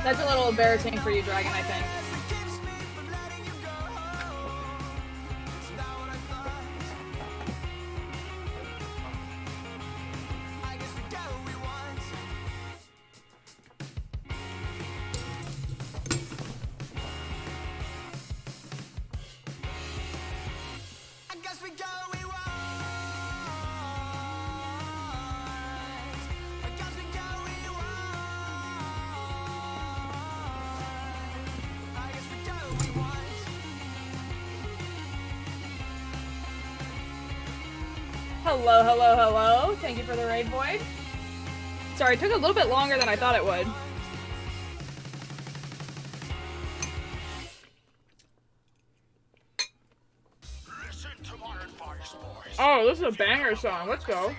That's a little embarrassing for you, Dragon, I think. Hello, hello, hello. Thank you for the raid, Void. Sorry, it took a little bit longer than I thought it would. Oh, this is a banger song. Let's go.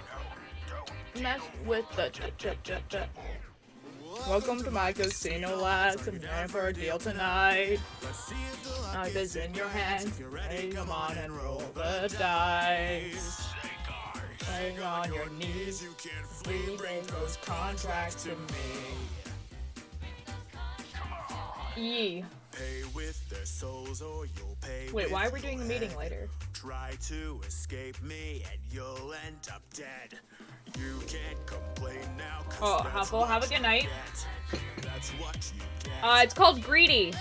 Mess with the Welcome to my casino, lads. I'm here for a deal tonight. Knife is in your hand. Hey, come on and roll the dice. Laying on your knees, reading those contracts to me. Yee. Pay with their souls or you'll pay. Wait, why are we doing the meeting later? Try to escape me and you'll end up dead. You can't complain now. Oh, Huffle, have a good night. That's what you get. It's called Greedy.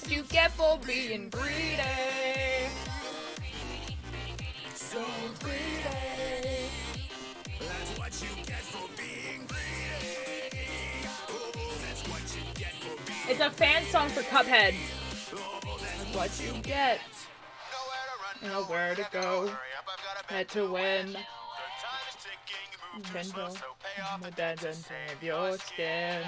You get for being greedy. So greedy. That's what you get for being greedy. Oh, that's what you get for being. It's a fan song for Cuphead. That's what you get. Nowhere to go. Head to win. Gentle. The dead and save your skin.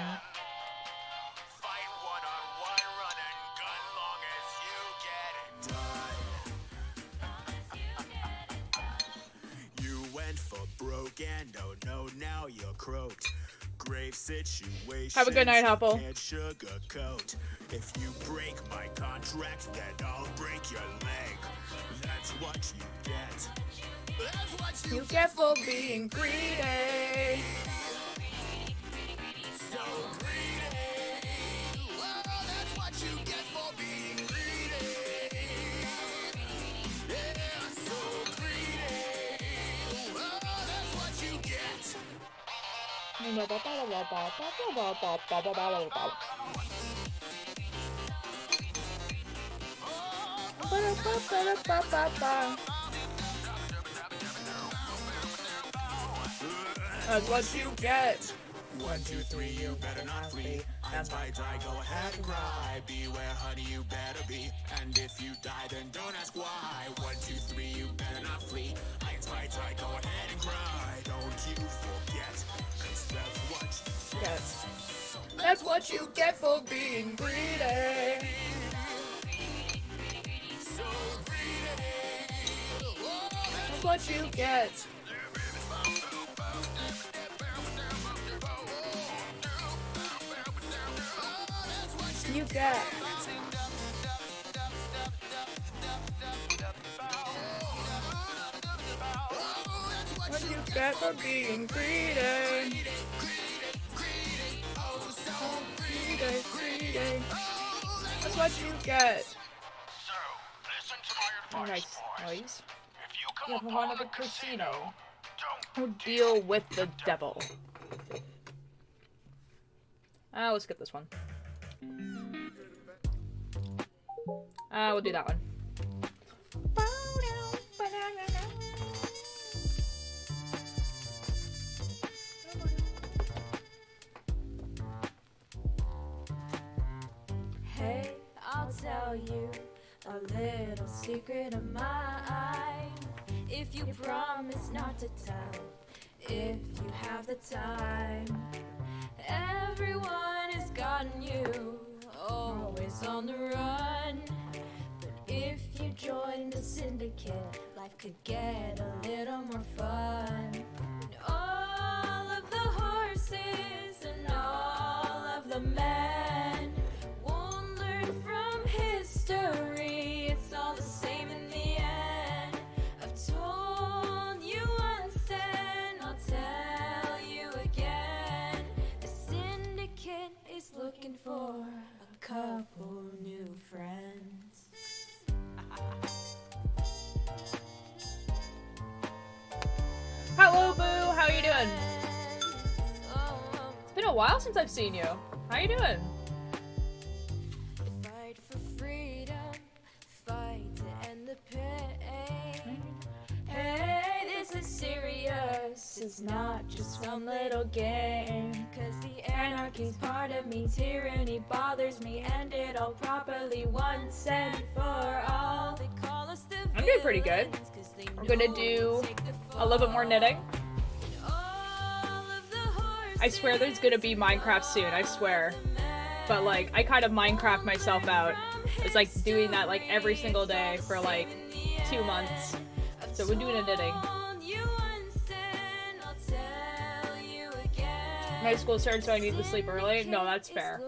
And oh no, now you're croaked. Grave situation. Have a good night, Huffle. Can't sugarcoat. If you break my contract, then I'll break your leg. That's what you get. That's what you get for being greedy. So greedy. Well, that's what you get for being greedy. Yeah, so greedy. Well, that's what you get. That's what you get. 1, 2, 3, you better not flee. And by die, go ahead and cry. Beware, honey, you better be. And if you die, then don't ask why. 1, 2, 3, you better not flee. I die, go ahead and cry. Don't you forget, 'cause that's what you get. That's what you get for being greedy. So greedy. That's what you get. You get. What you get for being greedy. Greedy. That's what you get. Oh, nice. Nice. You have one of the casino. Who deal with the devil. We'll skip this one. We'll do that one. Hey, I'll tell you a little secret of mine. If you promise not to tell, if you have the time. Everyone has gotten you, always on the run. But if you join the syndicate, life could get a little more fun. And all of the horses and all of the men won't learn from history. It's all the same in the end. I've told you once and I'll tell you again. The syndicate is looking for doing? It's been a while since I've seen you. How you doing? Fight for freedom, fight to end the pain. Hey, this is serious, it's not just some little game. Cause the anarchy's part of me, tyranny bothers me. End it all properly once and for all. They call us the I'm doing pretty good. I'm gonna do a little bit more knitting. I swear there's gonna be Minecraft soon, I swear. But like, I kind of Minecraft myself out. It's like doing that like every single day for like 2 months. So we're doing a knitting. My school started, so I need to sleep early. No, that's fair.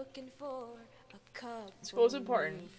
School's important.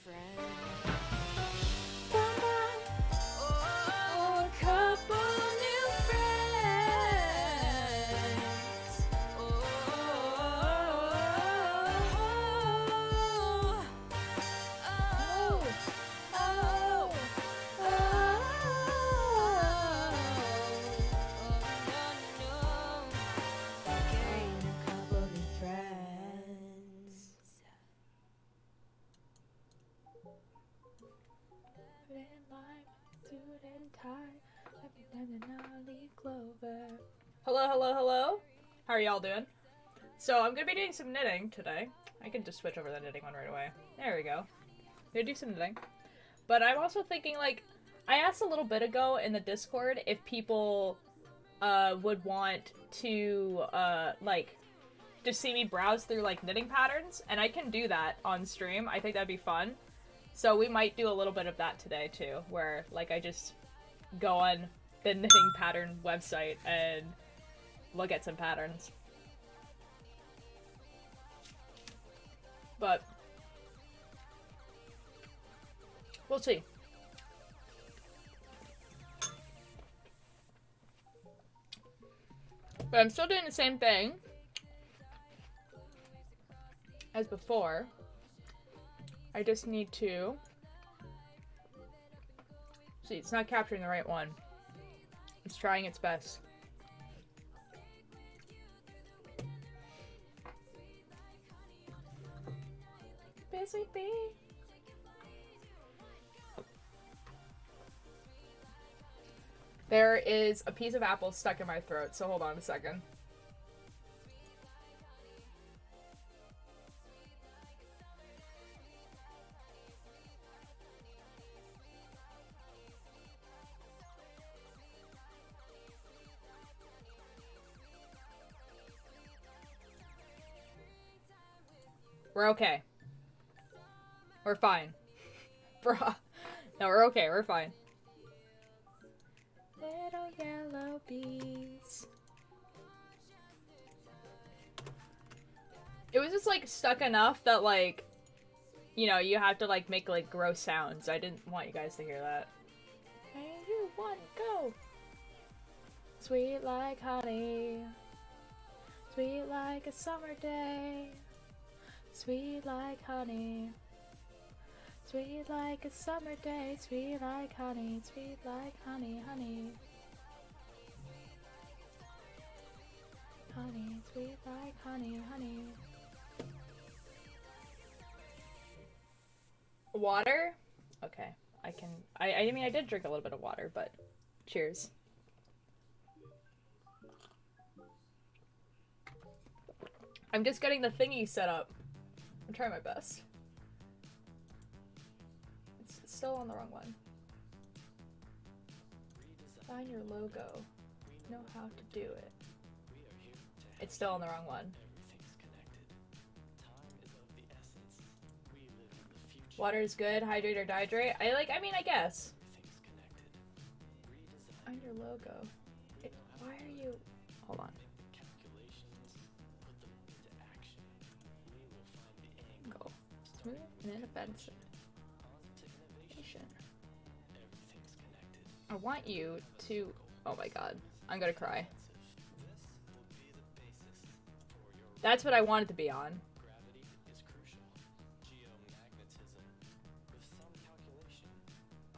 Hello, hello, hello. How are y'all doing? So I'm gonna be doing some knitting today. I can just switch over the knitting one right away. There we go. I'm gonna do some knitting. But I'm also thinking, like, I asked a little bit ago in the Discord if people would want to like just see me browse through like knitting patterns, and I can do that on stream. I think that'd be fun. So we might do a little bit of that today too, where like I just go on the knitting pattern website and look at some patterns. But we'll see. But I'm still doing the same thing as before. I just need to see, it's not capturing the right one. It's trying its best. Busy bee. There is a piece of apple stuck in my throat, so hold on a second. We're okay. We're fine. Bruh. No, we're okay. We're fine. Little yellow bees. It was just like stuck enough that like, you know, you have to like make like gross sounds. I didn't want you guys to hear that. Hey, you want go? Sweet like honey. Sweet like a summer day. Sweet like honey. Sweet like a summer day. Sweet like honey. Sweet like honey, honey. Honey, sweet like honey, honey. Water? Okay. I mean, I did drink a little bit of water, but cheers. I'm just getting the thingy set up. I'm trying my best. It's still on the wrong one. Find your logo. Know how to do it. It's still on the wrong one. Water is good. Hydrate or dehydrate. I mean, I guess. Find your logo. Why are you... Hold on. Go. Smooth and inoffensive. I want you to... Oh my god. I'm gonna cry. That's what I want it to be on.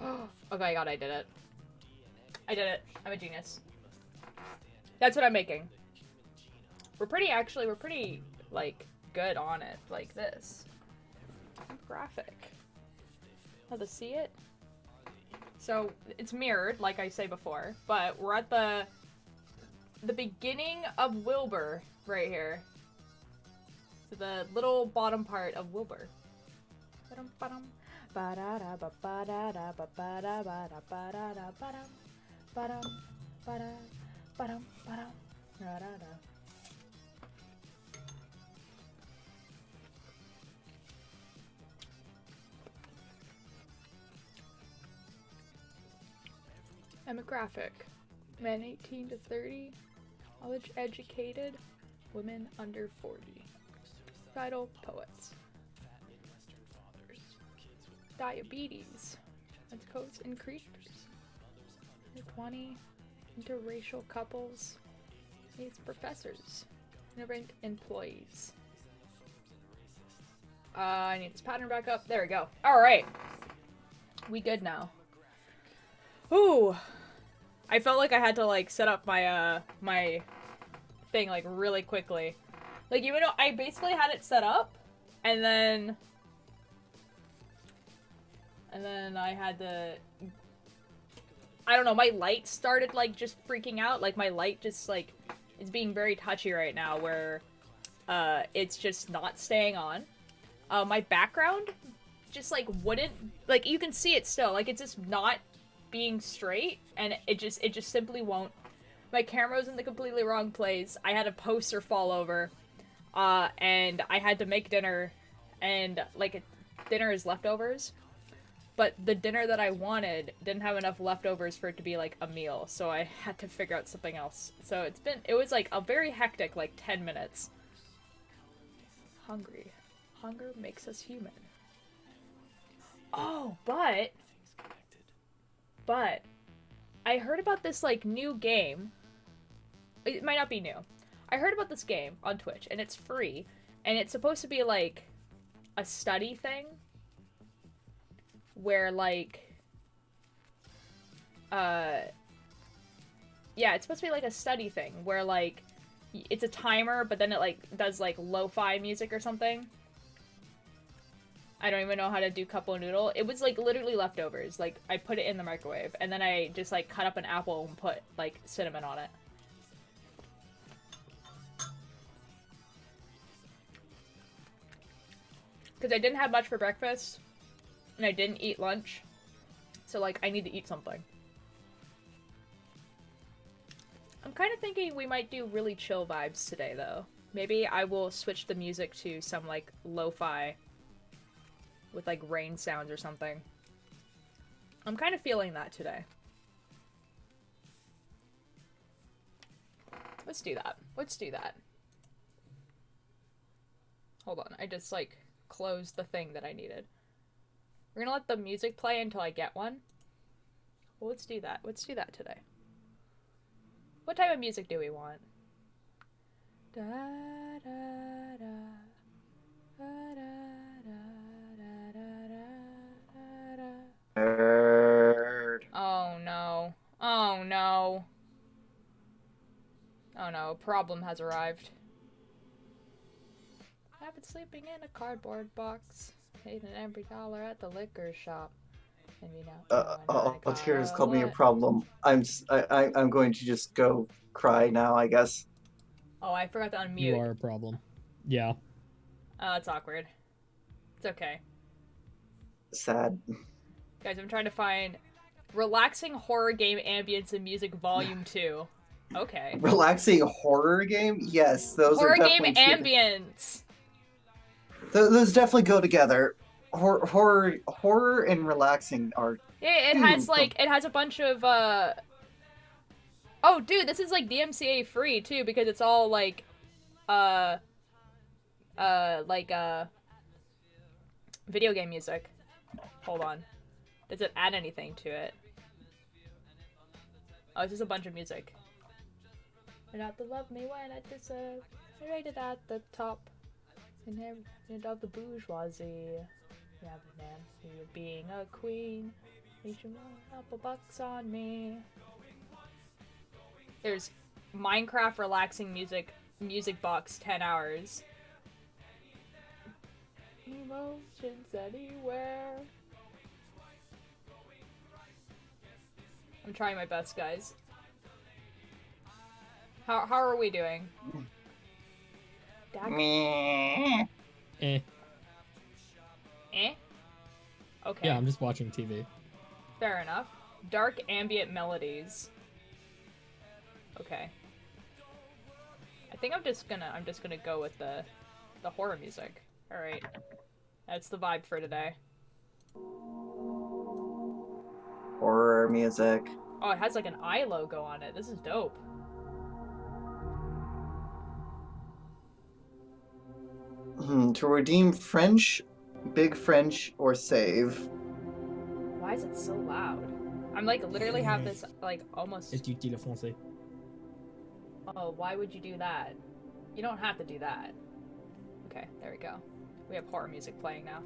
Oh my god, I did it. I did it. I'm a genius. That's what I'm making. We're pretty, like, good on it, like this. Graphic. How to see it? So, it's mirrored, like I say before, but we're at the beginning of WILBUR right here. So the little bottom part of WILBUR. Demographic. Men 18 to 30. College educated. Women under 40. Title: poets. Diabetes. That's codes and creatures. 20. Interracial couples. Needs professors. Immigrant employees. I need this pattern back up. There we go. Alright. We good now. Ooh. I felt like I had to, like, set up my, my thing, like, really quickly. Like, even though I basically had it set up, and then I had to, I don't know, my light started, like, just freaking out. Like, my light just, like, is being very touchy right now, where, it's just not staying on. My background just, like, wouldn't, like, you can see it still. Like, it's just not being straight, and it just simply won't. My camera was in the completely wrong place. I had a poster fall over, and I had to make dinner, and, like, dinner is leftovers, but the dinner that I wanted didn't have enough leftovers for it to be, like, a meal, so I had to figure out something else. So it was, like, a very hectic, like, 10 minutes. Hungry. Hunger makes us human. Oh, but I heard about this, like, new game. It might not be new. I heard about this game on Twitch, and it's free, and it's supposed to be, like, a study thing, where, like, yeah, it's supposed to be, like, a study thing, where, like, it's a timer, but then it, like, does, like, lo-fi music or something. I don't even know how to do cup of noodle. It was, like, literally leftovers. Like, I put it in the microwave, and then I just, like, cut up an apple and put, like, cinnamon on it. Because I didn't have much for breakfast, and I didn't eat lunch, so, like, I need to eat something. I'm kind of thinking we might do really chill vibes today, though. Maybe I will switch the music to some, like, lo-fi with, like, rain sounds or something. I'm kind of feeling that today. Let's do that. Let's do that. Hold on, I just, like, closed the thing that I needed. We're gonna let the music play until I get one. Well, let's do that. Let's do that today. What type of music do we want? Da, da, da, da, da, Nerd. oh no. Oh no. Oh no, a problem has arrived. I've been sleeping in a cardboard box, paying every dollar at the liquor shop. And you know, Tears called me a problem. I'm going to just go cry now, I guess. Oh, I forgot to unmute. You are a problem. Yeah. Oh, it's awkward. It's okay. Sad. Guys, I'm trying to find relaxing horror game ambience and music volume 2. Okay. Relaxing horror game? Yes, those horror are definitely game ambience. Those definitely go together. Horror and relaxing are. Yeah, it has like it has a bunch of oh, dude, this is like DMCA free too because it's all like video game music. Hold on. Does it add anything to it? Oh, it's just a bunch of music. You're not to love me when I deserve. I rated at the top. And of the bourgeoisie. Yeah, but man, you're being a queen. You should a couple bucks on me. There's Minecraft relaxing music music box 10 hours. Emotions anywhere. I'm trying my best, guys. How are we doing? Meh. Eh. Eh? Okay. Yeah, I'm just watching TV. Fair enough. Dark ambient melodies. Okay. I think I'm just gonna go with the horror music. All right. That's the vibe for today. Horror music. Oh, it has like an eye logo on it. This is dope. To redeem French, big French, or save. Why is it so loud? I'm like literally have this like almost. Est utile français. Oh, why would you do that? You don't have to do that. Okay, there we go. We have horror music playing now.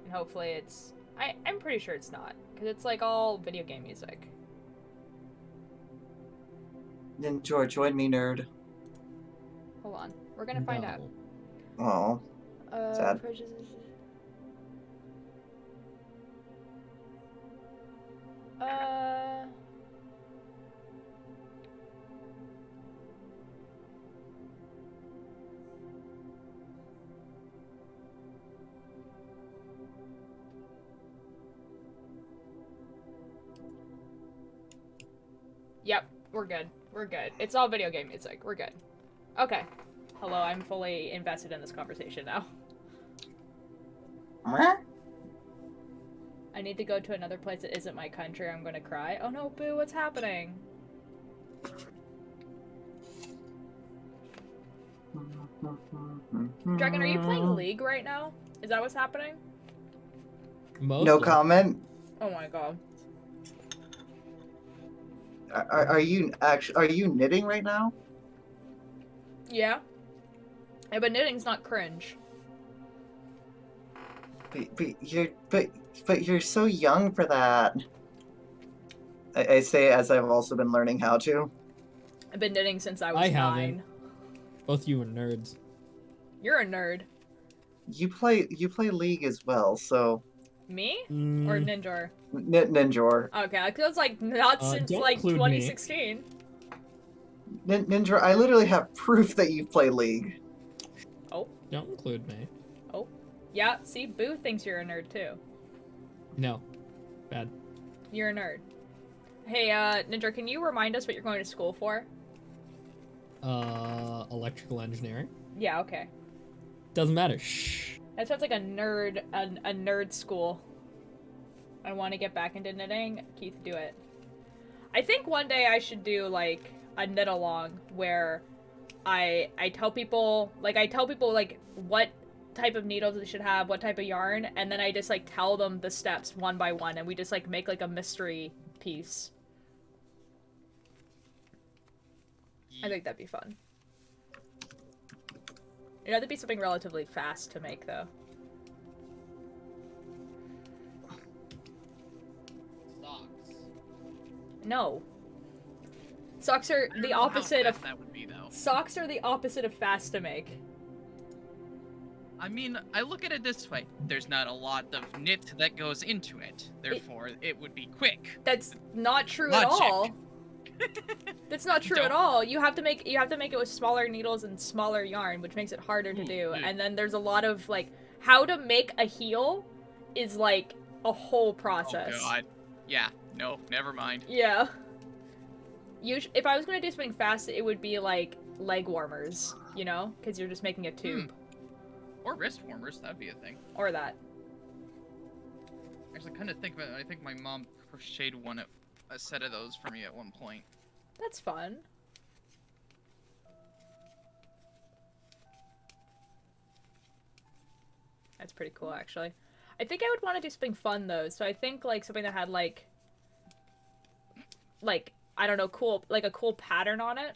And hopefully it's... I'm pretty sure it's not. Because it's like all video game music. Ninja, join me, nerd. Hold on. We're gonna find out. Oh. Sad. Yep, we're good. We're good. It's all video game music. We're good. Okay. Hello, I'm fully invested in this conversation now. Meh? I need to go to another place that isn't my country. I'm gonna cry. Oh no, boo, what's happening? Dragon, are you playing League right now? Is that what's happening? Mostly. No comment. Oh my god. Are you knitting right now? Yeah. Yeah, but knitting's not cringe. But you're so young for that. I say as I've also been learning how to. I've been knitting since I was I 9. haven't. Both you are nerds. You're a nerd. You play League as well, so Me? Or Ninja? Ninja. Okay, because it's like not since don't like include me. 2016. Ninja, I literally have proof that you play League. Oh. Don't include me. Oh. Yeah, see, Boo thinks you're a nerd too. No. Bad. You're a nerd. Hey, Ninja, can you remind us what you're going to school for? Electrical engineering. Yeah, okay. Doesn't matter. Shh. That sounds like a nerd school. I want to get back into knitting. Keith, do it. I think one day I should do like a knit along where I tell people like what type of needles they should have, what type of yarn, and then I just like tell them the steps one by one, and we just like make like a mystery piece. I think that'd be fun. It'd have to be something relatively fast to make, though. Socks. No. Socks are I don't the know how opposite of... fast that would be, though. Socks are the opposite of fast to make. I mean, I look at it this way. There's not a lot of knit that goes into it. Therefore, it would be quick. That's not true Logic. at all. That's not true at Don't. all. You have to make it with smaller needles and smaller yarn, which makes it harder to do. yeah. And then there's a lot of like how to make a heel is like a whole process. Oh god. Yeah. No. Never mind. Yeah. If I was gonna do something fast, it would be like leg warmers, you know, because you're just making a tube. Or wrist warmers. That'd be a thing. Or that. Actually, kind of think about it. I think my mom crocheted a set of those for me at one point. That's fun. That's pretty cool, actually. I think I would want to do something fun, though. So I think, like, something that had, like, I don't know, a cool pattern on it.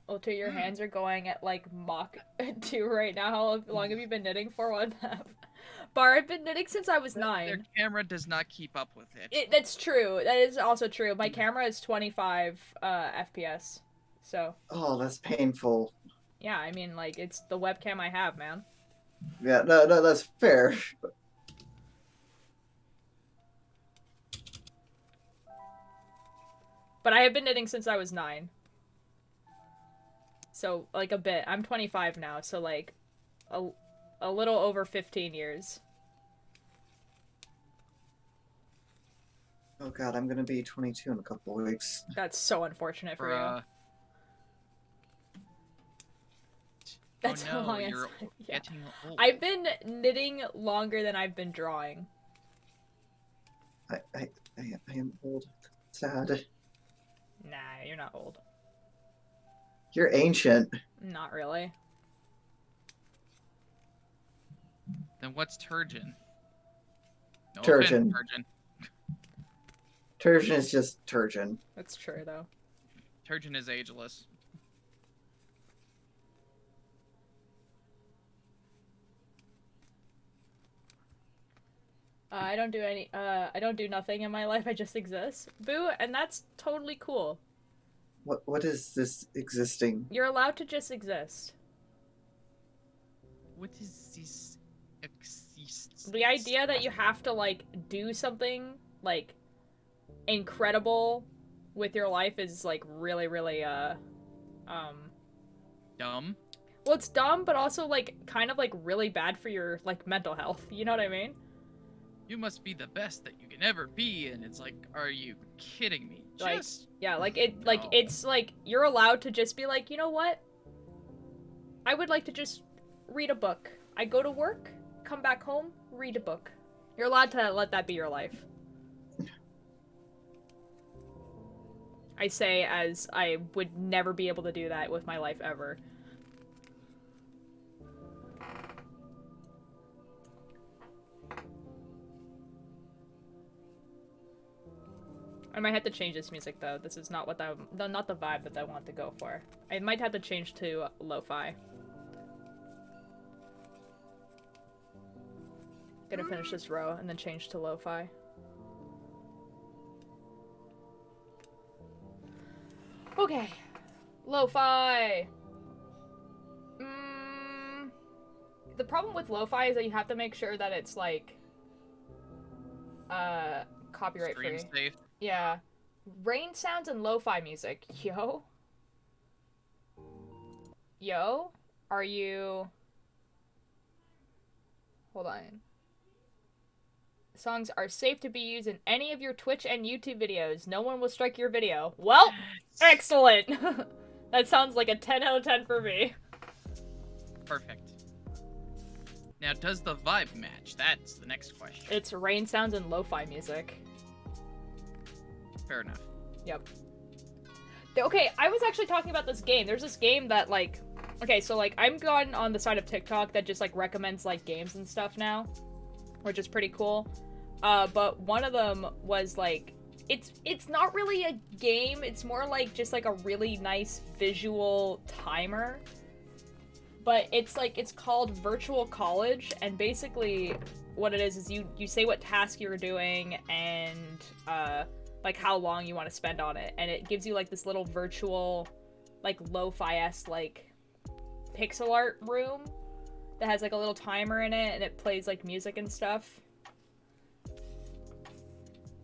Oh, too, your hands are going at, like, Mach 2 right now. How long have you been knitting for? What the heck? Bar, I've been knitting since I was 9. Their camera does not keep up with it. That's true. That is also true. My camera is 25 FPS, so... Oh, that's painful. Yeah, I mean, like, it's the webcam I have, man. Yeah, no, that's fair. But I have been knitting since I was 9. So, like, a bit. I'm 25 now, so, like, a little over 15 years. Oh god, I'm gonna be 22 in a couple of weeks. That's so unfortunate for you. That's oh how no, long I you're said. Yeah. getting old. I've been knitting longer than I've been drawing. I am old. Sad. Nah, you're not old. You're ancient. Not really. Then what's Turgeon? No Turgeon. offense, Turgeon. Turgeon is just Turgeon. That's true, though. Turgeon is ageless. I don't do I don't do nothing in my life, I just exist. Boo, and that's totally cool. What is this existing? You're allowed to just exist. What is this? The idea that you have to, like, do something, like, incredible with your life is, like, really, really, Dumb? well, it's dumb, but also, like, kind of, like, really bad for your, like, mental health. You know what I mean? You must be the best that you can ever be, and it's like, are you kidding me? Like, Just yeah, like, like, no. it's, like, you're allowed to just be like, you know what? I would like to just read a book. I go to work, come back home, read a book. You're allowed to let that be your life. I say as I would never be able to do that with my life ever. I might have to change this music though. This is not what not the vibe that I want to go for. I might have to change to lo-fi. Gonna finish this row and then change to lo-fi. Okay, lo-fi. The problem with lo-fi is that you have to make sure that it's like copyright free. Stream safe. Yeah. Rain sounds and lo-fi music. Yo? Yo? Are you... Hold on. Songs are safe to be used in any of your Twitch and YouTube videos. No one will strike your video. Well, excellent! That sounds like a 10 out of 10 for me. Perfect. Now, does the vibe match? That's the next question. It's rain sounds and lo-fi music. Fair enough. Yep. Okay, I was actually talking about this game. There's this game that, like... Okay, so, like, I'm gone on the side of TikTok that just, like, recommends, like, games and stuff now. Which is pretty cool. But one of them was, like... It's not really a game. It's more like just, like, a really nice visual timer. But it's, like, it's called Virtual College. And basically, what it is you say what task you're doing and, like, how long you want to spend on it. And it gives you, like, this little virtual, like, lo-fi-esque, like, pixel art room that has, like, a little timer in it, and it plays, like, music and stuff.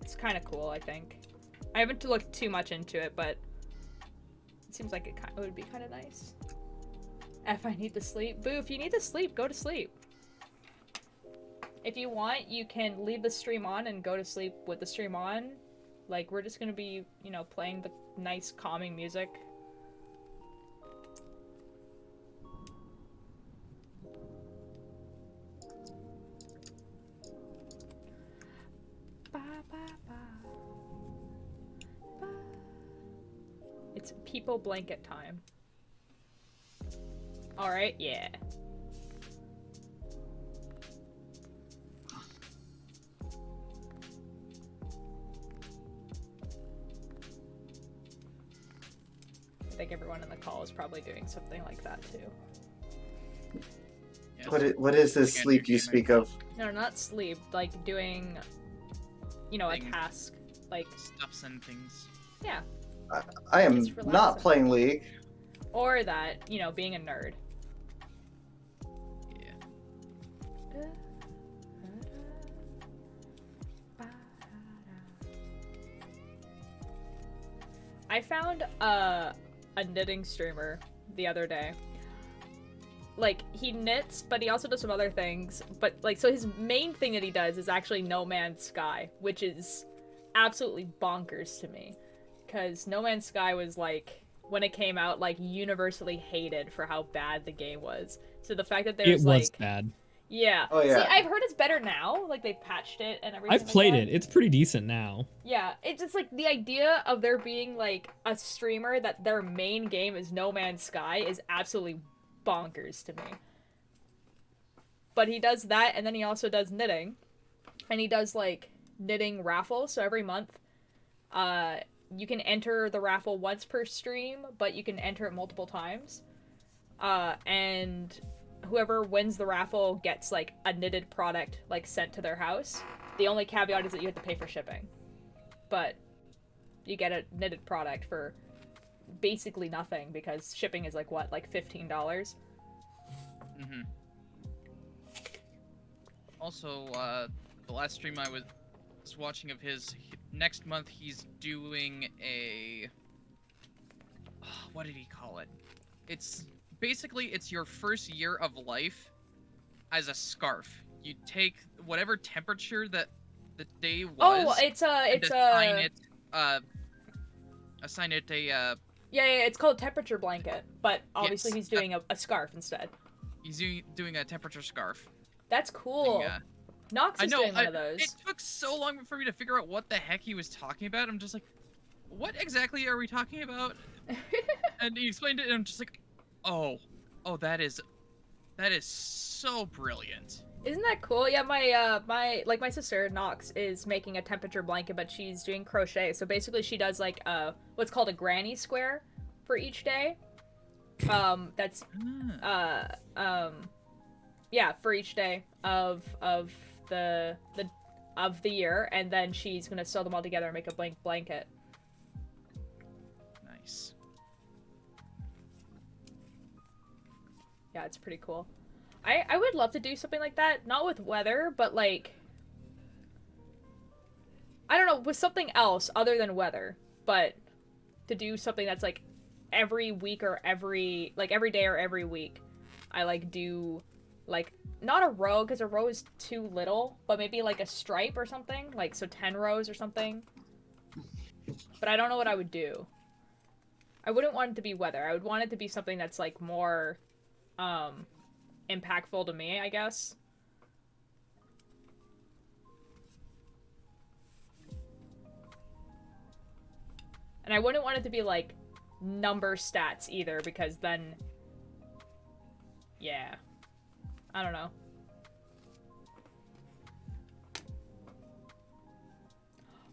It's kind of cool, I think. I haven't looked too much into it, but it seems like it would be kind of nice. If I need to sleep. Boo, if you need to sleep, go to sleep. If you want, you can leave the stream on and go to sleep with the stream on. Like, we're just gonna be, you know, playing the nice, calming music. Ba, ba, ba. Ba. It's people blanket time. Alright, yeah. I think everyone in the call is probably doing something like that too. Yes. What is this sleep you speak of? No, not sleep, like doing, you know, a Things. task. Like, Stuffs and things. yeah. I am It's not relaxing. playing League. Or that, you know, being a nerd. Yeah. I found a knitting streamer the other day. Like, he knits, but he also does some other things. But, like, so his main thing that he does is actually No Man's Sky, which is absolutely bonkers to me. Because No Man's Sky was, like, when it came out, like, universally hated for how bad the game was. So the fact that there's, It was like... bad. Yeah. Oh, yeah. See, I've heard it's better now. Like, they patched it and everything. I've played like it. It's pretty decent now. Yeah, it's just, like, the idea of there being, like, a streamer that their main game is No Man's Sky is absolutely bonkers to me. But he does that, and then he also does knitting. And he does, like, knitting raffles. So every month, you can enter the raffle once per stream, but you can enter it multiple times. And whoever wins the raffle gets, like, a knitted product, like, sent to their house. The only caveat is that you have to pay for shipping. But you get a knitted product for basically nothing, because shipping is, like, what, like $15? Mm-hmm. Also, the last stream I was watching of his, next month he's doing a... what did he call it? It's... Basically, it's your first year of life as a scarf. You take whatever temperature that the day was... Oh, it's assign it a, Yeah, it's called temperature blanket, but obviously Yes, he's doing a scarf instead. He's doing a temperature scarf. That's cool. Yeah. Nox I is know, doing one of those. it took so long for me to figure out what the heck he was talking about. I'm just like, what exactly are we talking about? And he explained it, and I'm just like, oh, that is so brilliant. Isn't that cool? Yeah, my sister Nox is making a temperature blanket, but she's doing crochet. So basically, she does like what's called a granny square for each day. That's yeah, for each day of the year, and then she's gonna sew them all together and make a blanket. Nice. Yeah, it's pretty cool. I would love to do something like that, not with weather, but like, I don't know, with something else other than weather, but to do something that's like every week or every day or every week. I like do like not a row, because a row is too little, but maybe like a stripe or something, like so 10 rows or something. But I don't know what I would do. I wouldn't want it to be weather. I would want it to be something that's like more impactful to me, I guess. And I wouldn't want it to be like number stats either, because then yeah, I don't know.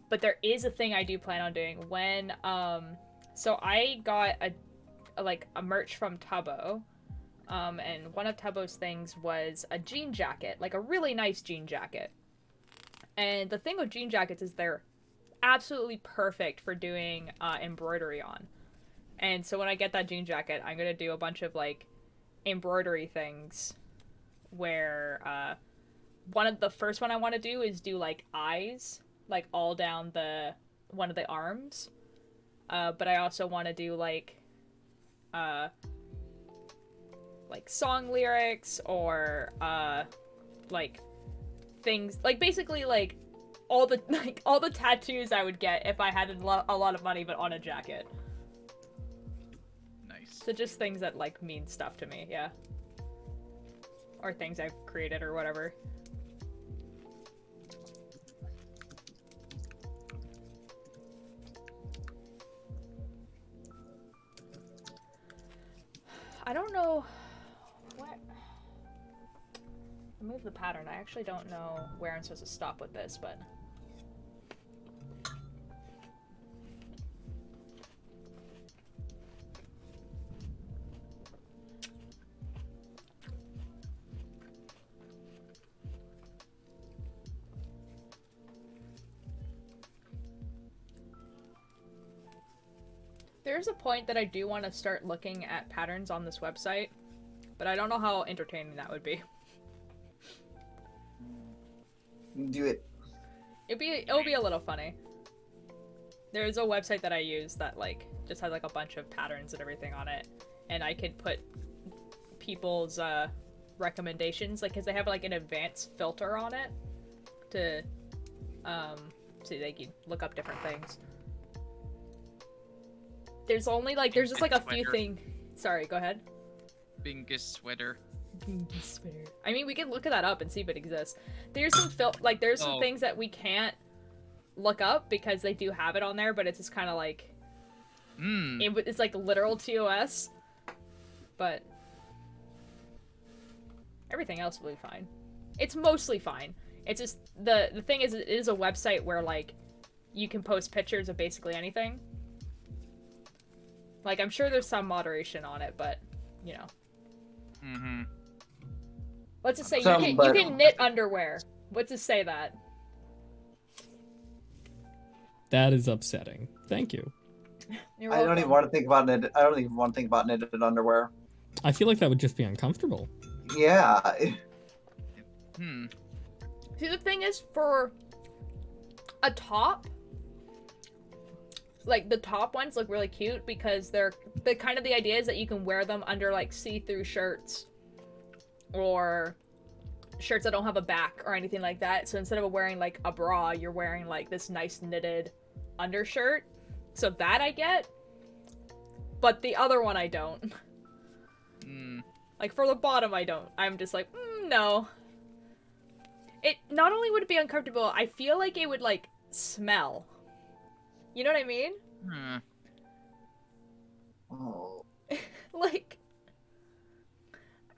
But there is a thing I do plan on doing when so I got a merch from Tubbo. And one of Tubbo's things was a jean jacket, like a really nice jean jacket. And the thing with jean jackets is they're absolutely perfect for doing embroidery on. And so when I get that jean jacket, I'm gonna do a bunch of like embroidery things where the first one I want to do is do like eyes, like all down one of the arms. But I also want to do like song lyrics or like things, like basically like all the tattoos I would get if I had a lot of money, but on a jacket. Nice. So just things that like mean stuff to me, yeah. Or things I've created or whatever. I don't know what. Remove the pattern. I actually don't know where I'm supposed to stop with this, but. There's a point that I do want to start looking at patterns on this website, but I don't know how entertaining that would be. Do it. It'll be a little funny. There's a website that I use that like just has like a bunch of patterns and everything on it, and I could put people's recommendations, like, because they have like an advanced filter on it to so they can look up different things. There's only like there's just like a few things. Sorry, go ahead. Bingus sweater. I mean, we can look that up and see if it exists. There's some there's some things that we can't look up because they do have it on there, but it's just kind of like it's like literal TOS, but everything else will be fine. It's mostly fine. It's just the thing is, it is a website where like you can post pictures of basically anything. Like, I'm sure there's some moderation on it, but you know. Mm-hmm. Let's just say you can knit underwear. Let's just say that. That is upsetting. Thank you. You're I welcome. don't even want to think about knitted. I don't even want to think about knitted underwear. I feel like that would just be uncomfortable. Yeah. See, the thing is, for a top, like the top ones look really cute because the idea is that you can wear them under like see-through shirts or shirts that don't have a back or anything like that. So instead of wearing like a bra, you're wearing like this nice knitted undershirt. So that I get, but the other one I don't. Like for the bottom I don't. I'm just like, no. It not only would it be uncomfortable, I feel like it would like smell. You know what I mean? Oh. Like,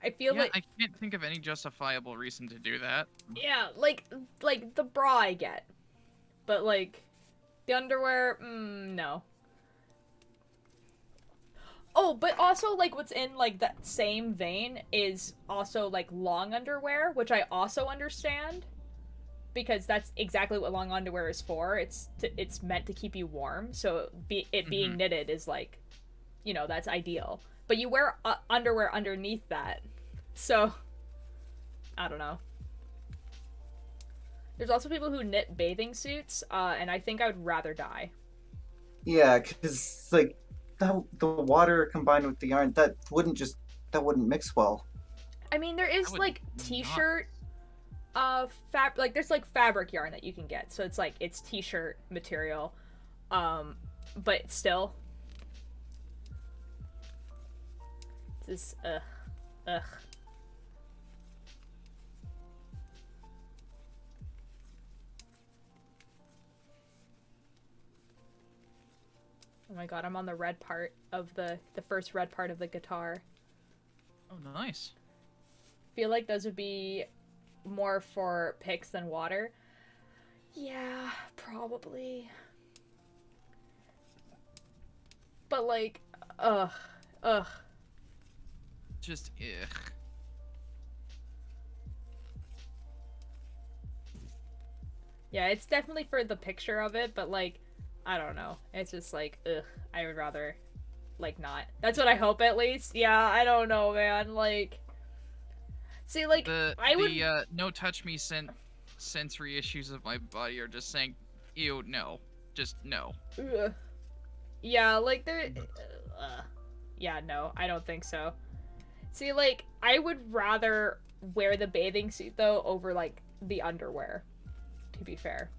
I feel like I can't think of any justifiable reason to do that. yeah, like the bra I get, but like the underwear, no. Oh, but also like what's in like that same vein is also like long underwear, which I also understand. Because that's exactly what long underwear is for. It's meant to keep you warm, so being knitted is like, you know, that's ideal. But you wear underwear underneath that, so I don't know. There's also people who knit bathing suits, and I think I would rather die. Yeah, because like the water combined with the yarn that wouldn't mix well. I mean, there is like t-shirt. There's like fabric yarn that you can get, so it's t-shirt material, but still, this ugh. Oh my god, I'm on the red part of the first red part of the guitar. Oh, nice. Feel like those would be more for picks than water. Yeah, probably. But like, ugh. Just ugh. Yeah, it's definitely for the picture of it, but like, I don't know. It's just like, ugh. I would rather, like, not. That's what I hope, at least. Yeah, I don't know, man. Like, see, like, I would. The no touch me sensory issues of my body are just saying, ew, no, just no. Ugh. Yeah, like there. Yeah, no, I don't think so. See, like, I would rather wear the bathing suit though over like the underwear. To be fair.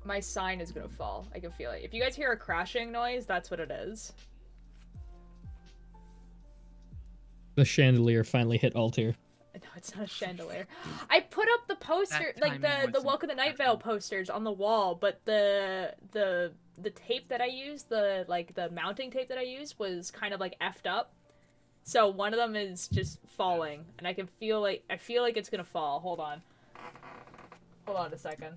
My sign is gonna fall. I can feel it. If you guys hear a crashing noise, that's what it is. The chandelier finally hit Altair. No, it's not a chandelier. I put up the poster, like the Welcome to Night Vale posters on the wall, but the tape that I used, the mounting tape that I used was kind of like effed up. So one of them is just falling, and I feel like it's gonna fall. Hold on a second.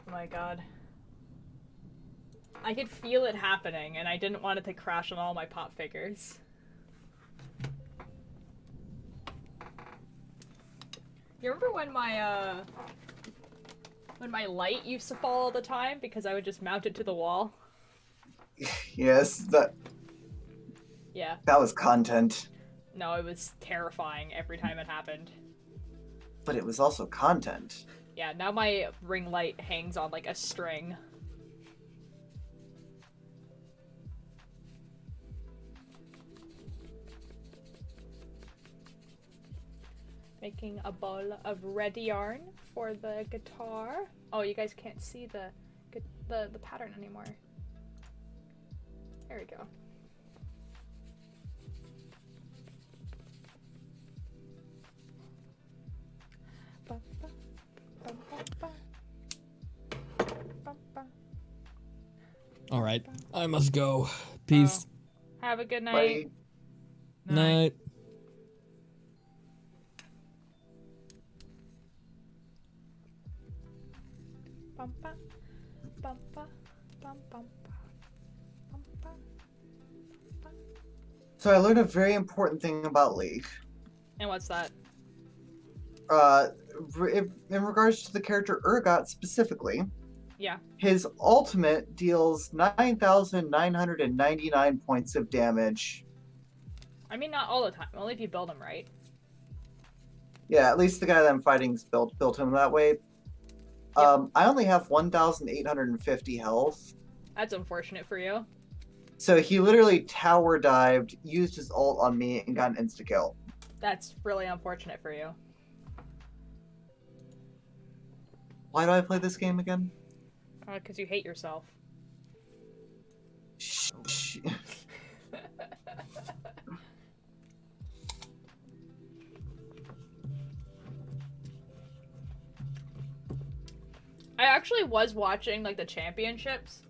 Oh my god. I could feel it happening, and I didn't want it to crash on all my pop figures. You remember when my light used to fall all the time because I would just mount it to the wall? Yes, Yeah. that was content. No, it was terrifying every time it happened. But it was also content. Yeah, now my ring light hangs on like a string. Making a ball of red yarn for the guitar. Oh, you guys can't see the pattern anymore. There we go. All right, I must go. Peace. Have a good night. Bye. Night. So I learned a very important thing about League. And what's that? In regards to the character Urgot specifically, Yeah. his ultimate deals 9,999 points of damage. I mean, not all the time. Only if you build them right. Yeah, at least the guy that I'm fighting's built him that way. Yep. I only have 1,850 health. That's unfortunate for you. So he literally tower dived, used his ult on me, and got an insta-kill. That's really unfortunate for you. Why do I play this game again? Because you hate yourself. Shh. I actually was watching, like, the championships.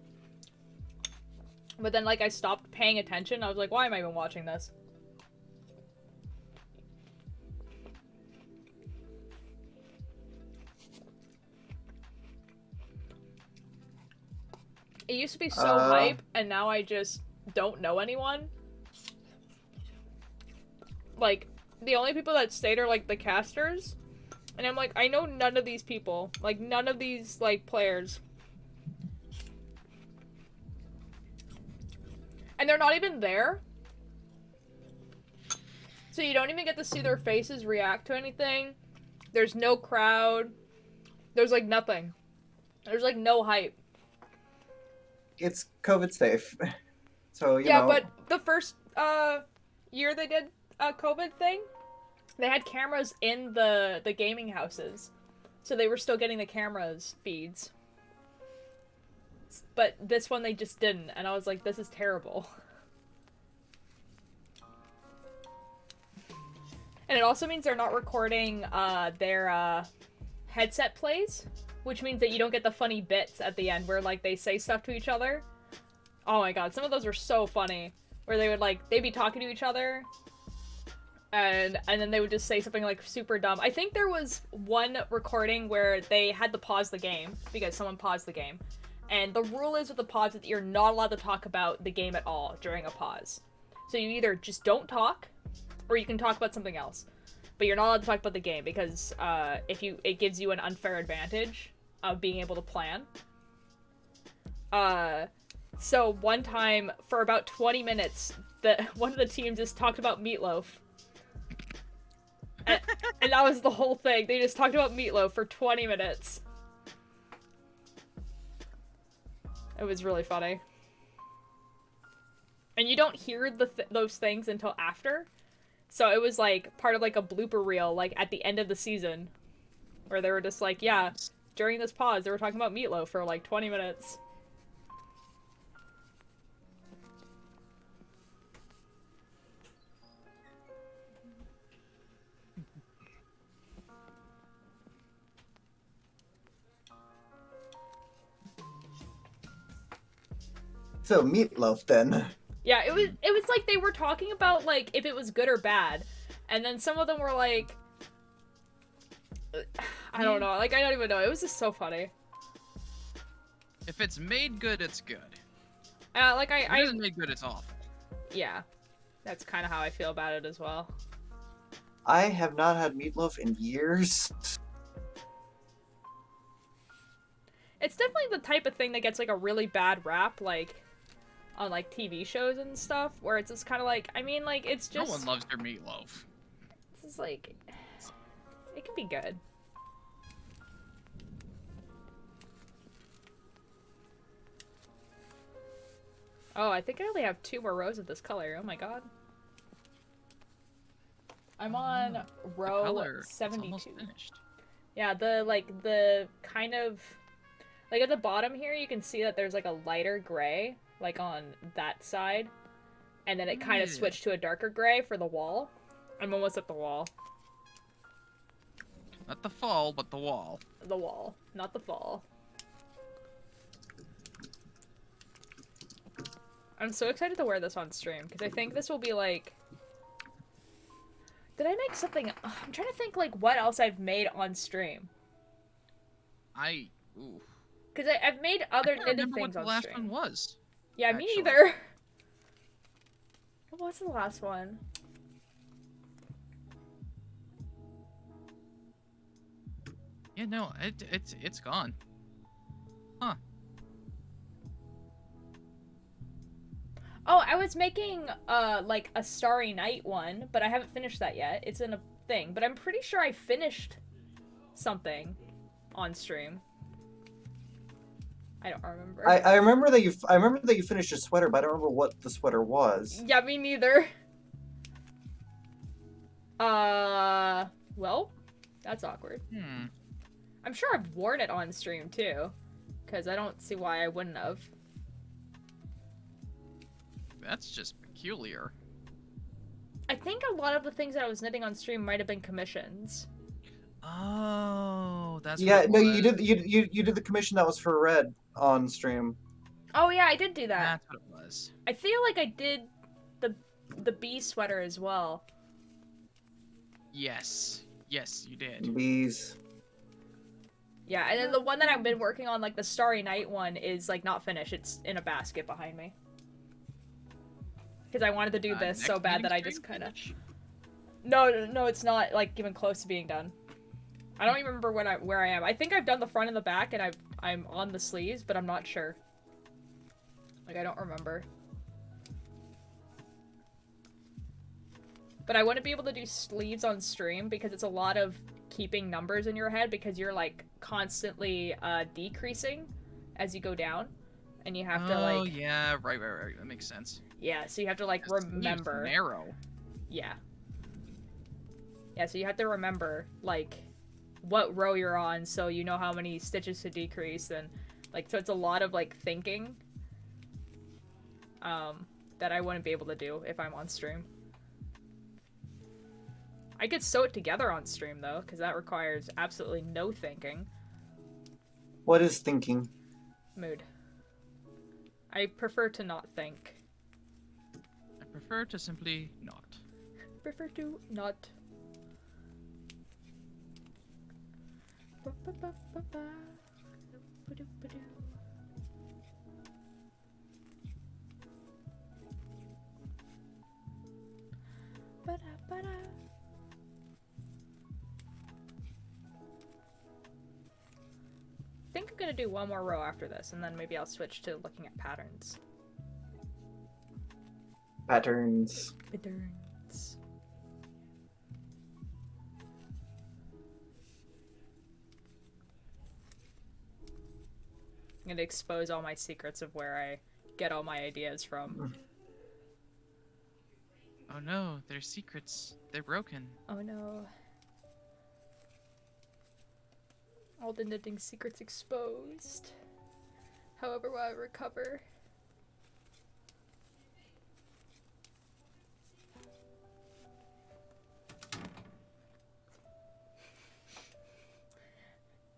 But then, like, I stopped paying attention. I was like, why am I even watching this? It used to be so hype, and now I just don't know anyone. Like, the only people that stayed are, like, the casters. And I'm like, I know none of these people. Like, none of these, like, players. And they're not even there. So you don't even get to see their faces react to anything. There's no crowd. There's, like, nothing. There's, like, no hype. It's COVID safe. So, you yeah, know. but the first year they did a COVID thing, they had cameras in the gaming houses. So they were still getting the cameras feeds. But this one they just didn't, and I was like, this is terrible. And it also means they're not recording their headset plays, which means that you don't get the funny bits at the end where, like, they say stuff to each other. Oh my god, some of those were so funny. Where they would, like, they'd be talking to each other, and then they would just say something, like, super dumb. I think there was one recording where they had to pause the game, because someone paused the game. And the rule is with the pause that you're not allowed to talk about the game at all during a pause. So you either just don't talk, or you can talk about something else. But you're not allowed to talk about the game, because it gives you an unfair advantage of being able to plan. So one time, for about 20 minutes, one of the teams just talked about Meatloaf. And that was the whole thing. They just talked about Meatloaf for 20 minutes. It was really funny. And you don't hear those things until after. So it was like part of like a blooper reel, like at the end of the season. Where they were just like, yeah, during this pause, they were talking about Meatloaf for like 20 minutes. So Meatloaf then. Yeah, it was like they were talking about like if it was good or bad. And then some of them were like I don't know, like I don't even know. It was just so funny. If it's made good, it's good. Like If it isn't made good, it's awful. yeah, that's kind of how I feel about it as well. I have not had meatloaf in years. It's definitely the type of thing that gets like a really bad rap, like on like TV shows and stuff, where it's just kind of like, I mean, like it's just No one loves their meatloaf. It's just like it can be good. Oh, I think I only have 2 more rows of this color. Oh my god. I'm on row Color, it's 72. almost finished. Yeah, the kind of like at the bottom here you can see that there's like a lighter gray like on that side, and then it kind of switched to a darker gray for the wall. I'm almost at the wall. Not the fall, but the wall. The wall, not the fall. I'm so excited to wear this on stream because I think this will be like. Did I make something? I'm trying to think like what else I've made on stream. Ooh. Because I've made other I can't knitted remember what things the on last stream. one was. Yeah, actually. me neither. What was the last one? Yeah, no, it's gone. Huh. Oh, I was making like a Starry Night one, but I haven't finished that yet. It's in a thing, but I'm pretty sure I finished something on stream. I don't remember. I remember that you finished a sweater, but I don't remember what the sweater was. Yeah, me neither. Well, that's awkward. I'm sure I've worn it on stream too, because I don't see why I wouldn't have. That's just peculiar. I think a lot of the things that I was knitting on stream might have been commissions. Oh, that's Yeah, what it no, was. you did the commission that was for Red on stream. Oh yeah, I did do that. That's what it was. I feel like I did the bee sweater as well. Yes. Yes, you did. Bees. Yeah, and then the one that I've been working on, like the Starry Night one, is like not finished. It's in a basket behind me. Because I wanted to do this so next bad meeting that I stream just kind of. finish? No, it's not like even close to being done. I don't even remember where I am. I think I've done the front and the back, and I'm on the sleeves, but I'm not sure. Like I don't remember. But I wouldn't be able to do sleeves on stream because it's a lot of keeping numbers in your head because you're like constantly decreasing as you go down, and you have to like. Oh yeah, right. That makes sense. Yeah, so you have to like remember. Narrow. Yeah. Yeah, so you have to remember like what row you're on, so you know how many stitches to decrease, and like so it's a lot of like thinking. That I wouldn't be able to do if I'm on stream. I could sew it together on stream though, because that requires absolutely no thinking. What is thinking? Mood. I prefer to not think. I prefer to simply not. Prefer to not. I think I'm gonna do one more row after this, and then maybe I'll switch to looking at patterns. Patterns. Patterns. I'm gonna expose all my secrets of where I get all my ideas from. Oh no, they're secrets. They're broken. Oh no. All the knitting secrets exposed. However, will I recover?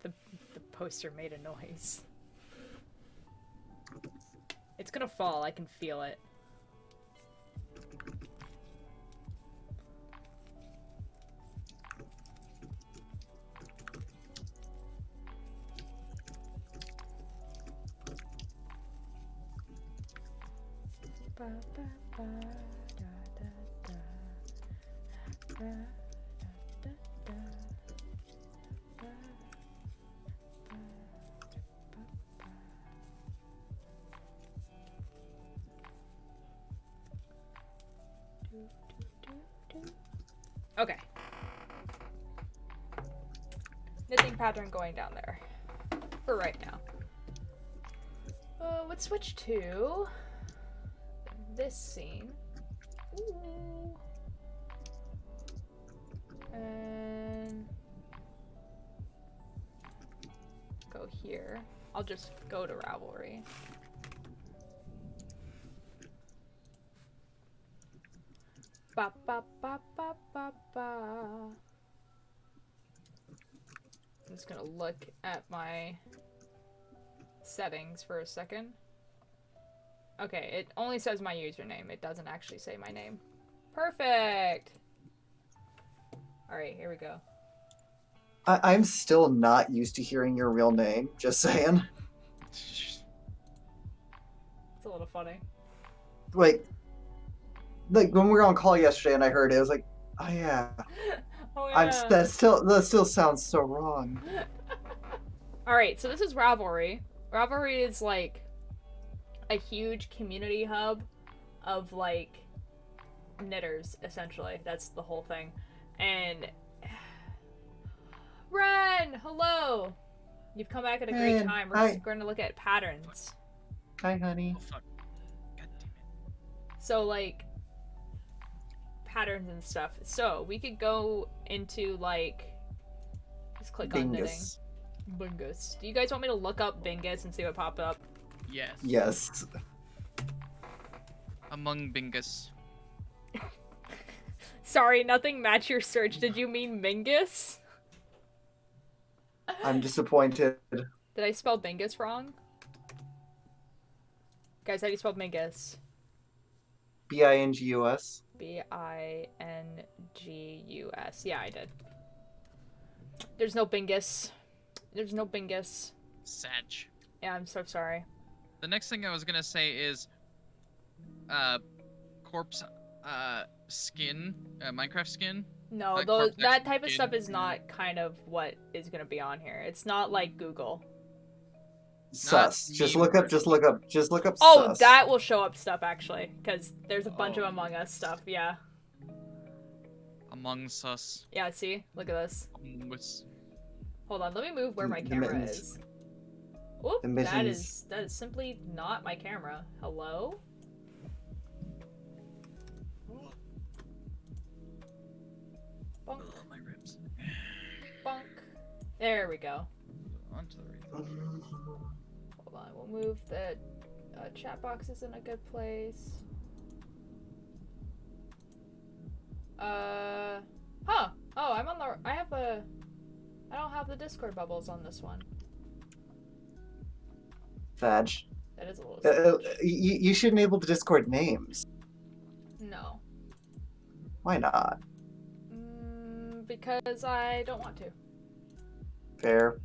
The poster made a noise. It's gonna fall, I can feel it. Okay. Knitting pattern going down there. For right now. Let's switch to this scene. Ooh. And go here. I'll just go to Ravelry. Ba ba ba ba ba ba. I'm just gonna look at my settings for a second. Okay, it only says my username. It doesn't actually say my name. Perfect! Alright, here we go. I'm still not used to hearing your real name, just saying. It's a little funny. Like when we were on call yesterday and I heard it, I was like, oh yeah. Oh yeah. That still sounds so wrong. Alright, so this is Ravelry. Ravelry is like a huge community hub of like knitters, essentially. That's the whole thing. And Ren, hello! You've come back at a great time. We're just going to look at patterns. Hi, honey. Oh fuck. God damn it. So like patterns and stuff. So we could go into like just click on knitting. Bingus. Bingus. Do you guys want me to look up Bingus and see what popped up? Yes. Yes. Among Bingus. Sorry, nothing matched your search. Did you mean Bingus? I'm disappointed. Did I spell Bingus wrong? Guys, how do you spell Bingus? Bingus. Bingus. Yeah, I did. There's no Bingus. There's no Bingus. Sag. Yeah, I'm so sorry. The next thing I was gonna say is, corpse, skin, Minecraft skin. No, corpse that type of skin. stuff is not kind of what is gonna be on here. It's not like Google. Sus. Just look up Oh, sus. that will show up stuff actually, because there's a bunch of Among Us stuff. Yeah. Among Us. Yeah. See, look at this. Among Us. Hold on, let me move where my The camera mittens. is. Whoop, The that mittens. is simply not my camera. Hello? Bonk, Oh, my ribs. bonk. There we go. Onto the right. Hold on, we'll move the chat box is in a good place. Huh. Oh, I'm on the, I don't have the Discord bubbles on this one. Fag. That is a little strange. You should enable the Discord names. No. Why not? Because I don't want to. Fair.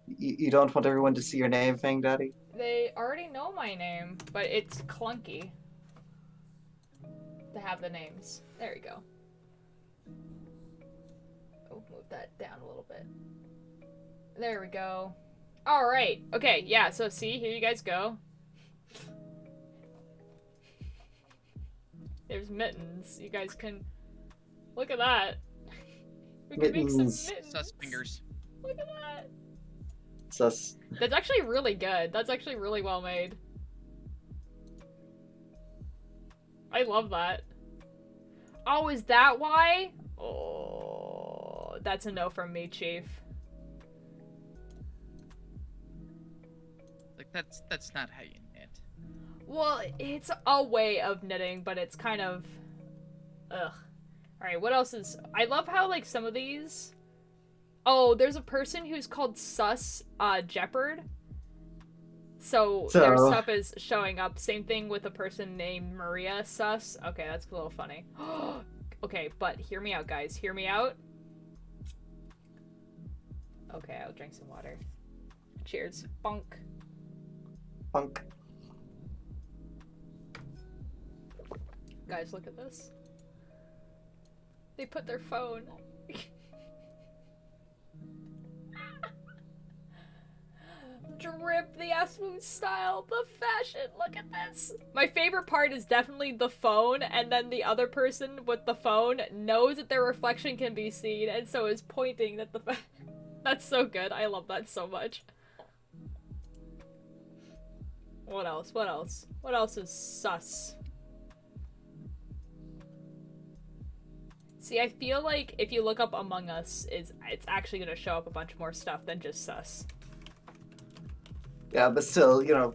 You don't want everyone to see your name, Fang Daddy? They already know my name, but it's clunky to have the names. There we go. Oh, move that down a little bit. There we go. Alright. Okay, yeah, so see, here you guys go. There's mittens. You guys can... Look at that. We can make some Mittens. mittens. Sus fingers. Look at that. Sus. That's actually really good. That's actually really well made. I love that. Oh, is that why? Oh, that's a no from me, Chief. Like that's not how you knit. Well, it's a way of knitting, but it's kind of... Ugh. Alright, what else is... I love how, like, some of these... Oh, there's a person who's called Sus Jeopard. So their stuff is showing up. Same thing with a person named Maria Sus. Okay, that's a little funny. Okay, but hear me out, guys. Hear me out. Okay, I'll drink some water. Cheers. Bonk. Punk. Guys, look at this. They put their phone. Drip, the absolute style, the fashion, look at this. My favorite part is definitely the phone, and then the other person with the phone knows that their reflection can be seen, and so is pointing at the That's so good, I love that so much. What else, what else? What else is sus? See, I feel like if you look up Among Us, it's actually gonna show up a bunch more stuff than just sus. Yeah, but still, you know,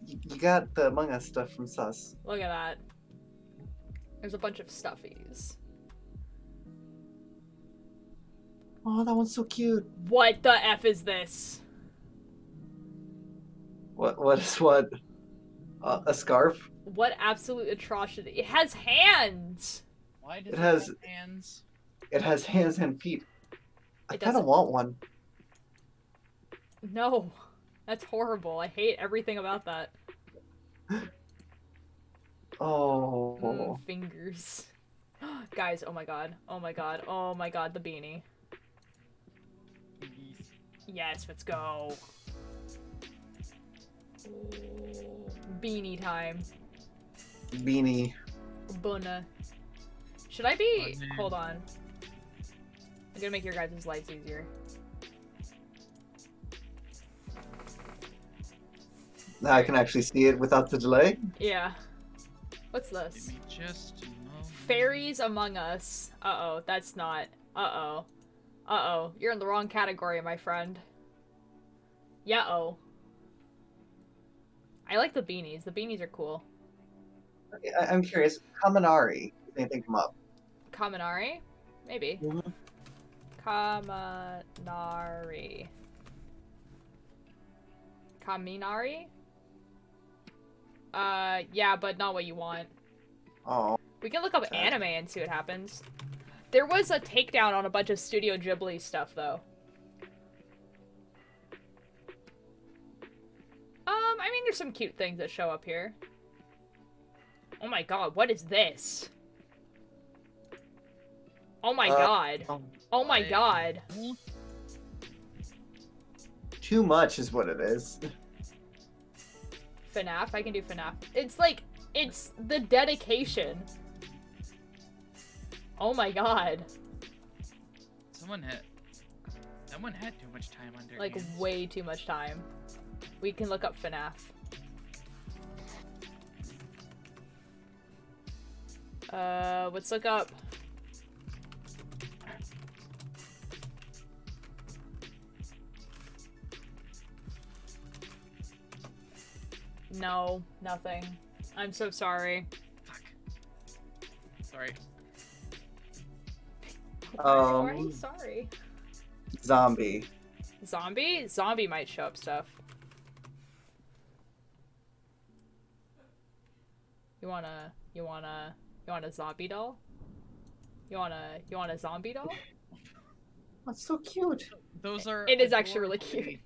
you got the Among Us stuff from Sus. Look at that. There's a bunch of stuffies. Oh, that one's so cute. What the F is this? What is what? A scarf? What absolute atrocity. It has hands! Why does It it has- have hands? It has hands and feet. I It kind of doesn't- want one. No. That's horrible. I hate everything about that. Oh. Fingers. Guys, oh my god. Oh my god. Oh my god, the beanie. Yes, let's go. Beanie time. Beanie. Bunna. Should I be... Bunna. Hold on. I'm gonna make your guys' lives easier. Now I can actually see it without the delay. Yeah. What's Give this? me just a moment. Fairies Among Us. Uh-oh, that's not... Uh-oh. Uh-oh, you're in the wrong category, my friend. Yeah-oh. I like the beanies. The beanies are cool. I'm curious. Kaminari. Does anything come up? Kaminari? Maybe. Mhm. Kaminari. Kaminari? Yeah, but not what you want. Oh. We can look up Sad. anime and see what happens. There was a takedown on a bunch of Studio Ghibli stuff, though. I mean, there's some cute things that show up here. Oh my god, what is this? Oh my god. Oh my What? god. Too much is what it is. FNAF? I can do FNAF. It's like, it's the dedication. Oh my god. Someone had too much time on their Like, hands. way too much time. We can look up FNAF. Let's look up... No, nothing. I'm so sorry. Fuck. Sorry. Why are you sorry? Zombie. Zombie? Zombie might show up stuff. You want a zombie doll? You want a zombie doll? That's so cute. Those are. It is actually really adorably- cute.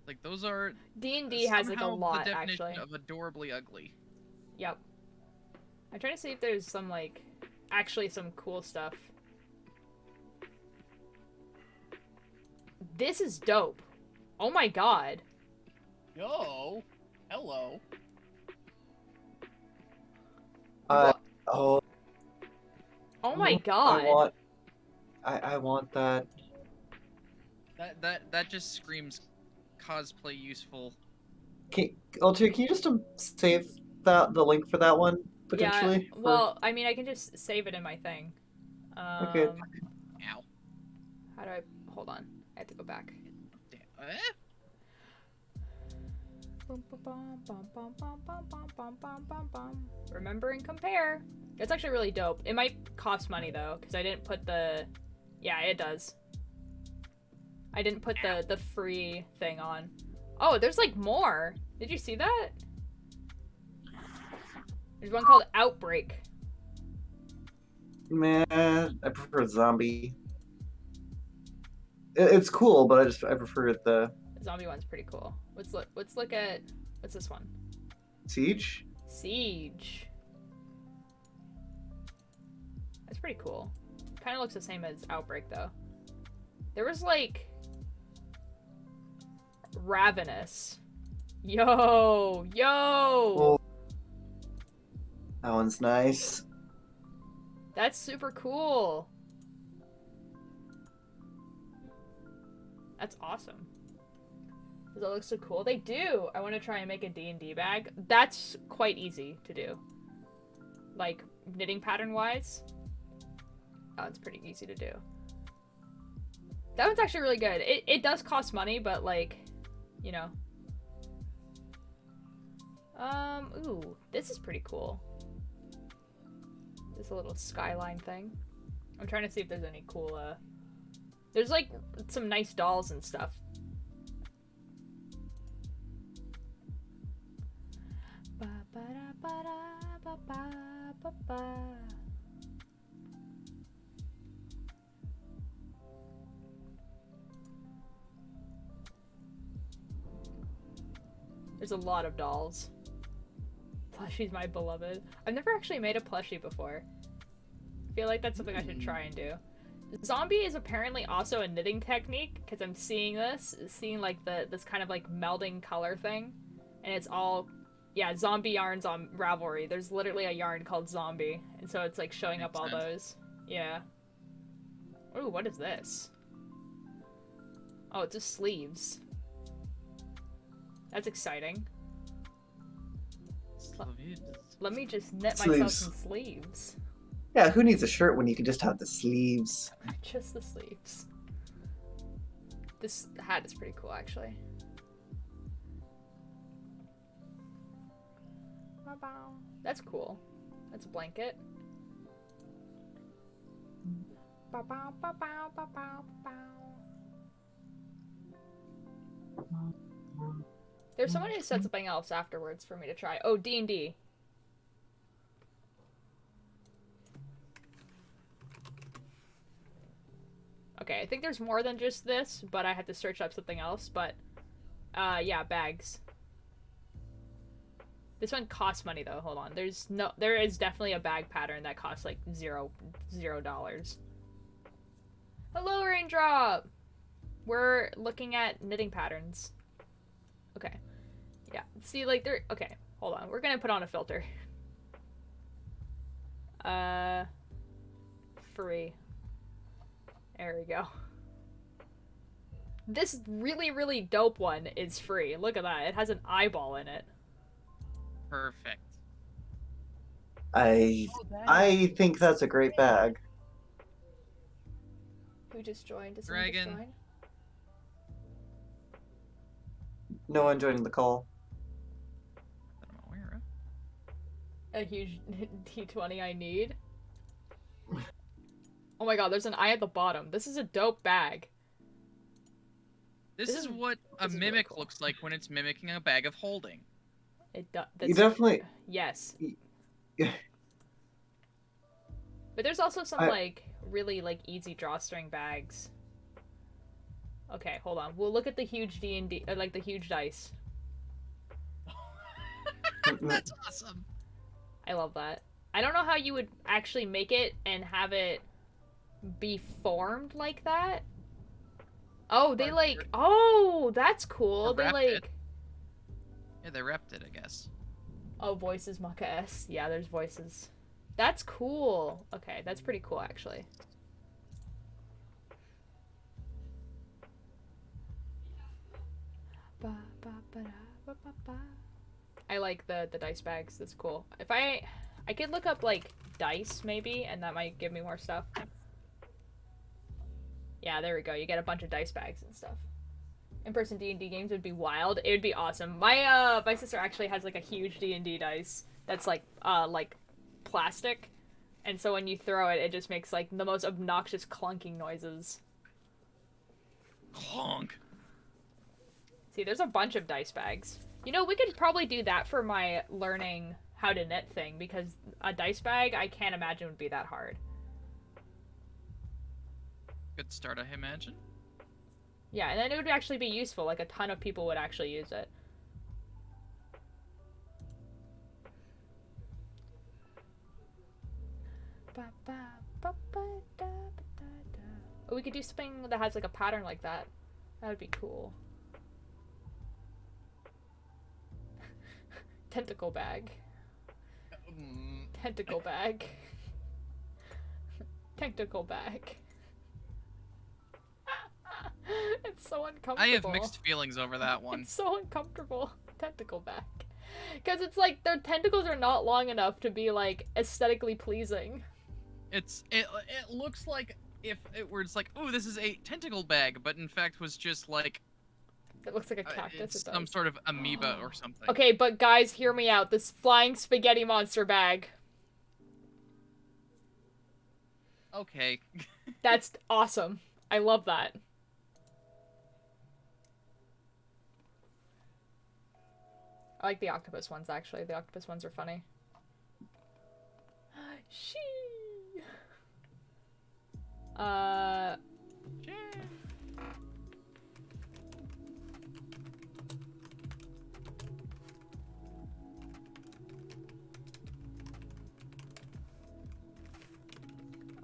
Like those are. D&D has like a somehow lot the definition actually. of adorably ugly. Yep. I'm trying to see if there's some like actually some cool stuff. This is dope. Oh my god. Yo, hello. Oh. Oh my god. I want that. That just screams cosplay useful. Altair, can you just save the link for that one potentially? Yeah, well, I mean, I can just save it in my thing. Okay. Ow. How do I... Hold on. I have to go back. Damn. Remember and compare. It's actually really dope. It might cost money, though, because I didn't put the... Yeah, it does. I didn't put the free thing on. Oh, there's, like, more. Did you see that? There's one called Outbreak. Man, I prefer zombie. It's cool, but I prefer the The zombie one's pretty cool. Let's look at... What's this one? siege. Siege. That's pretty cool. Kind of looks the same as Outbreak, though. There was, like... Ravenous. Yo! Yo! Oh, that one's nice. That's super cool. That's awesome. Does it look so cool? They do! I want to try and make a D&D bag. That's quite easy to do. Like, knitting pattern-wise. Oh, it's pretty easy to do. That one's actually really good. It does cost money, but, like, you know. Ooh, this is pretty cool. This little skyline thing. I'm trying to see if there's any cool, there's, like, some nice dolls and stuff. There's a lot of dolls. Plushie's my beloved. I've never actually made a plushie before. I feel like that's something I should try and do. Zombie is apparently also a knitting technique, because I'm seeing like this kind of like melding color thing. And it's all, yeah, zombie yarns on Ravelry. There's literally a yarn called Zombie. And so it's like showing up all those. Yeah. Ooh, what is this? Oh, it's just sleeves. That's exciting. Let me just knit myself some sleeves. Yeah, who needs a shirt when you can just have the sleeves? Just the sleeves. This hat is pretty cool, actually. That's cool. That's a blanket. There's someone who said something else afterwards for me to try. Oh, D&D. Okay, I think there's more than just this, but I had to search up something else, but... yeah, bags. This one costs money, though. Hold on. There is definitely a bag pattern that costs, like, $0. Hello, Raindrop! We're looking at knitting patterns. Okay. Yeah. See, like, they're... Okay, hold on. We're gonna put on a filter. Free. There we go. This really, really dope one is free. Look at that. It has an eyeball in it. Perfect. I think that's a great bag. Who just joined? Does Dragon. someone just join? No one joining the call. I'm aware of. A huge D20 I need. Oh my god, there's an eye at the bottom. This is a dope bag. This is what a mimic really cool. looks like when it's mimicking a bag of holding. It does. You definitely... Yes. Yeah. But there's also some, like, really, like, easy drawstring bags. Okay, hold on. We'll look at the huge D&D, like, the huge dice. That's awesome. I love that. I don't know how you would actually make it and have it be formed like that. Oh, they, like... Oh, that's cool. They, like... Yeah, they repped it, I guess. Oh, voices, Maka S. Yeah, there's voices. That's cool. Okay, that's pretty cool, actually. I like the dice bags. That's cool. If I could look up, like, dice, maybe, and that might give me more stuff. Yeah, there we go. You get a bunch of dice bags and stuff. In-person D&D games would be wild. It would be awesome. My sister actually has, like, a huge D&D dice that's, like plastic. And so when you throw it, it just makes, like, the most obnoxious clunking noises. Clonk. See, there's a bunch of dice bags. You know, we could probably do that for my learning how to knit thing, because a dice bag, I can't imagine would be that hard. Good start, I imagine. Yeah, and then it would actually be useful. Like, a ton of people would actually use it. Oh, we could do something that has like a pattern like that. That would be cool. Tentacle bag. Tentacle bag. Tentacle bag. It's so uncomfortable. I have mixed feelings over that one. It's so uncomfortable. Tentacle bag. Because it's like their tentacles are not long enough to be like aesthetically pleasing. It looks like if it were just like, oh, this is a tentacle bag, but in fact was just like It looks like a cactus. it's It some does. sort of amoeba or something. Okay, but guys, hear me out. This flying spaghetti monster bag. Okay. That's awesome. I love that. I like the octopus ones, actually. The octopus ones are funny. She. I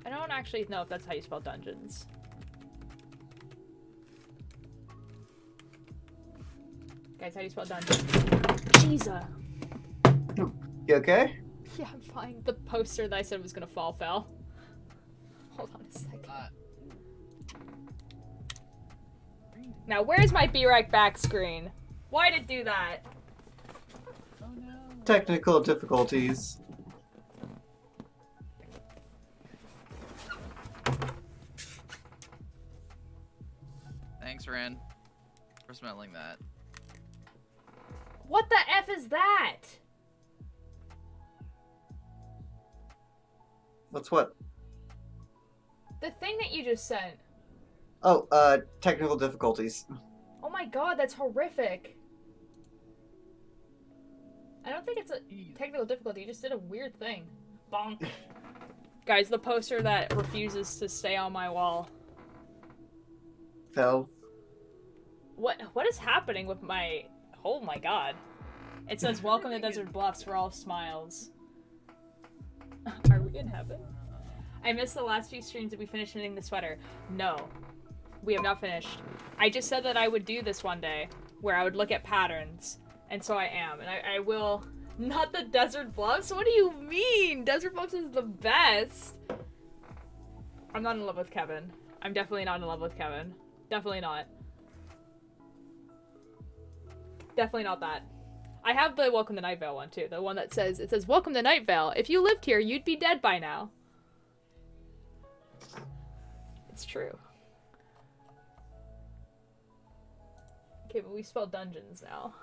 don't actually know if that's how you spell dungeons. Guys, how do you spell dungeons? Jesus. You okay? Yeah, I'm fine. The poster that I said was gonna fall fell. Hold on a second. Now, where's my B-Rec back screen? Why'd it do that? Oh no. Technical difficulties. Thanks, Ren, for smelling that. What the F is that? What's what? The thing that you just sent. Oh, technical difficulties. Oh my god, that's horrific. I don't think it's a technical difficulty. You just did a weird thing. Bonk. Guys, the poster that refuses to stay on my wall. Fell. What is happening with my... Oh my god. It says, welcome to Desert Bluffs, we're all smiles. Are we in heaven? I missed the last few streams. Did we finish knitting the sweater? No. We have not finished. I just said that I would do this one day, where I would look at patterns. And so I am. And I will... Not the Desert Bluffs? What do you mean? Desert Bluffs is the best. I'm not in love with Kevin. I'm definitely not in love with Kevin. Definitely not. Definitely not that. I have the Welcome to Night Vale one too. The one that says, it says, Welcome to Night Vale. If you lived here, you'd be dead by now. It's true. Okay, but we spell dungeons now.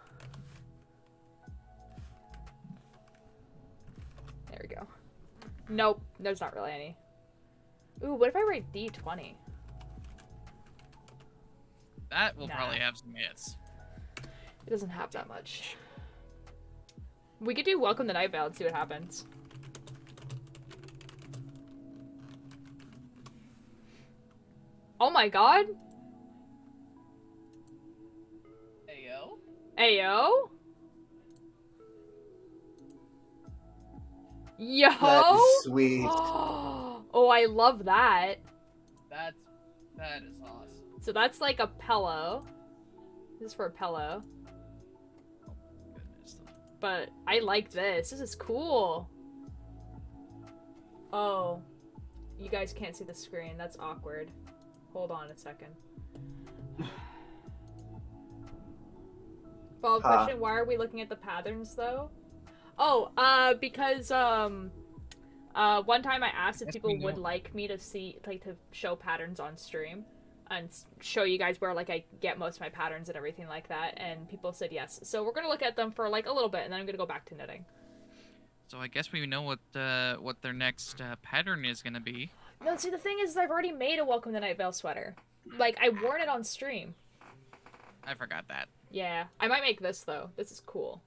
There we go. Nope, there's not really any. Ooh, what if I write D20? That will Nah. probably have some hits. It doesn't have that much. We could do Welcome to Night Vale and see what happens. Oh my god! Ayo. Ayo? Yo! That is sweet. Oh, I love that. That is awesome. So that's like a pillow. This is for a pillow. Goodness. But I like this. This is cool. Oh. You guys can't see the screen. That's awkward. Hold on a second. Follow-up question, why are we looking at the patterns though? Oh, because one time I asked if people would like me to see, like, to show patterns on stream and show you guys where, like, I get most of my patterns and everything like that, and people said yes. So we're gonna look at them for, like, a little bit, and then I'm gonna go back to knitting. So I guess we know what their next pattern is gonna be. No, see, the thing is, I've already made a Welcome to Night Vale sweater. Like, I worn it on stream. I forgot that. Yeah. I might make this, though. This is cool.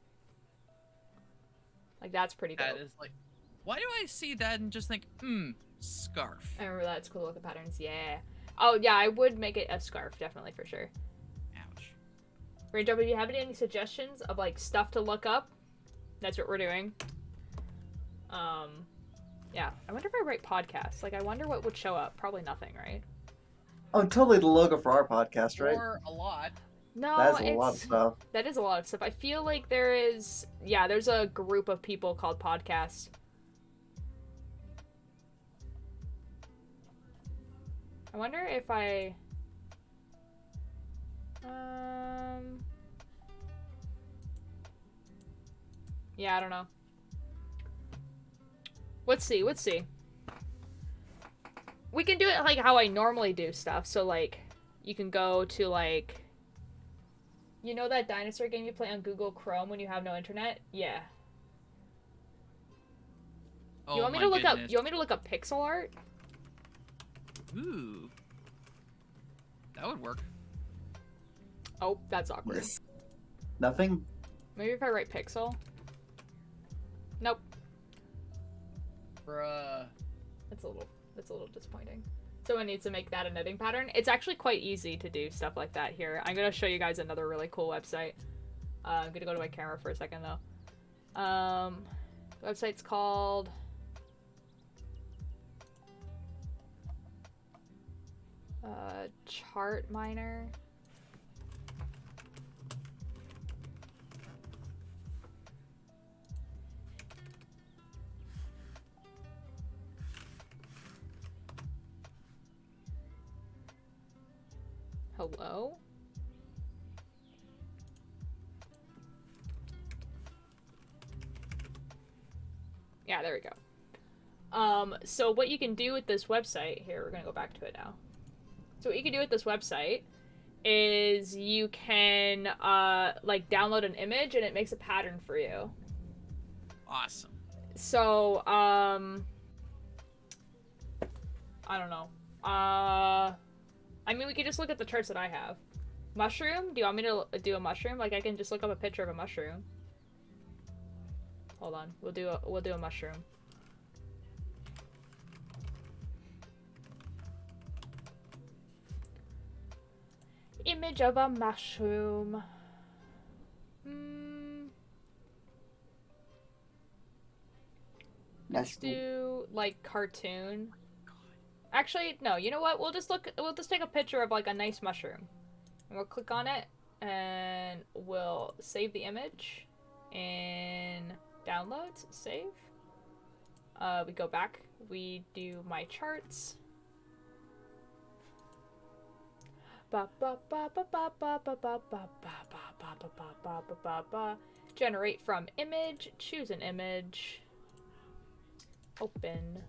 Like, that's pretty dope. That is like, why do I see that and just think, scarf? I remember that's cool looking patterns. Yeah. Oh, yeah, I would make it a scarf, definitely, for sure. Ouch. Ranger, do you have any suggestions of, like, stuff to look up? That's what we're doing. Yeah, I wonder if I write podcasts. Like, I wonder what would show up. Probably nothing, right? Oh, totally the logo for our podcast, right? Or a lot. No, That's a lot of stuff. That is a lot of stuff. I feel like there's a group of people called podcasts. I wonder if I... Yeah, I don't know. Let's see. We can do it like how I normally do stuff. So, like, you can go to, like... You know that dinosaur game you play on Google Chrome when you have no internet? Yeah. Oh, You want me to look up pixel art? Ooh. That would work. Oh, that's awkward. Yes. Nothing? Maybe if I write pixel? Nope. Bruh. That's a little disappointing. Someone needs to make that a knitting pattern. It's actually quite easy to do stuff like that here. I'm gonna show you guys another really cool website. I'm gonna go to my camera for a second though. The website's called Chart Miner. Hello? Yeah, there we go. So what you can do with this website, here, we're gonna go back to it now. So what you can do with this website is you can, like, download an image and it makes a pattern for you. Awesome. So, I don't know. I mean, we could just look at the charts that I have. Mushroom? Do you want me to do a mushroom? Like, I can just look up a picture of a mushroom. Hold on. We'll do a mushroom. Image of a mushroom. Let's do, like, cartoon. Actually, no, you know what? We'll just take a picture of, like, a nice mushroom. And we'll click on it, and we'll save the image. In downloads, save. We go back, we do my charts. Generate from image, choose an image. Open.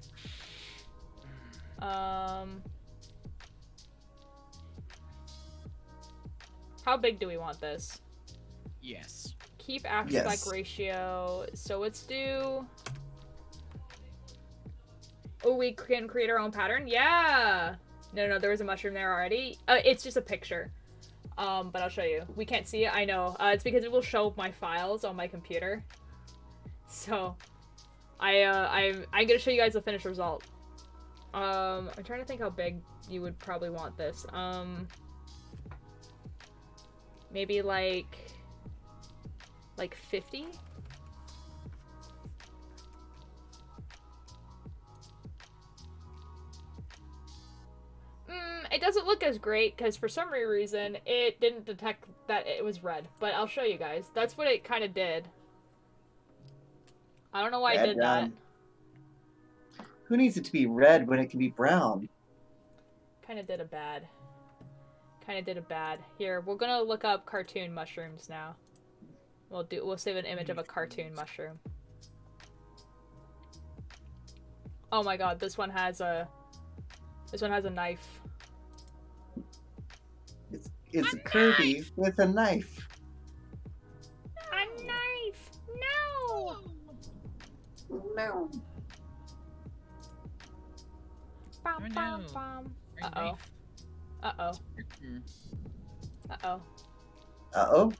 How big do we want this? Yes. Keep aspect ratio. So let's do... Oh, we can create our own pattern? Yeah! No, there was a mushroom there already. It's just a picture. But I'll show you. We can't see it, I know. It's because it will show my files on my computer. So, I'm gonna show you guys the finished result. I'm trying to think how big you would probably want this. Maybe like 50? It doesn't look as great because for some reason it didn't detect that it was red, but I'll show you guys. That's what it kind of did. I don't know why I did that. Who needs it to be red when it can be brown? Kind of did a bad. Here, we're gonna look up cartoon mushrooms now. We'll save an image of a cartoon mushroom. Oh my god, this one has a knife. It's a Kirby with a knife. A knife! No! No. Bum, bum, bum. Uh-oh. Uh-oh. Uh-oh. Uh-oh?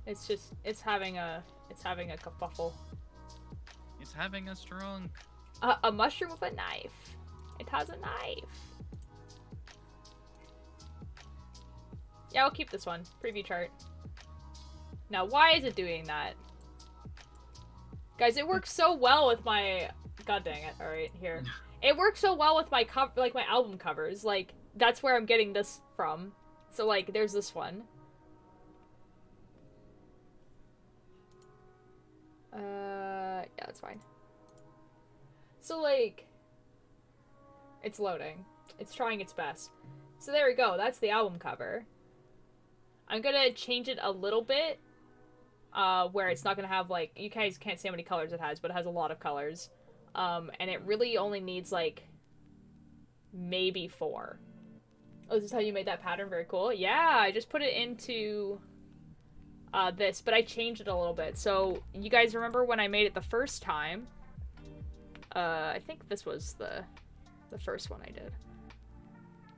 It's having a kerfuffle. It's having a strong... A mushroom with a knife. It has a knife. Yeah, I'll keep this one. Preview chart. Now, why is it doing that? Guys, it works so well with my God dang it. Alright, here. It works so well with my my album covers. Like, that's where I'm getting this from. So, like, there's this one. Yeah, that's fine. So, like, it's loading. It's trying its best. So there we go. That's the album cover. I'm gonna change it a little bit, where it's not gonna have, like, you guys can't see how many colors it has, but it has a lot of colors. And it really only needs, like, maybe 4. Oh, this is how you made that pattern? Very cool. Yeah, I just put it into this, but I changed it a little bit. So, you guys remember when I made it the first time? I think this was the first one I did.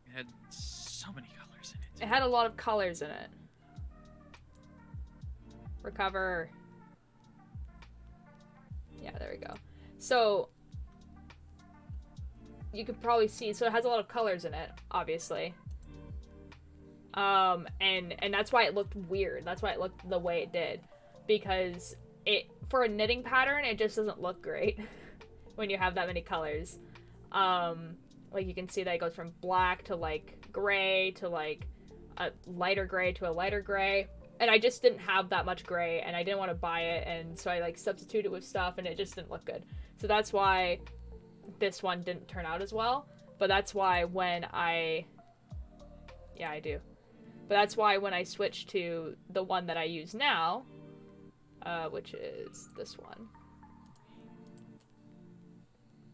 It had so many colors in it. It had a lot of colors in it. Recover. Yeah, there we go. So, you can probably see, so it has a lot of colors in it, obviously. And that's why it looked weird. That's why it looked the way it did. Because for a knitting pattern, it just doesn't look great when you have that many colors. Like, you can see that it goes from black to, like, gray to, like, a lighter gray to a lighter gray. And I just didn't have that much gray, and I didn't want to buy it, and so I, like, substituted with stuff, and it just didn't look good. So that's why this one didn't turn out as well. But that's why when I... Yeah, I do. But that's why when I switched to the one that I use now, which is this one,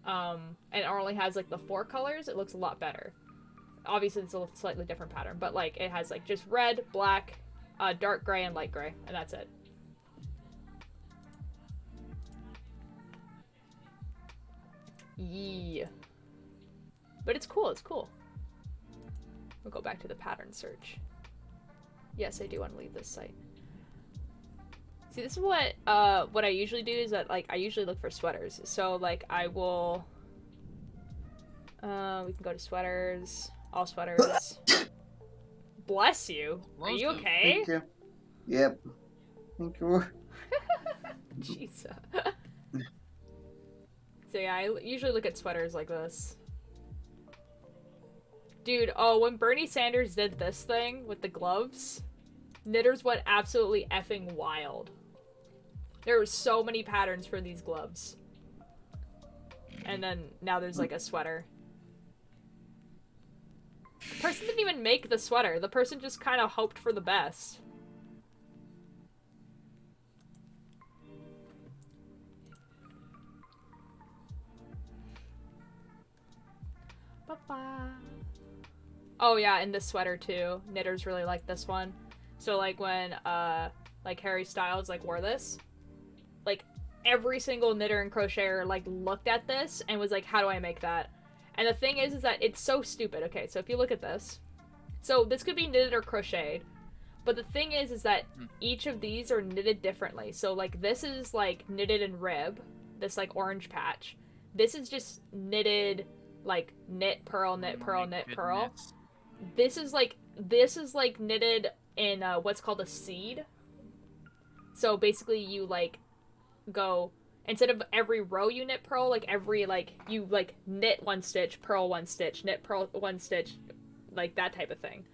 and it only has, like, the 4 colors, it looks a lot better. Obviously, it's a slightly different pattern, but, like, it has, like, just red, black, dark gray, and light gray, and that's it. Yeah. But it's cool, it's cool. We'll go back to the pattern search. Yes, I do want to leave this site. See, this is what I usually do is that, like, I usually look for sweaters. So, like, I will... we can go to sweaters. All sweaters. Bless you. Are you okay? Thank you. Yep. Thank you. Jesus. So yeah, I usually look at sweaters like this. Dude, oh, when Bernie Sanders did this thing with the gloves, knitters went absolutely effing wild. There were so many patterns for these gloves. And then now there's, like, a sweater. The person didn't even make the sweater. The person just kind of hoped for the best. Ba-ba. Oh yeah, and this sweater too. Knitters really like this one. So, like, when like Harry Styles, like, wore this, like, every single knitter and crocheter, like, looked at this and was like, how do I make that? And the thing is that it's so stupid. Okay, so if you look at this, so this could be knitted or crocheted, but the thing is that each of these are knitted differently. So, like, this is, like, knitted in rib, this, like, orange patch. This is just knitted, like, knit, purl, knit, purl, knit, purl. This is like knitted in what's called a seed. So basically you, like, go, instead of every row you knit purl, like, every, like, you, like, knit 1 stitch, purl 1 stitch, knit, purl 1 stitch, like, that type of thing.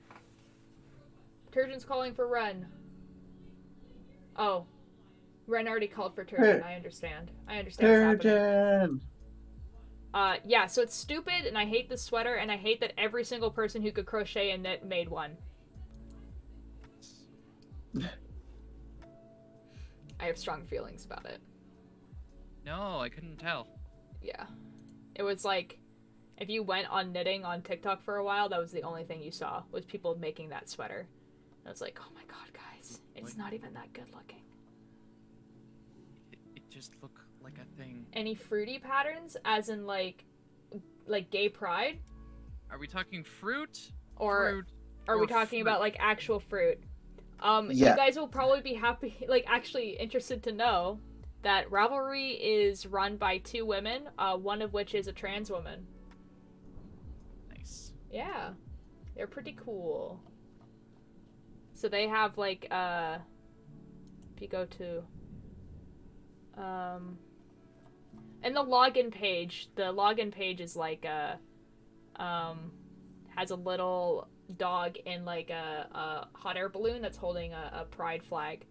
Turgeon's calling for Ren. Oh. Ren already called for Turgeon. I understand. I understand what's happening. Yeah, so it's stupid, and I hate this sweater, and I hate that every single person who could crochet and knit made one. I have strong feelings about it. No, I couldn't tell. Yeah. It was like, if you went on knitting on TikTok for a while, that was the only thing you saw, was people making that sweater. And I was like, oh my god, guys, it's not even that good looking. It just looked like a thing. Any fruity patterns, as in, like gay pride? Are we talking fruit? Or are we talking about, like, actual fruit? Yeah. You guys will probably be happy, like, actually interested to know that Ravelry is run by 2 women, one of which is a trans woman. Nice. Yeah. They're pretty cool. So they have, like, if you go to, And the login page is like a, has a little dog in like a hot air balloon that's holding a pride flag.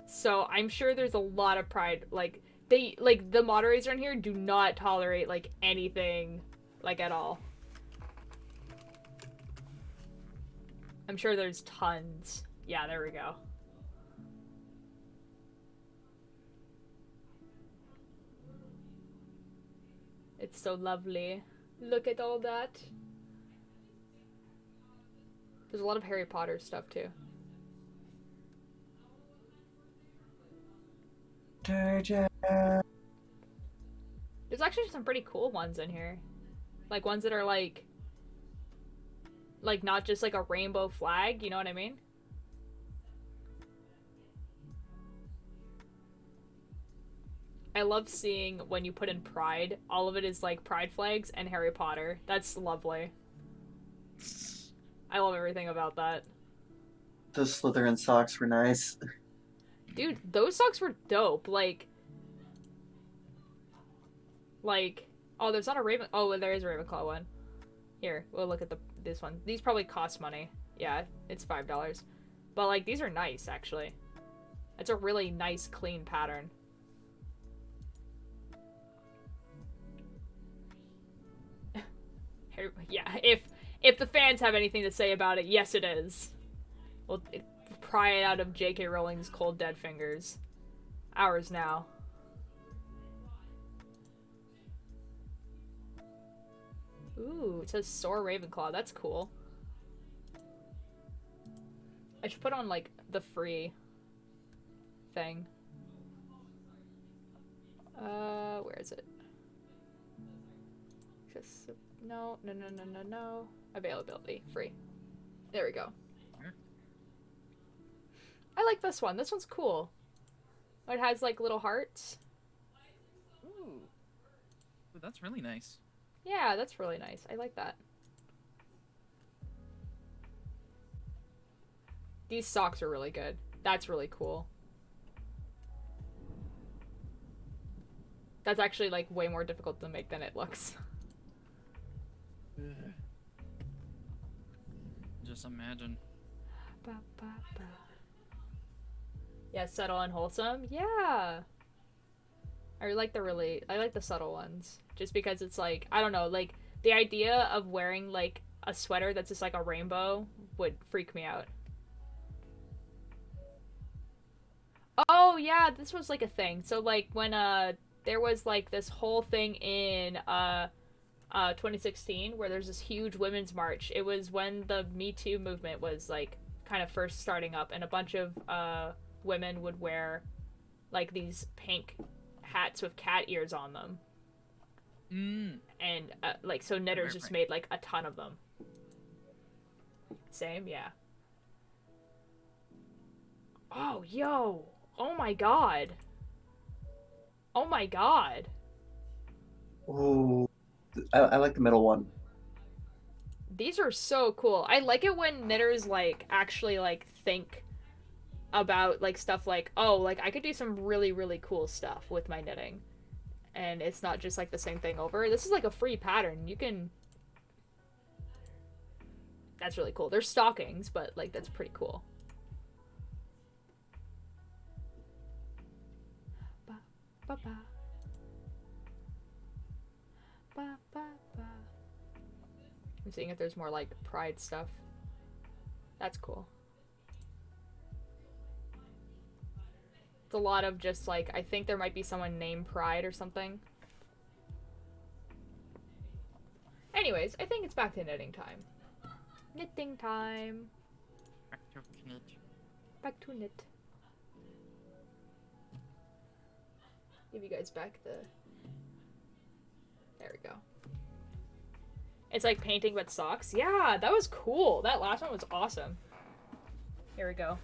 So I'm sure there's a lot of pride, like, the moderators on here do not tolerate, like, anything, like, at all. I'm sure there's tons. Yeah, there we go. It's so lovely. Look at all that. There's a lot of Harry Potter stuff, too. Georgia. There's actually some pretty cool ones in here. Like, ones that are, like, not just, like, a rainbow flag, you know what I mean? I love seeing when you put in Pride, all of it is, like, Pride flags and Harry Potter. That's lovely. I love everything about that. Those Slytherin socks were nice. Dude, those socks were dope. Like, oh, there's not a Raven. Oh, there is a Ravenclaw one. Here, we'll look at this one. These probably cost money. Yeah, it's $5. But, like, these are nice, actually. It's a really nice, clean pattern. Yeah, if the fans have anything to say about it, yes it is. We'll pry it out of J.K. Rowling's cold dead fingers. Ours now. Ooh, it says Soar Ravenclaw. That's cool. I should put on, like, the free thing. Where is it? Just, no. Availability. Free. There we go. I like this one. This one's cool. It has, like, little hearts. Ooh, that's really nice. Yeah, that's really nice. I like that. These socks are really good. That's really cool. That's actually, like, way more difficult to make than it looks. Just imagine. Ba, ba, ba. Yeah, subtle and wholesome. Yeah. I like the subtle ones. Just because it's like, I don't know, like, the idea of wearing, like, a sweater that's just like a rainbow would freak me out. Oh, yeah, this was, like, a thing. So, like, when, there was, like, this whole thing in, 2016 where there's this huge women's march. It was when the Me Too movement was, like, kind of first starting up, and a bunch of, women would wear, like, these pink hats with cat ears on them. And, like, so knitters just made, like, a ton of them. Same, yeah. Oh, yo! Oh my god! Oh my god! Ooh. I like the middle one. These are so cool. I like it when knitters, like, actually, like, think about, like, stuff like, oh, like, I could do some really, really cool stuff with my knitting. And it's not just, like, the same thing over. This is, like, a free pattern. You can... That's really cool. They're stockings, but, like, that's pretty cool. Ba, ba, ba. Ba, ba, ba. I'm seeing if there's more, like, Pride stuff. That's cool. It's a lot of just, like, I think there might be someone named Pride or something. Anyways, I think it's back to knitting time. Knitting time. Back to knit. Back to knit. Give you guys back the... There we go. It's like painting with socks. Yeah, that was cool. That last one was awesome. Here we go.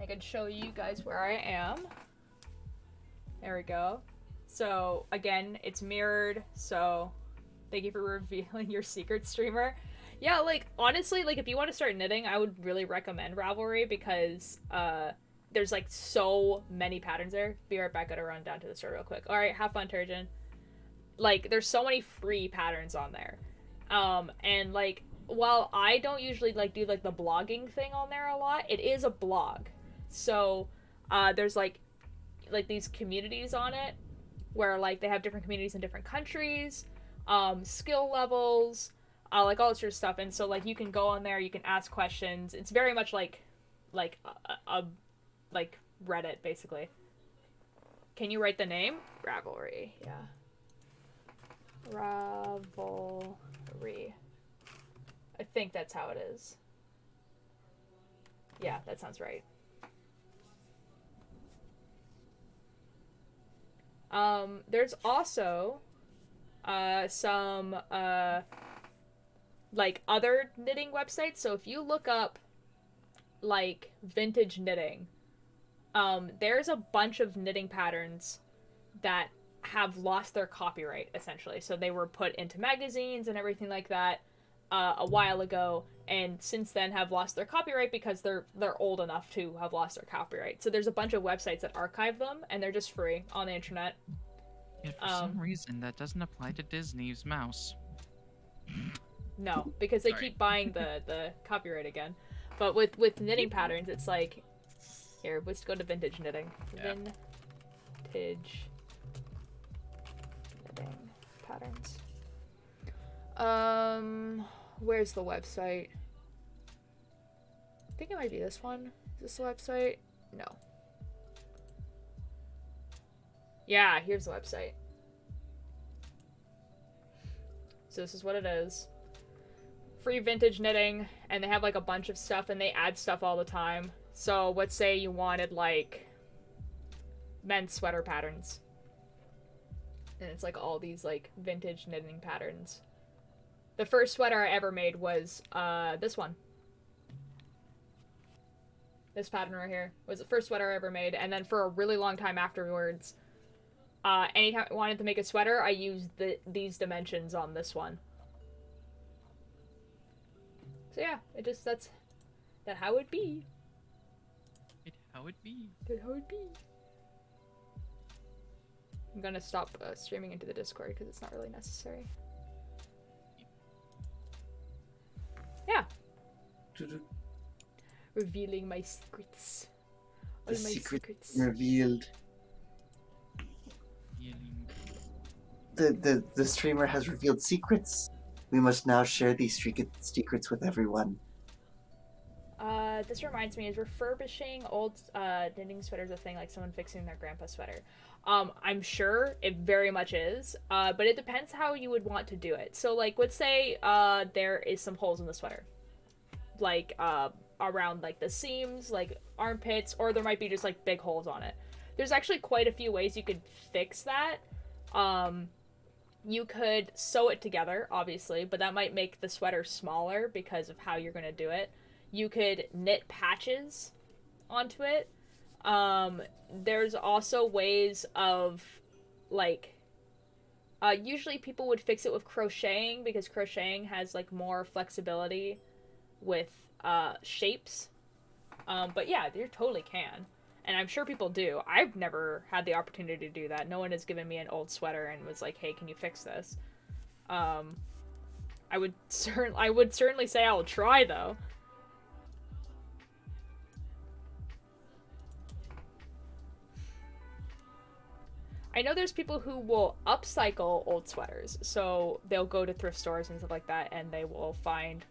I can show you guys where I am. There we go. So, again, it's mirrored, so thank you for revealing your secret, streamer. Yeah, like, honestly, like, if you want to start knitting, I would really recommend Ravelry because, there's like so many patterns there. Be right back. Gotta run down to the store real quick. All right, have fun, Turgeon. Like, there's so many free patterns on there. And like, while I don't usually like do like the blogging thing on there a lot, it is a blog. So there's like these communities on it where like they have different communities in different countries, skill levels, like all this sort of stuff. And so like you can go on there, you can ask questions. It's very much like a like Reddit basically. Can you write the name? Ravelry, yeah. Ravelry. I think that's how it is. Yeah, that sounds right. There's also some like other knitting websites. So if you look up like vintage knitting, there's a bunch of knitting patterns that have lost their copyright essentially. So they were put into magazines and everything like that a while ago, and since then have lost their copyright because they're old enough to have lost their copyright. So there's a bunch of websites that archive them, and they're just free on the internet. Yet for some reason, that doesn't apply to Disney's mouse. No, because they Sorry. keep buying the copyright again. But with knitting patterns, it's like, here, let's go to vintage knitting. Yeah. Vintage knitting patterns. Where's the website? I think it might be this one. Is this the website? No. Yeah, here's the website. So this is what it is. Free vintage knitting, and they have like a bunch of stuff, and they add stuff all the time. So let's say you wanted like men's sweater patterns. And it's like all these like vintage knitting patterns. The first sweater I ever made was this one. This pattern right here was the first sweater I ever made, and then for a really long time afterwards, anytime I wanted to make a sweater, I used these dimensions on this one. So yeah, that's how it be. How it be. That's how it be. I'm gonna stop streaming into the Discord because it's not really necessary. Yeah. Revealing my secrets. All The my secret secrets. revealed. The streamer has revealed secrets. We must now share these secrets with everyone. This reminds me, is refurbishing old knitting sweaters a thing, like someone fixing their grandpa's sweater? I'm sure it very much is, but it depends how you would want to do it. So like, let's say there is some holes in the sweater, like around like the seams, like armpits, or there might be just like big holes on it. There's actually quite a few ways you could fix that. You could sew it together, obviously, but that might make the sweater smaller because of how you're going to do it. You could knit patches onto it. There's also ways of, like, usually people would fix it with crocheting because crocheting has, like, more flexibility with shapes. But yeah, you totally can. And I'm sure people do. I've never had the opportunity to do that. No one has given me an old sweater and was like, hey, can you fix this? I would certainly say I will try, though. I know there's people who will upcycle old sweaters. So they'll go to thrift stores and stuff like that, and they will find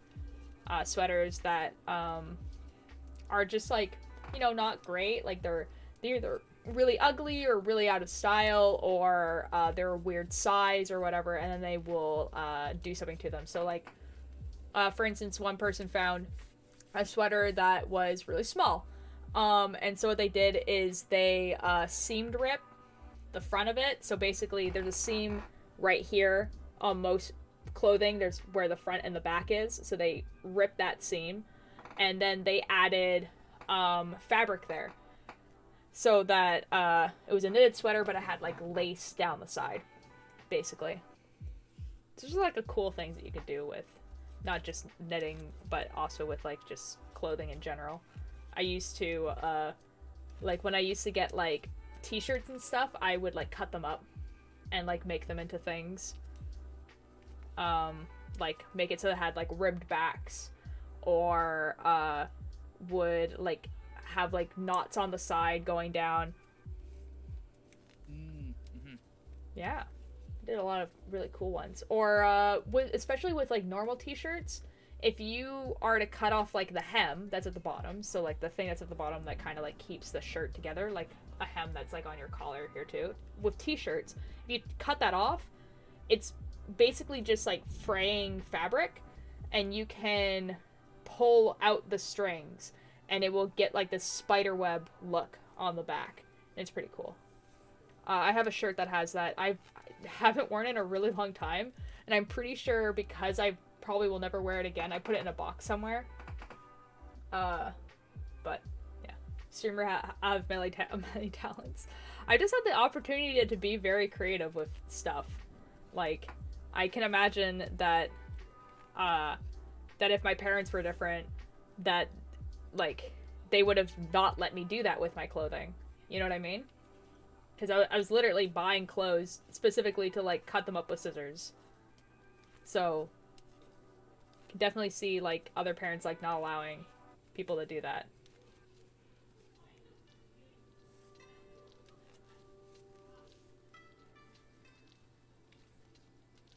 sweaters that are just like, you know, not great. Like they're either really ugly or really out of style, or they're a weird size or whatever, and then they will do something to them. So like, for instance, one person found a sweater that was really small. And so what they did is they seamed rip the front of it. So basically there's a seam right here on most clothing. There's where the front and the back is. So they ripped that seam, and then they added fabric there, so that it was a knitted sweater, but it had like lace down the side, basically. So there's like a cool things that you could do with not just knitting, but also with like just clothing in general. I used to Like when I used to get like t-shirts and stuff, I would like cut them up and like make them into things. Like make it so it had like ribbed backs, or would like have like knots on the side going down. Mm-hmm. Yeah, did a lot of really cool ones. Or especially with like normal t-shirts, if you are to cut off like the hem that's at the bottom, so like the thing that's at the bottom that kind of like keeps the shirt together, like a hem that's like on your collar here too. With t-shirts, if you cut that off, it's basically just like fraying fabric, and you can pull out the strings and it will get like this spider web look on the back. It's pretty cool. I have a shirt that has that. I haven't worn it in a really long time, and I'm pretty sure because I probably will never wear it again, I put it in a box somewhere. But yeah, streamer have many talents. I just had the opportunity to be very creative with stuff. Like, I can imagine that that if my parents were different, that like they would have not let me do that with my clothing. You know what I mean? Because I was literally buying clothes specifically to like cut them up with scissors. So can definitely see like other parents like not allowing people to do that.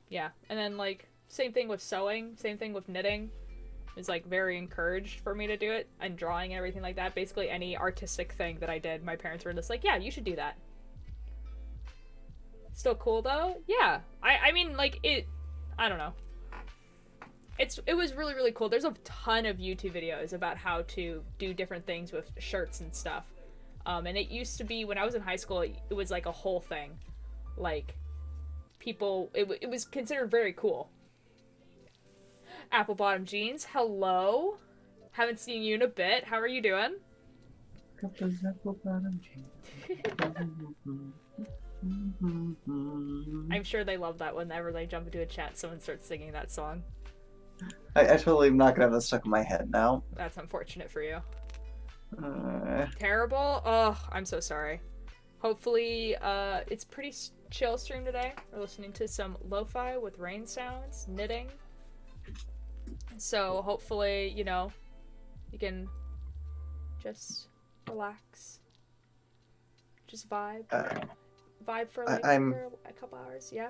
Yeah, and then like same thing with sewing, same thing with knitting. Is like very encouraged for me to do it, and drawing and everything like that. Basically any artistic thing that I did, my parents were just like, yeah, you should do that. Still cool though? Yeah. I mean like I don't know. It was really, really cool. There's a ton of YouTube videos about how to do different things with shirts and stuff. And it used to be when I was in high school, it was like a whole thing. Like people, it was considered very cool. Apple bottom jeans, hello. Haven't seen you in a bit. How are you doing? I'm sure they love that whenever they jump into a chat, someone starts singing that song. I totally am not gonna have that stuck in my head now. That's unfortunate for you. Terrible? Oh, I'm so sorry. Hopefully, it's pretty chill stream today. We're listening to some lo-fi with rain sounds, knitting. So hopefully, you know, you can just relax, just vibe for like for a couple hours. Yeah.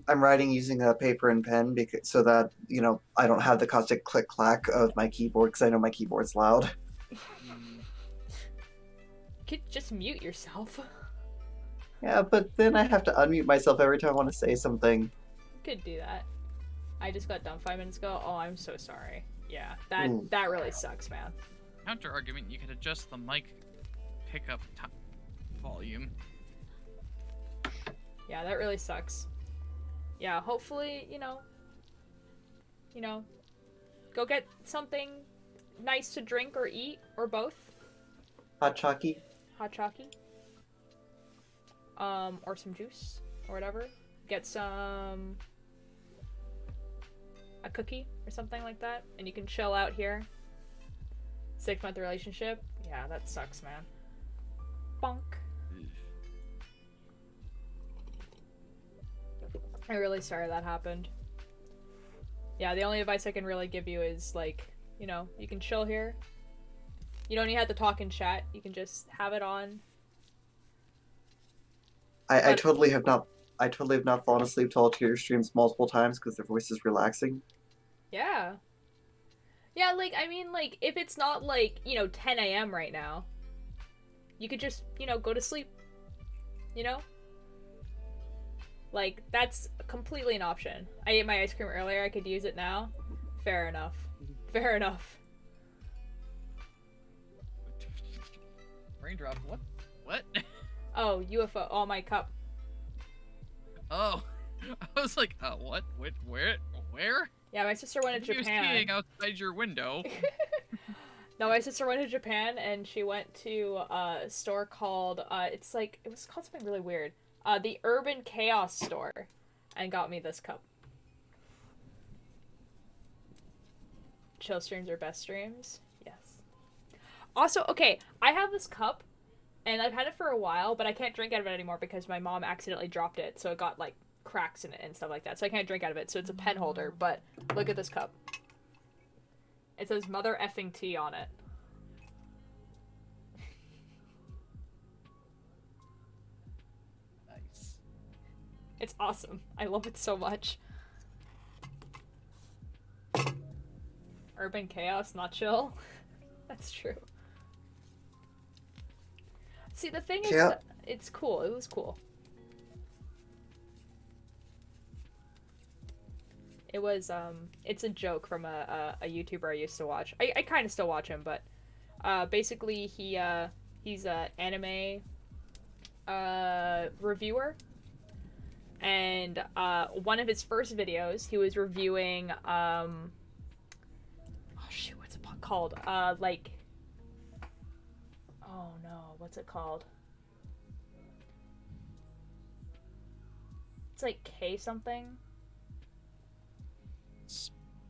I'm writing using a paper and pen so that you know I don't have the constant click clack of my keyboard because I know my keyboard's loud. You could just mute yourself. Yeah, but then I have to unmute myself every time I want to say something. You could do that. I just got done 5 minutes ago. Oh, I'm so sorry. Yeah, that really sucks, man. Counter argument: you could adjust the mic pickup volume. Yeah, that really sucks. Yeah, hopefully, you know, go get something nice to drink or eat, or both. Hot chalky. Hot chalky. Or some juice, or whatever. Get some... a cookie, or something like that, and you can chill out here. 6-month relationship. Yeah, that sucks, man. Bonk. I'm really sorry that happened. Yeah, the only advice I can really give you is, like, you know, you can chill here. You don't even have to talk in chat. You can just have it on. I totally have not fallen asleep to all your streams multiple times because their voice is relaxing. Yeah. Yeah, like, I mean, like, if it's not, like, you know, 10 a.m. right now, you could just, you know, go to sleep. You know? Like, that's completely an option. I ate my ice cream earlier, I could use it now. Fair enough. Fair enough. Raindrop, what? What? Oh, UFO. Oh, my cup. Oh. I was like, what? Where? Yeah, my sister went to He was Japan. peeing outside your window. No, my sister went to Japan, and she went to a store called, it was called something really weird. The Urban Chaos store, and got me this cup. Chill streams are best streams? Yes. Also, okay, I have this cup, and I've had it for a while, but I can't drink out of it anymore because my mom accidentally dropped it, so it got, like, cracks in it and stuff like that, so I can't drink out of it, so it's a pen holder, but look at this cup. It says mother effing tea on it. Nice. It's awesome. I love it so much. Urban chaos, not chill. That's true. See, the thing is, that it's cool. It was cool. It was, it's a joke from a YouTuber I used to watch. I kind of still watch him, but, basically he's a anime, reviewer. And, one of his first videos, he was reviewing, oh shoot, what's it called? Like, oh no, what's it called? It's like K something.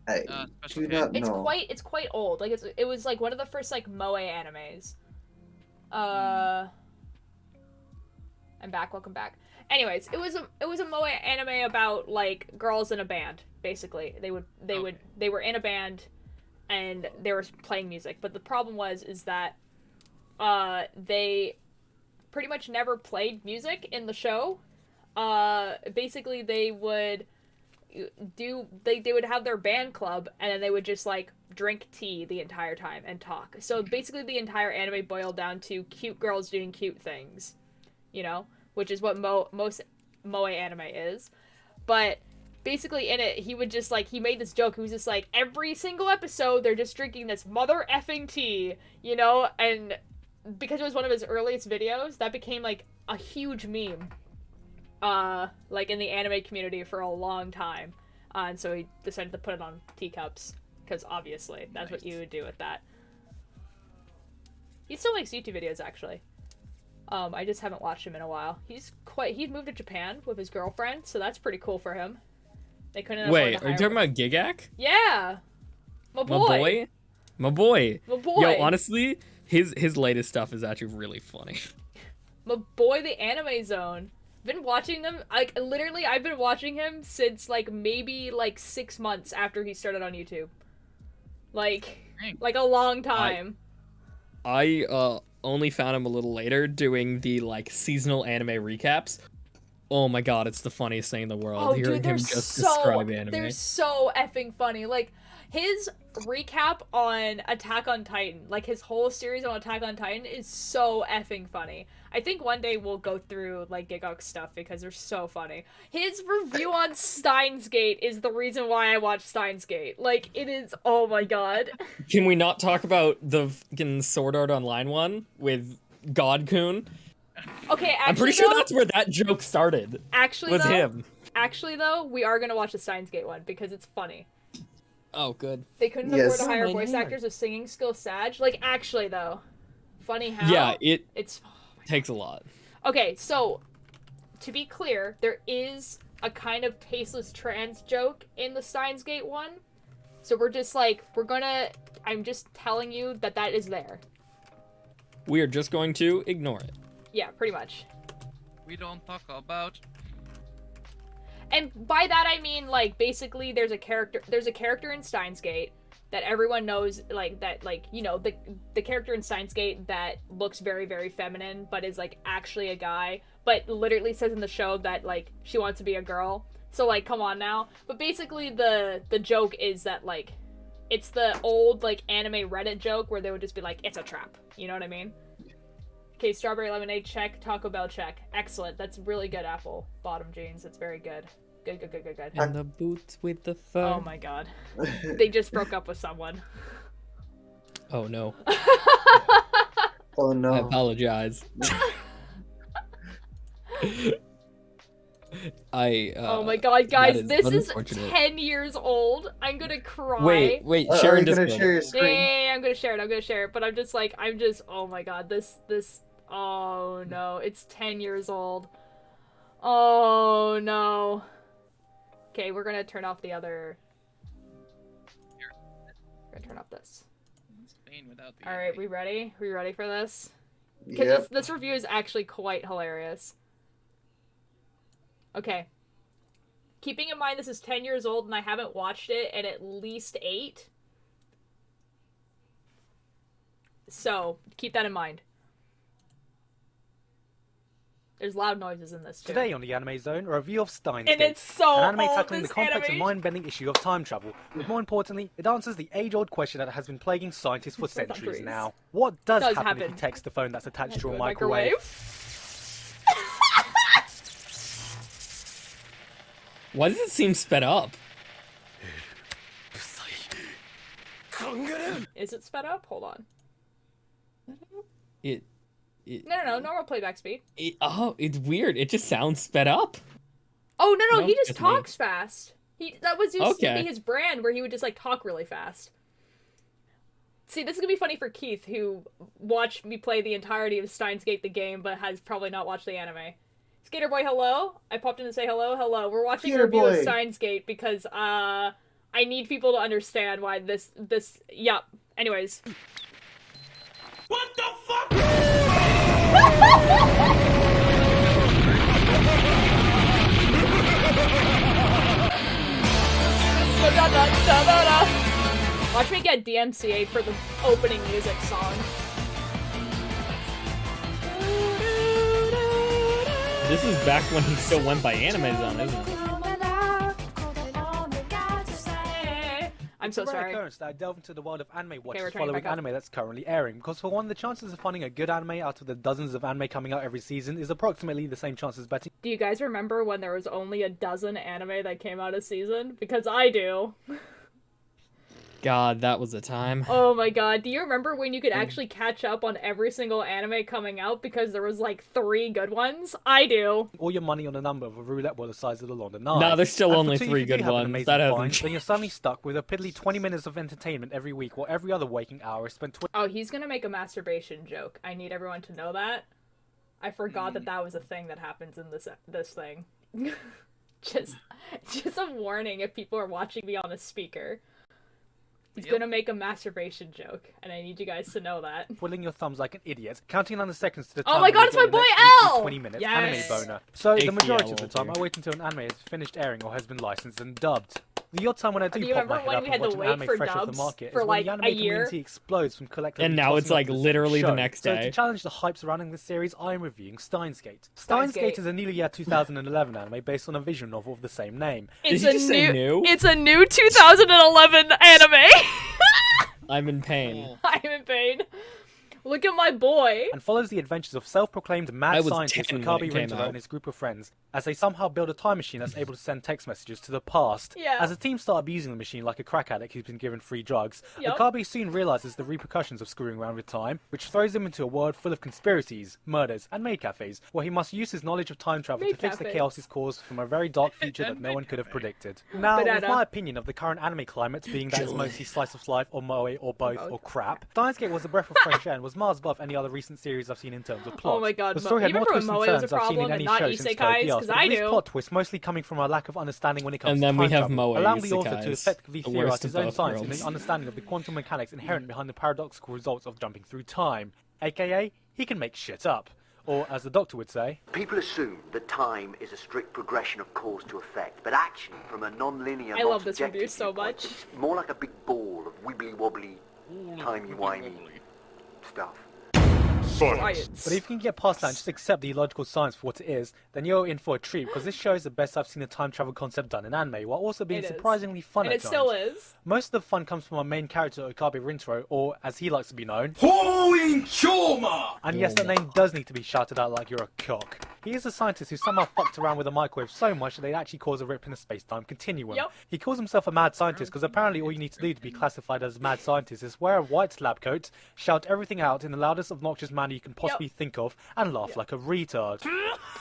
I Special do K. not It's know. it's quite old. Like it was like one of the first like moe animes. I'm back. Welcome back. Anyways, it was a moe anime about like girls in a band. Basically, they were in a band, and they were playing music. But the problem is that they pretty much never played music in the show. Basically they would they would have their band club, and then they would just like drink tea the entire time and talk. So basically the entire anime boiled down to cute girls doing cute things, you know, which is what most moe anime is. But basically in it, he would just like, he made this joke. He was just like, every single episode they're just drinking this mother effing tea, you know, and because it was one of his earliest videos, that became like a huge meme. Like in the anime community for a long time. And so he decided to put it on teacups, because obviously that's what you would do with that. He still makes YouTube videos, actually. I just haven't watched him in a while. He's moved to Japan with his girlfriend, so that's pretty cool for him. They couldn't afford Wait, to are you hire talking about Gigak? Yeah! My My boy? My boy. My boy! Yo, honestly, his latest stuff is actually really funny. My boy, the Anime Zone. Been watching them, like, literally, I've been watching him since, like, maybe, like, 6 months after he started on YouTube. Like a long time. I only found him a little later doing the, like, seasonal anime recaps. Oh my god, it's the funniest thing in the world. Oh, Hearing dude, him just describe anime. they're so effing funny. Like, his recap on Attack on Titan, like, his whole series on Attack on Titan is so effing funny. I think one day we'll go through, like, Gigok's stuff because they're so funny. His review on Steins Gate is the reason why I watched Steins Gate. Like, it is, oh my god. Can we not talk about the fucking Sword Art Online one with God-kun? Okay, actually, I'm pretty sure that's where that joke started. Actually, was though, him. Actually, though, we are gonna watch the Steins Gate one because it's funny. Oh, good. They couldn't Yes. afford to hire Oh, my voice God. actors with singing skills, Sag. Like, actually, though. Funny how? Yeah, It's... takes a lot. Okay, so, to be clear, there is a kind of tasteless trans joke in the Steins Gate one. So we're just like, I'm just telling you that that is there. We are just going to ignore it. Yeah, pretty much. We don't talk about. And by that I mean, like, basically there's a character in Steins Gate that everyone knows, like, that, like, you know, the character in Steins Gate that looks very, very feminine, but is, like, actually a guy, but literally says in the show that, like, she wants to be a girl. So, like, come on now. But basically the joke is that, like, it's the old, like, anime Reddit joke where they would just be like, it's a trap. You know what I mean? Okay, strawberry lemonade, check. Taco Bell, check. Excellent. That's really good, Apple bottom jeans. That's very good. Good. And the boots with the fur. Oh my god. They just broke up with someone. Oh no. Oh I no. apologize. Oh my god, guys, is this is unfortunate. 10 years old. I'm gonna cry. Wait, Are share you in gonna Discord. share your Yeah, screen? I'm gonna share it. But oh my god, this, oh no, it's 10 years old. Oh no. Okay, we're gonna turn off the other. We're gonna turn off this. Spain without the Alright, anime. we ready? We ready for this? Because Yep. this review is actually quite hilarious. Okay. Keeping in mind this is 10 years old and I haven't watched it in at least 8. So, keep that in mind. There's loud noises in this too. Today on the Anime Zone, a review of Steins And Gate, it's so an anime old, tackling the this complex and animation. mind-bending issue of time travel. But more importantly, it answers the age-old question that has been plaguing scientists for centuries Centuries. now. What does Does happen if happen. you text the phone that's attached to a Do microwave? Why does it seem sped up? Is it sped up? Hold on. It No, normal playback speed. it's weird. It just sounds sped up. Oh, no, No, he just it's me. talks fast. That was used to Okay. be his brand, where he would just, like, talk really fast. See, this is gonna be funny for Keith, who watched me play the entirety of Steins Gate the game, but has probably not watched the anime. Skater Boy, hello? I popped in to say hello. We're watching a Skater review of Boy. Steins Gate because, I need people to understand why yup. Anyways. What the fuck? Watch me get DMCA for the opening music song. This is back when he still went by Anime Zone, isn't it? I'm so It's a rare sorry. occurrence that I delve into the world of anime we're watchers turning following back up. anime that's currently airing, because for one, the chances of finding a good anime out of the dozens of anime coming out every season is approximately the same chance as betting Do you guys remember when there was only a dozen anime that came out a season? Because I do. God, that was a time. Oh my god, do you remember when you could actually catch up on every single anime coming out because there was like 3 good ones? I do. all your money on a number of a roulette wheel the size of the London Eye. Nah, there's still And for only two, if 3 you do good have an ones. amazing That hasn't find, changed. then you're suddenly stuck with a piddly 20 minutes of entertainment every week, while every other waking hour is spent Oh, he's gonna make a masturbation joke. I need everyone to know that. I forgot that was a thing that happens in this thing. just a warning if people are watching me on a speaker. He's Yep. gonna make a masturbation joke, and I need you guys to know that. twiddling your thumbs like an idiot, counting down the seconds to the Oh time my when god, you it's get my the boy next L! 20 minutes Yes! anime boner. So the Icky majority of L the time, I over wait until an anime is finished airing or has been licensed and dubbed. The odd time when I do Do you pop my remember head when up we and had to watch an wait anime for fresh off the dubs market for, is when like, the anime a year? community explodes from collectively And now it's, tossing up like, the same literally the show. next So day. to challenge the hype surrounding this series, I am reviewing Steins Gate. Steins Steins Gate Gate. is a nearly year 2011 anime based on a visual novel of the same name. Did you just say new? It's a new 2011 anime. I'm in pain. Cool. I'm in pain. Look at my boy. And follows the adventures of self-proclaimed I mad was scientist 10 when Wakabi it came Rintaro out. and his group of friends as they somehow build a time machine that's able to send text messages to the past. Yeah. As the team start abusing the machine like a crack addict who's been given free drugs, Yup. Wakabi soon realizes the repercussions of screwing around with time, which throws him into a world full of conspiracies, murders, and maid cafes, where he must use his knowledge of time travel Maid to fix the cafes. chaos he's caused from a very dark future that And no maid one could have cafe. predicted. Now, with Banana. my opinion of the current anime climate being that it's mostly slice of life or moe or both or crap, Steins Gate was a breath of fresh air and was miles above any other recent series I've seen in terms of plot. Oh my god, The story you had more remember twists when and Moe was a turns I've seen in problem and any not show since Code isekais? Geass, Because but I these do. plot twists mostly coming from a lack of understanding when it comes And to then time we have travel, Moe allowing the author to isekais, effectively the theorize worst his of own both science in worlds. the understanding of the quantum mechanics inherent behind the paradoxical results of jumping through time. AKA, he can make shit up. Or, as the Doctor would say, People assume that time is a strict progression of cause to effect, but actually, from a non-linear, I love this non-subjective review so viewpoint, much. it's more like a big ball of wibbly-wobbly, Ooh, timey-wimey wibbly-wobbly. stuff. Science. but if you can get past that and just accept the illogical science for what it is, then you're in for a treat, because this show is the best I've seen a time travel concept done in anime, while also being It is. surprisingly fun And at it times. still is. Most of the fun comes from our main character, Okabe Rintaro, or as he likes to be known. And yes, that name does need to be shouted out like you're a cock. He is a scientist who somehow fucked around with a microwave so much that they actually cause a rip in the space-time continuum. Yup. He calls himself a mad scientist because apparently all you need to do to be classified as a mad scientist is wear a white lab coat, shout everything out in the loudest obnoxious manner you can possibly think of, and laugh like a retard.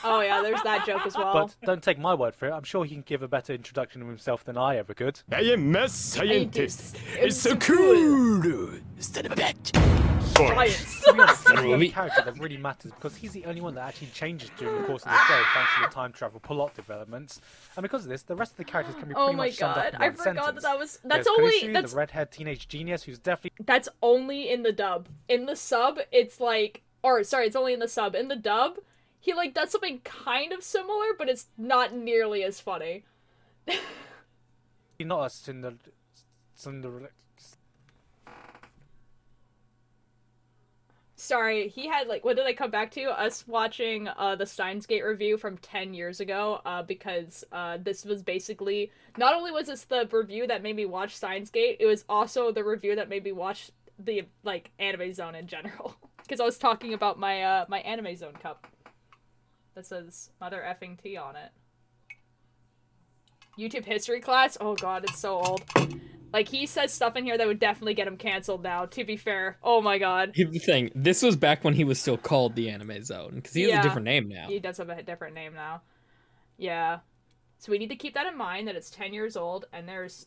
Oh yeah, there's that joke as well. But don't take my word for it, I'm sure he can give a better introduction of himself than I ever could. I am a scientist. It's so cool. Son of a bitch. Science. To be honest, he's the only character that really matters because he's the only one that actually changes during the course of the show thanks to the time travel plot developments. And because of this, the rest of the characters can be pretty much summed up in one I forgot sentence. that was. There's Kusu, the redhead teenage genius who's definitely. That's only in the dub. In the sub, it's like, or sorry, it's only in the sub. In the dub, he like does something kind of similar, but it's not nearly as funny. Not a Cinderella. Sorry, he had like, what did I come back to? Us watching the Steins Gate review from 10 years ago, because this was basically, not only was this the review that made me watch Steins Gate, it was also the review that made me watch the like Anime Zone in general. Because I was talking about my my Anime Zone cup that says Mother Effing T on it. YouTube history class? Oh god, it's so old. Like, he says stuff in here that would definitely get him canceled now, to be fair. Oh my god. Here's the thing, this was back when he was still called the Anime Zone, because he has a different name now. He does have a different name now. Yeah. So we need to keep that in mind, that it's 10 years old, and there's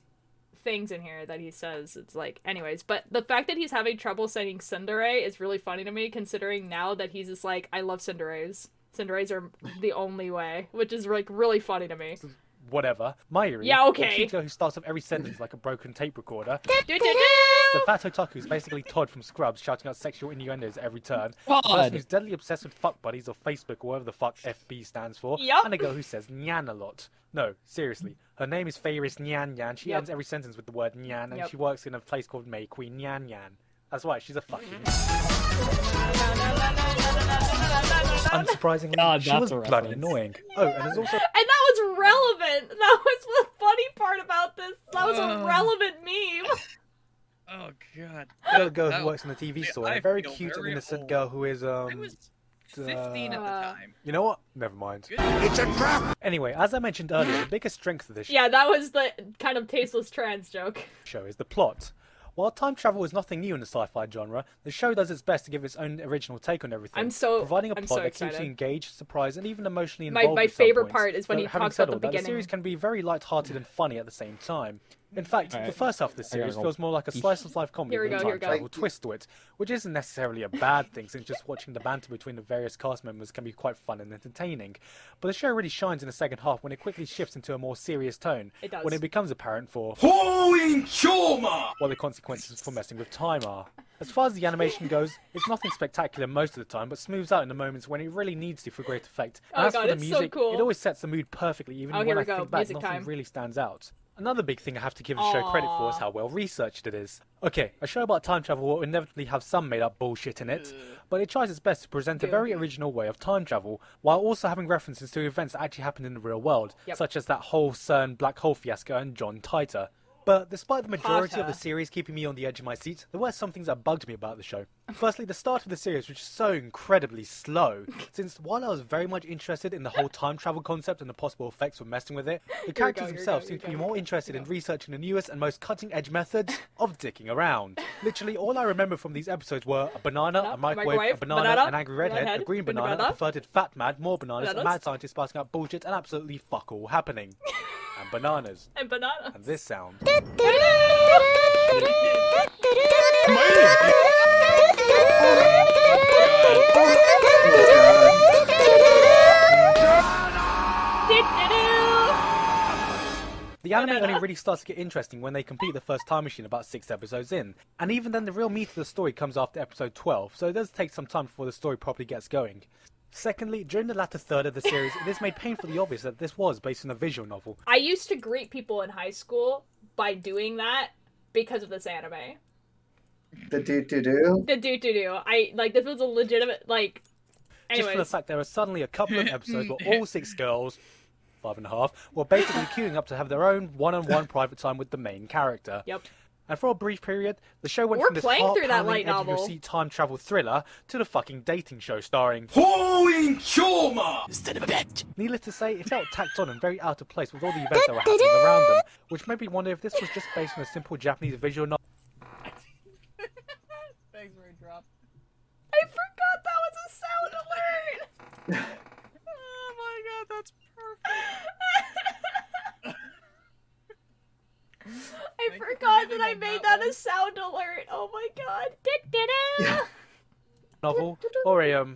things in here that he says, it's like, anyways. But the fact that he's having trouble saying tsundere is really funny to me, considering now that he's just like, I love tsunderes. Tsunderes are the only way, which is like really funny to me. Whatever. Mayuri, yeah, okay. the Chico who starts off every sentence like a broken tape recorder. The The fat otaku is basically Todd from Scrubs shouting out sexual innuendos at every turn. God. A person who's deadly obsessed with fuck buddies or Facebook or whatever the fuck FB stands for. Yep. And a girl who says nyan a lot. No, seriously. Her name is Fairis Nyan Yan. She ends every sentence with the word nyan, and she works in a place called May Queen Nyan Yan. That's right, she's a fucking. Unsurprisingly, God, she was that's a bloody reference. annoying. Oh, and there's also. And that was relevant! That was the funny part about this. That was a relevant meme. Oh god. A girl who works in the TV store, and a very cute and innocent girl who is I was 15 at the time. You know what? Never mind. It's a trap! Anyway, as I mentioned earlier, the biggest strength of this Yeah, that was the kind of tasteless trans joke. show is the plot. While time travel is nothing new in the sci-fi genre, the show does its best to give its own original take on everything, providing a plot that keeps you engaged, surprised, and even emotionally involved. My at some favorite points. part is when Though, he having talks said about all the that, beginning. The series can be very light-hearted and funny at the same time. In fact, the first half of the series feels more like a slice-of-life comedy with a time travel twist to it, which isn't necessarily a bad thing, since just watching the banter between the various cast members can be quite fun and entertaining. But the show really shines in the second half when it quickly shifts into a more serious tone, It does. when it becomes apparent for what the consequences for messing with time are. As far as the animation goes, it's nothing spectacular most of the time, but smooths out in the moments when it really needs to for great effect. And Oh as god, for the it's music, so cool. it always sets the mood perfectly, even Oh, when here I we go. think back, Music nothing time. really stands out. Another big thing I have to give the show credit for is how well researched it is. Okay, a show about time travel will inevitably have some made up bullshit in it, but it tries its best to present a very original way of time travel, while also having references to events that actually happened in the real world, such as that whole CERN black hole fiasco and John Titor. But despite the majority of the series keeping me on the edge of my seat, there were some things that bugged me about the show. Firstly, the start of the series was just so incredibly slow, since while I was very much interested in the whole time travel concept and the possible effects of messing with it, the characters themselves seemed to be more interested in researching the newest and most cutting edge methods of dicking around. Literally, all I remember from these episodes were a banana, a microwave, a banana, an angry redhead, a green banana, a perverted fat mad, more bananas, a mad scientist passing out bullshit, and absolutely fuck all happening. And bananas. And bananas. And this sound. The anime only really starts to get interesting when they complete the first time machine about 6 episodes in. And even then the real meat of the story comes after episode 12, so it does take some time before the story properly gets going. Secondly, during the latter third of the series, it is made painfully obvious that this was based on a visual novel. I used to greet people in high school by doing that because of this anime. The do-do-do? The do-do-do. This was a legitimate, anyways. Just for the fact there are suddenly a couple of episodes where all 6 girls, 5.5, were basically queuing up to have their own one-on-one private time with the main character. Yep. And for a brief period, the show went We're from this playing through that heart-pounding, light novel. edge-of-your-seat time travel thriller to the fucking dating show starring Instead of a bitch. Needless to say, it felt tacked on and very out of place with all the events that were happening around them, which made me wonder if this was just based on a simple Japanese visual novel. Thanks for a drop. I forgot that was a sound alert! Oh my god, that's perfect. I forgot that I made that a sound alert. Oh my god. novel or a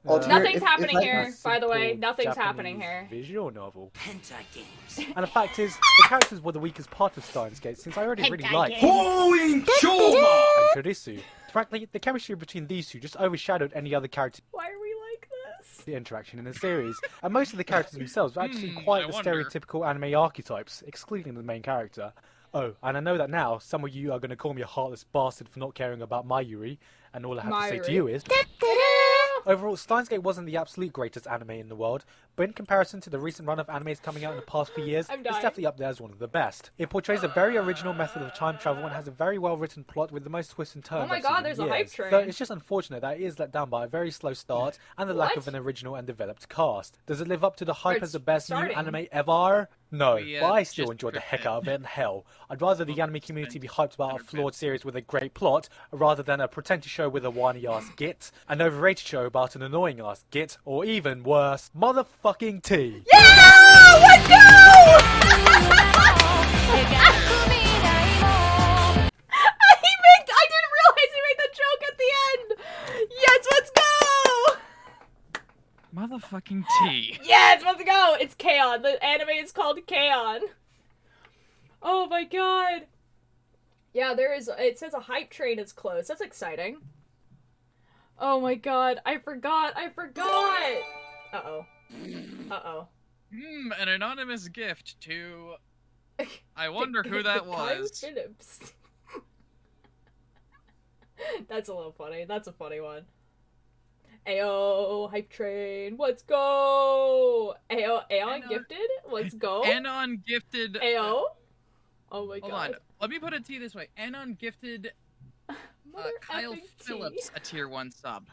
Nothing's if happening I- here, by the way. simple Nothing's happening Japanese here. visual novel. Hentai games. And the fact is, the characters were the weakest part of Steins Gate since I already really liked and Kurisu. Frankly, the chemistry between these two just overshadowed any other character Why are we like this? interaction in the series, and most of the characters themselves were actually quite I the wonder. stereotypical anime archetypes, excluding the main character. Oh, and I know that now some of you are going to call me a heartless bastard for not caring about my Yuri, and all I have to say to you is... Overall, Steins Gate wasn't the absolute greatest anime in the world, but in comparison to the recent run of animes coming out in the past few years, I'm it's dying. definitely up there as one of the best. It portrays a very original method of time travel and has a very well written plot with the most twists and turns Oh my I've God, seen in there's a years. hype train. Though it's just unfortunate that it is let down by a very slow start and the lack What? of an original and developed cast. Does it live up to the hype it's as the best starting. new anime ever? No, We, but I still just enjoyed the heck drifted. out of it, and hell, I'd rather the anime community be hyped about a 100%. flawed series with a great plot, rather than a pretentious show with a whiny-ass git, an overrated show about an annoying-ass git, or even worse, motherfucking tea. Yeah! Let's go! I didn't realize he made the joke at the end! Yes, let's go! Motherfucking tea. Yes, let's go! It's K-On! The anime is called K-On! Oh my god! Yeah, it says a hype train is closed. That's exciting. Oh my god, I forgot! Uh-oh. Uh-oh. An anonymous gift to... I wonder who that Kyle was. Phillips. That's a little funny. That's a funny one. Ayo, hype train, let's go! Ayo, Aeon gifted, let's go! Anon gifted... Ayo? Oh my god. Hold on. Let me put it to you this way. Anon gifted Mother Kyle effing T. Phillips a tier 1 sub.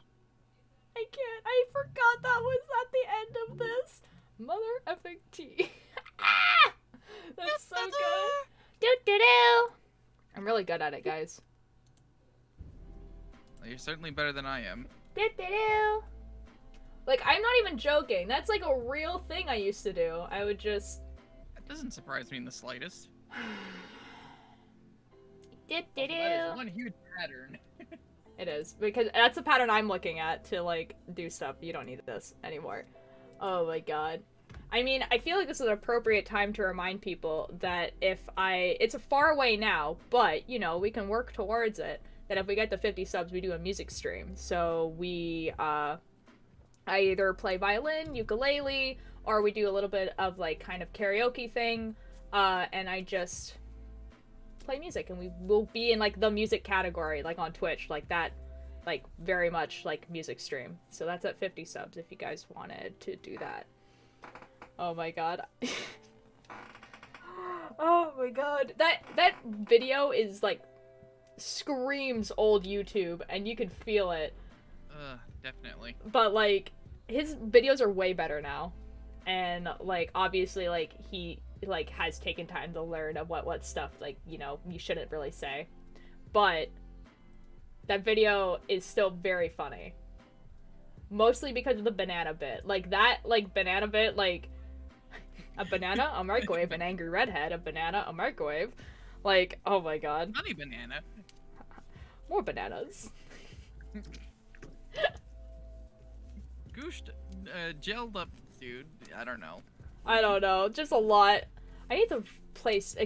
I can't. I forgot that was at the end of this. Mother effing T. Ah! That's so good. Do. I'm really good at it, guys. Well, you're certainly better than I am. Do. Like, I'm not even joking. That's like a real thing I used to do. I would just... That doesn't surprise me in the slightest. Do. That is one huge pattern. It is, because that's the pattern I'm looking at to, like, do stuff. You don't need this anymore. Oh my god. I mean, I feel like this is an appropriate time to remind people that it's a far away now, but, you know, we can work towards it, that if we get to 50 subs, we do a music stream. So we, I either play violin, ukulele, or we do a little bit of, like, kind of karaoke thing, and I just play music, and we will be in, like, the music category, like, on Twitch, like that, like, very much, like, music stream. So that's at 50 subs if you guys wanted to do that. Oh my god. Oh my god. That video is, like, screams old YouTube, and you can feel it. Definitely. But, like, his videos are way better now. And, like, obviously, like, he, like, has taken time to learn of what stuff, like, you know, you shouldn't really say. But that video is still very funny. Mostly because of the banana bit. Like, that, like, banana bit, like, a banana, a microwave, an angry redhead, a banana, a microwave. Like, oh my god. Honey banana. More bananas. Gooshed, gelled up dude. I don't know. I don't know, just a lot. I need to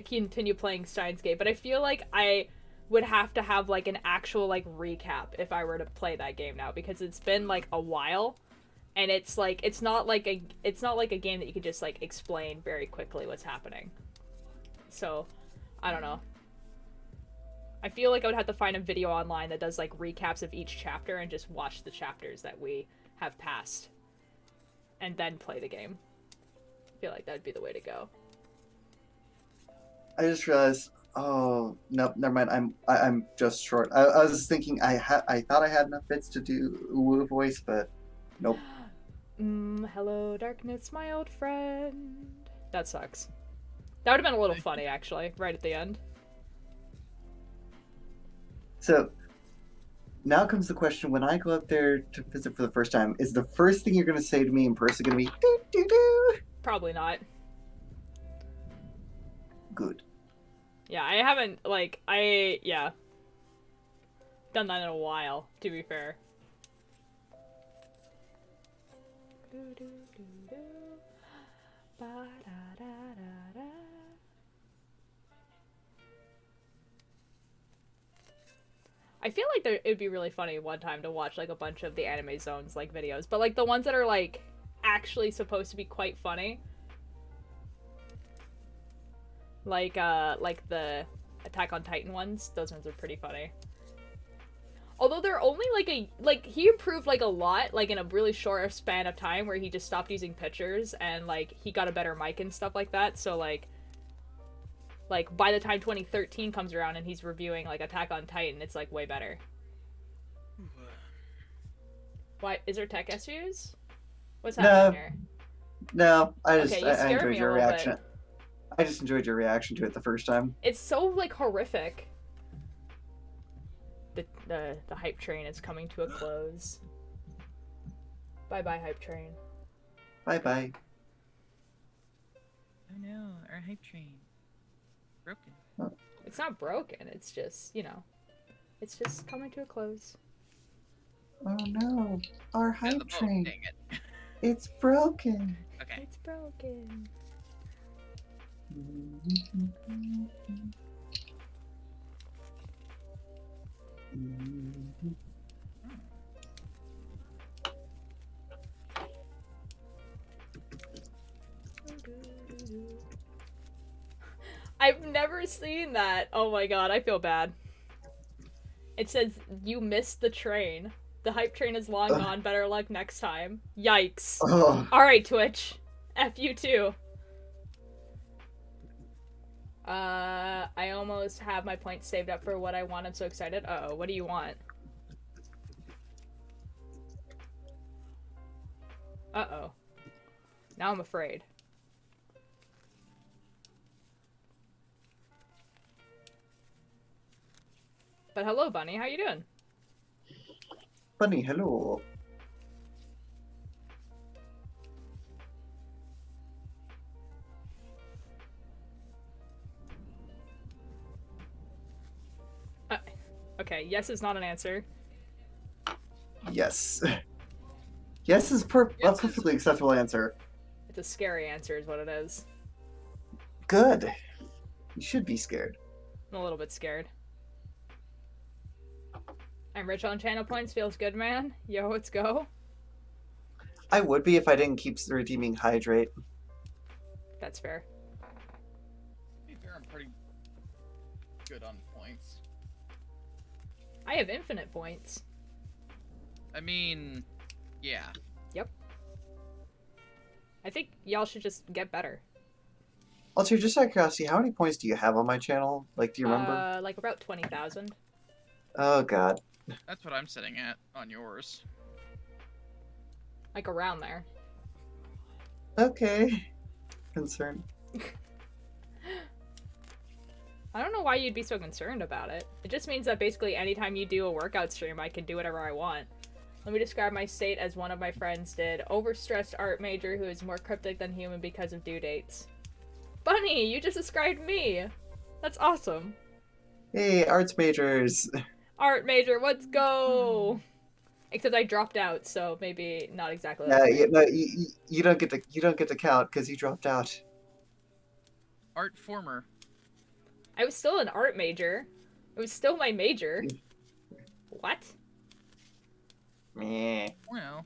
continue playing Steins Gate, but I feel like I would have to have, like, an actual, like, recap if I were to play that game now, because it's been, like, a while, and it's like it's not like a game that you could just, like, explain very quickly what's happening. So, I don't know. I feel like I would have to find a video online that does, like, recaps of each chapter and just watch the chapters that we have passed, and then play the game. I feel like that would be the way to go. I just realized. Oh no, never mind. I'm just short. I was thinking I thought I had enough bits to do Wu voice, but nope. Hello, darkness, my old friend. That sucks. That would have been a little funny, actually, right at the end. So now comes the question: when I go out there to visit for the first time, is the first thing you're going to say to me in person going to be "doo doo doo"? Probably not. Good. Yeah, I haven't, like, yeah. done that in a while, to be fair. I feel like it'd be really funny one time to watch like a bunch of the Anime Zones like videos, but like the ones that are like actually supposed to be quite funny, like the Attack on Titan ones. Those ones are pretty funny. Although they're only like he improved like a lot, like in a really short span of time, where he just stopped using pictures and like he got a better mic and stuff like that. So like by the time 2013 comes around and he's reviewing like Attack on Titan, it's like way better. Why is there tech issues? What's happening here? No, I Okay, you I scared enjoyed me a your little reaction. bit. I just enjoyed your reaction to it the first time. It's so like horrific. The hype train is coming to a close. Bye bye, hype train. Bye bye. Oh no, our hype train. Broken. It's not broken, it's just, you know, it's just coming to a close. Oh no, our Yeah, the hype boat, train. dang it. It's broken. Okay. It's broken. I've never seen that. Oh my god, I feel bad. It says, you missed the train. The hype train is long gone. Better luck next time. Yikes. Oh. Alright, Twitch. F you too. I almost have my points saved up for what I want. I'm so excited. Uh-oh, what do you want? Uh-oh. Now I'm afraid. But hello, Bunny. How you doing? Bunny, hello. Okay, yes is not an answer. Yes. Yes is a perfectly acceptable answer. It's a scary answer is what it is. Good. You should be scared. I'm a little bit scared. I'm rich on channel points. Feels good, man. Yo, let's go. I would be if I didn't keep redeeming hydrate. That's fair. To be fair, I'm pretty good on points. I have infinite points. I mean, yeah. Yep. I think y'all should just get better. Also, just out of curiosity, how many points do you have on my channel? Like, do you remember? Like about 20,000. Oh god. That's what I'm sitting at on yours. Like around there. Okay. Concerned. I don't know why you'd be so concerned about it. It just means that basically anytime you do a workout stream, I can do whatever I want. Let me describe my state as one of my friends did. Overstressed art major who is more cryptic than human because of due dates. Bunny, you just described me! That's awesome. Hey, arts majors. Art major, let's go! Except I dropped out, so maybe not exactly. Yeah, Like no, you don't get to count because you dropped out. Art former. I was still an art major. It was still my major. What? Meh. Well.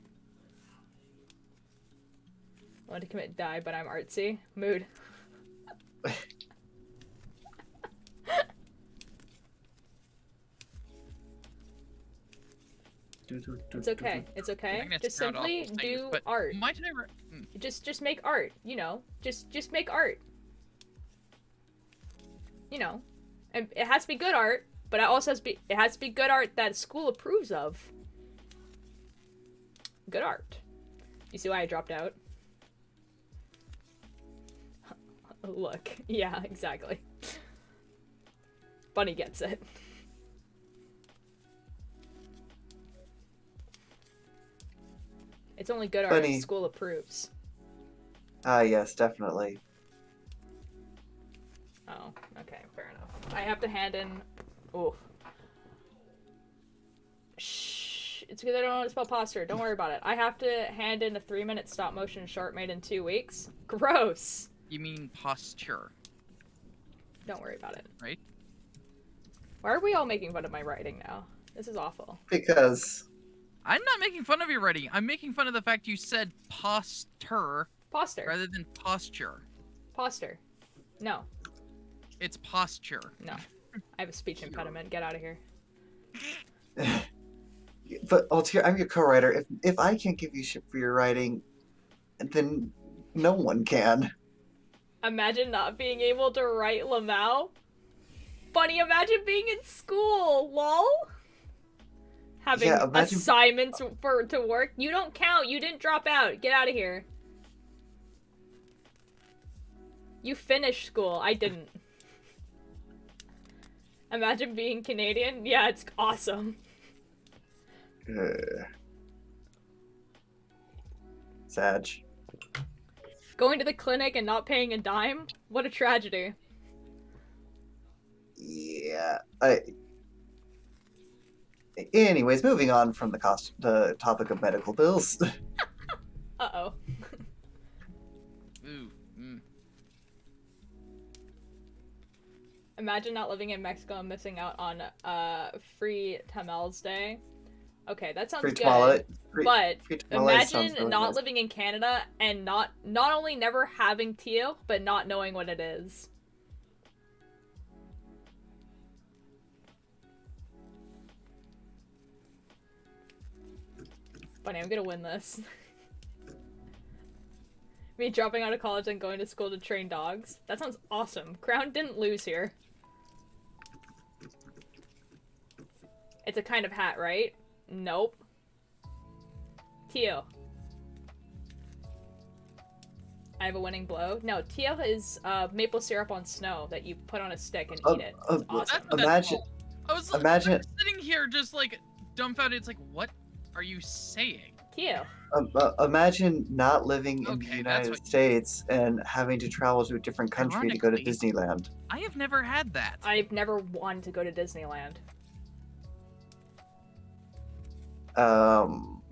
I want to commit die, but I'm artsy. Mood. It's okay. It's okay. I'm gonna Just sound simply awful do things, but art. might I Just make art. You know, just make art. You know, and it has to be good art, but it also has to be good art that school approves of. Good art. You see why I dropped out? Look, yeah, exactly. Bunny gets it. It's only good art Bunny. if school approves. Ah, yes, definitely. Oh, okay, fair enough. I have to hand in... Ooh. It's because I don't know how to spell posture. Don't worry about it. I have to hand in a 3-minute stop motion short made in 2 weeks. Gross. You mean posture, Don't worry about it. right? Why are we all making fun of my writing now? This is awful. Because I'm not making fun of your writing. I'm making fun of the fact you said posture Posture. rather than posture. Posture. No. It's posture. No. I have a speech impediment. Get out of here. but Altier, I'm your co-writer. If I can't give you shit for your writing, then no one can. Imagine not being able to write Lamau. Funny, imagine being in school, lol. Having Yeah, imagine- assignments to work. You don't count. You didn't drop out. Get out of here. You finished school. I didn't. Imagine being Canadian. Yeah, it's awesome. Sag. Going to the clinic and not paying a dime? What a tragedy. Yeah. Anyways, moving on from the topic of medical bills. Uh-oh. Ooh. Mm. Imagine not living in Mexico and missing out on free Tamales Day. Okay, that sounds Free good. tamale- But free tamales sounds imagine really not nice. living in Canada and not only never having teal, but not knowing what it is. Funny, I'm gonna win this. Me dropping out of college and going to school to train dogs. That sounds awesome. Crown didn't lose here. It's a kind of hat, right? Nope. Teal. I have a winning blow. No, teal is maple syrup on snow that you put on a stick and eat it. It's awesome. That's Imagine, I was imagine- I'm sitting here just like dumbfounded. It's like, what are you saying? Teal. imagine not living in Okay, the that's United what- States and having to travel to a different country to go to Ironically- Disneyland. I have never had that. I've never wanted to go to Disneyland.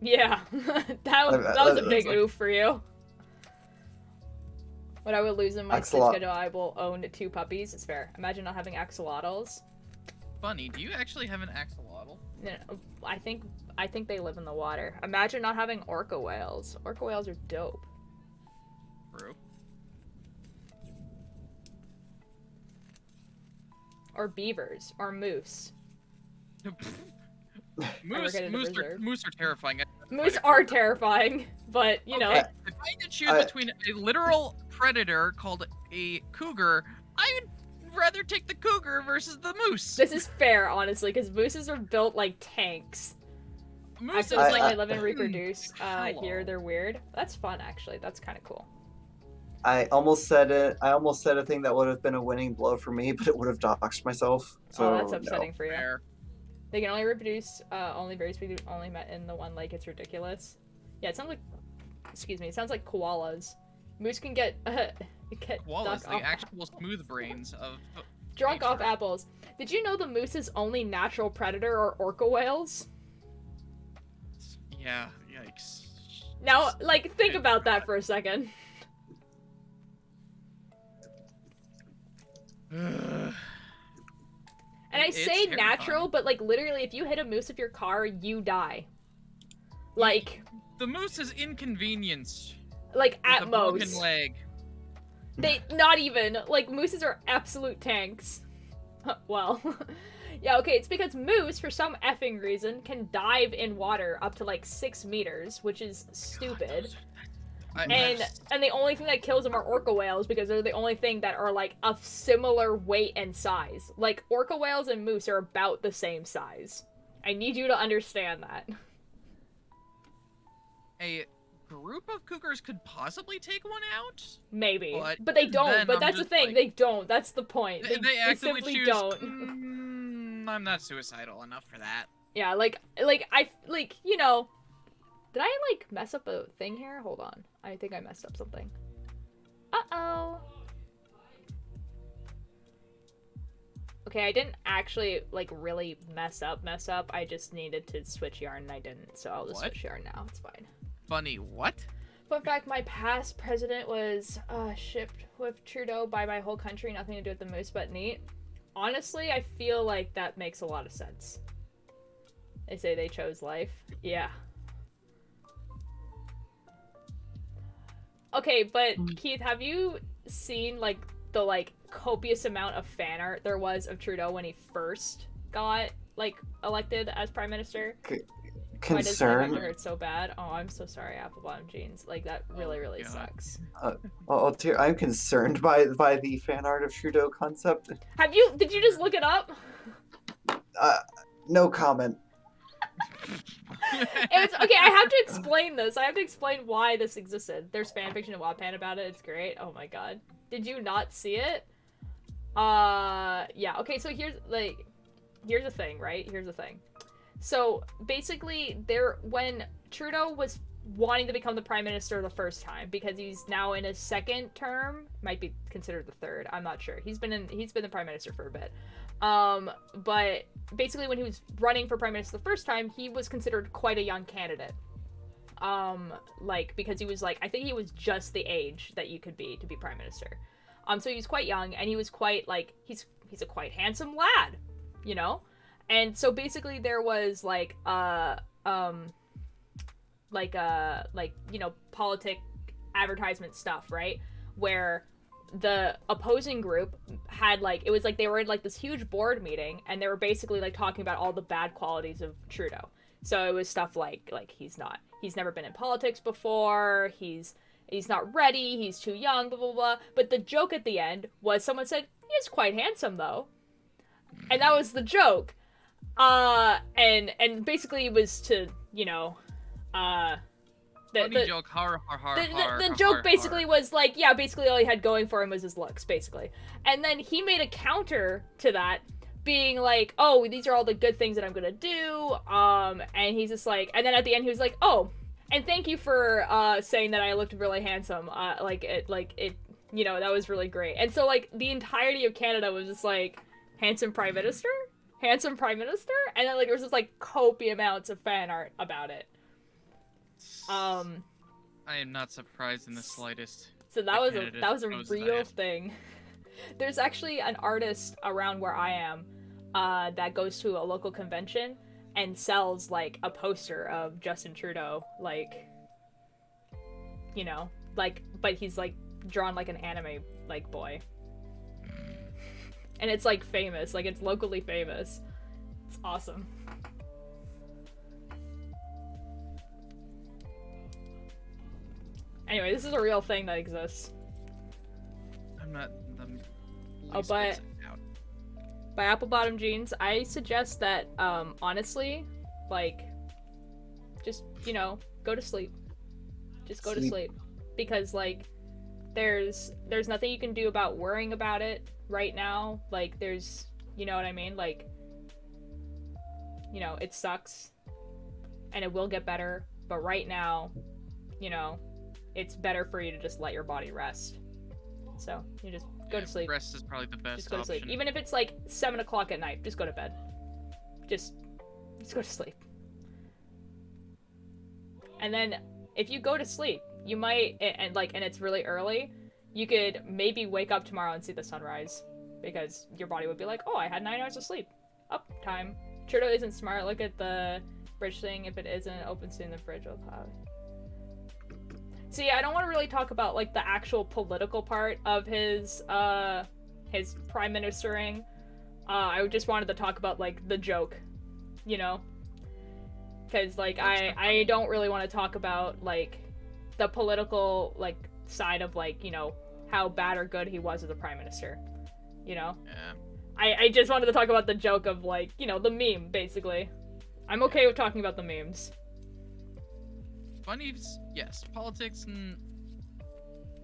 Yeah, that was a big oof for you. What I would lose in my sleep schedule, I will own 2 puppies. It's fair. Imagine not having axolotls. Funny, do you actually have an axolotl? No, I think they live in the water. Imagine not having orca whales. Orca whales are dope. True. Or beavers. Or moose. Moose are terrifying. Moose are terrifying, but you know. If I had to choose between a literal predator called a cougar, I would rather take the cougar versus the moose. This is fair, honestly, because mooses are built like tanks. Moose I is like they live and reproduce. hello. Here they're weird. That's fun, actually. That's kind of cool. I almost said it. I almost said a thing that would have been a winning blow for me, but it would have doxed myself. So Oh, that's upsetting for you. Fair. They can only reproduce, only very speed, only met in the one lake. It's ridiculous. Yeah, it sounds like, excuse me, it sounds like koalas. Moose can get Koalas, drunk the actual smooth brains of off apples. Did you know the moose's only natural predator are orca whales? Yeah, yikes. Now, like, think about that for a second. And I It's say terrifying. natural, but like literally, if you hit a moose with your car, you die. Like, The moose is inconvenienced. like With at a broken most. leg. They not even like mooses are absolute tanks. Well, yeah, okay. It's because moose, for some effing reason, can dive in water up to like 6 meters, which is stupid. And the only thing that kills them are orca whales because they're the only thing that are like of similar weight and size. Like orca whales and moose are about the same size. I need you to understand that. A group of cougars could possibly take one out. Maybe, But but they don't. then But I'm that's the just thing. like- They don't. That's the point. They actively simply choose. don't. I'm not suicidal enough for that. Yeah, like I you know. Did I like mess up a thing here? Hold on. I think I messed up something. Uh-oh. Okay, okay, I didn't actually, like, really mess up. I just needed to switch yarn and I didn't, so I'll just switch yarn now. It's fine. Funny, what? Fun fact, my past president was shipped with Trudeau by my whole country, nothing to do with the moose, but neat. Honestly, I feel like that makes a lot of sense. They say they chose life. Yeah. Okay, but Keith, have you seen, like, the, like, copious amount of fan art there was of Trudeau when he first got, like, elected as prime minister? Why does that have to hurt so bad? Oh, I'm so sorry, Apple Bottom Jeans. Like, that really sucks. I'm concerned by the fan art of Trudeau concept. Did you just look it up? No comment. Okay, I have to explain this. I have to explain why this existed. There's fanfiction in Wattpad about it. It's great. Oh my god. Did you not see it? Yeah. Okay, so here's the thing, right? Here's the thing. So, basically, when Trudeau was wanting to become the prime minister the first time, because he's now in his second term, might be considered the third, I'm not sure. He's been the prime minister for a bit. But basically when he was running for prime minister the first time, he was considered quite a young candidate. Like, because he was, like, I think he was just the age that you could be to be prime minister. So he was quite young, and he was quite, like, he's a quite handsome lad, you know? And so basically there was, like, you know, politic advertisement stuff, right? Where the opposing group had, like, it was like they were in, like, this huge board meeting, and they were basically, like, talking about all the bad qualities of Trudeau. So it was stuff like he's never been in politics before, he's not ready, he's too young, blah blah blah. But the joke at the end was someone said, he's quite handsome though. And that was the joke. And basically it was to, you know, the joke, the joke basically was like, yeah, basically all he had going for him was his looks, basically. And then he made a counter to that, being like, oh, these are all the good things that I'm gonna do, and he's just like, and then at the end he was like, oh, and thank you for saying that I looked really handsome, like it, you know, that was really great. And so, like, the entirety of Canada was just like, handsome prime minister, and then, like, there was just, like, copious amounts of fan art about it. I am not surprised in the slightest. So that was a real thing. There's actually an artist around where I am that goes to a local convention and sells, like, a poster of Justin Trudeau, like, you know, like, but he's, like, drawn like an anime, like, boy. And it's, like, famous, like, it's locally famous. It's awesome. Anyway, this is a real thing that exists. I'm not the least bit out. By Apple Bottom Jeans, I suggest that, honestly, like, just, you know, go to sleep. Just go to sleep. Because, like, there's nothing you can do about worrying about it right now. Like, there's, you know what I mean? Like, you know, it sucks. And it will get better. But right now, you know, it's better for you to just let your body rest. So, you just go to sleep. Rest is probably the best just go to option. sleep. Even if it's like 7 o'clock at night, just go to bed. Just go to sleep. And then if you go to sleep, you might, and it's really early, you could maybe wake up tomorrow and see the sunrise, because your body would be like, oh, I had 9 hours of sleep. Up time. Trudeau isn't smart. Look at the fridge thing. If it isn't open soon, the fridge will have. See, I don't want to really talk about, like, the actual political part of his prime ministering. I just wanted to talk about, like, the joke, you know? Because, like, I don't really want to talk about, like, the political, like, side of, like, you know, how bad or good he was as a prime minister, you know? Yeah. I just wanted to talk about the joke of, like, you know, the meme, basically. I'm okay with talking about the memes. Funnies, yes. Politics and...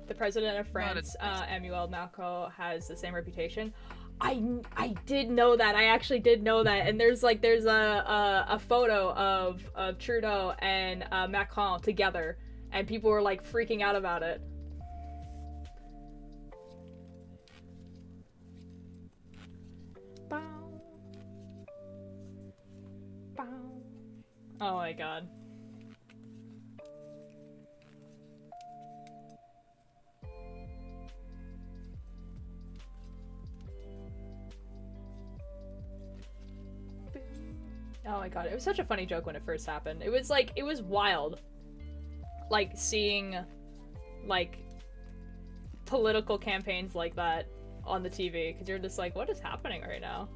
The president of France, Emmanuel Macron, has the same reputation. I did know that. I actually did know that. And there's a photo of Trudeau and Macron together, and people were, like, freaking out about it. Bye. Oh my god. Oh my god, it was such a funny joke when it first happened. It was like, it was wild. Like, seeing, like, political campaigns like that on the TV, because you're just like, what is happening right now?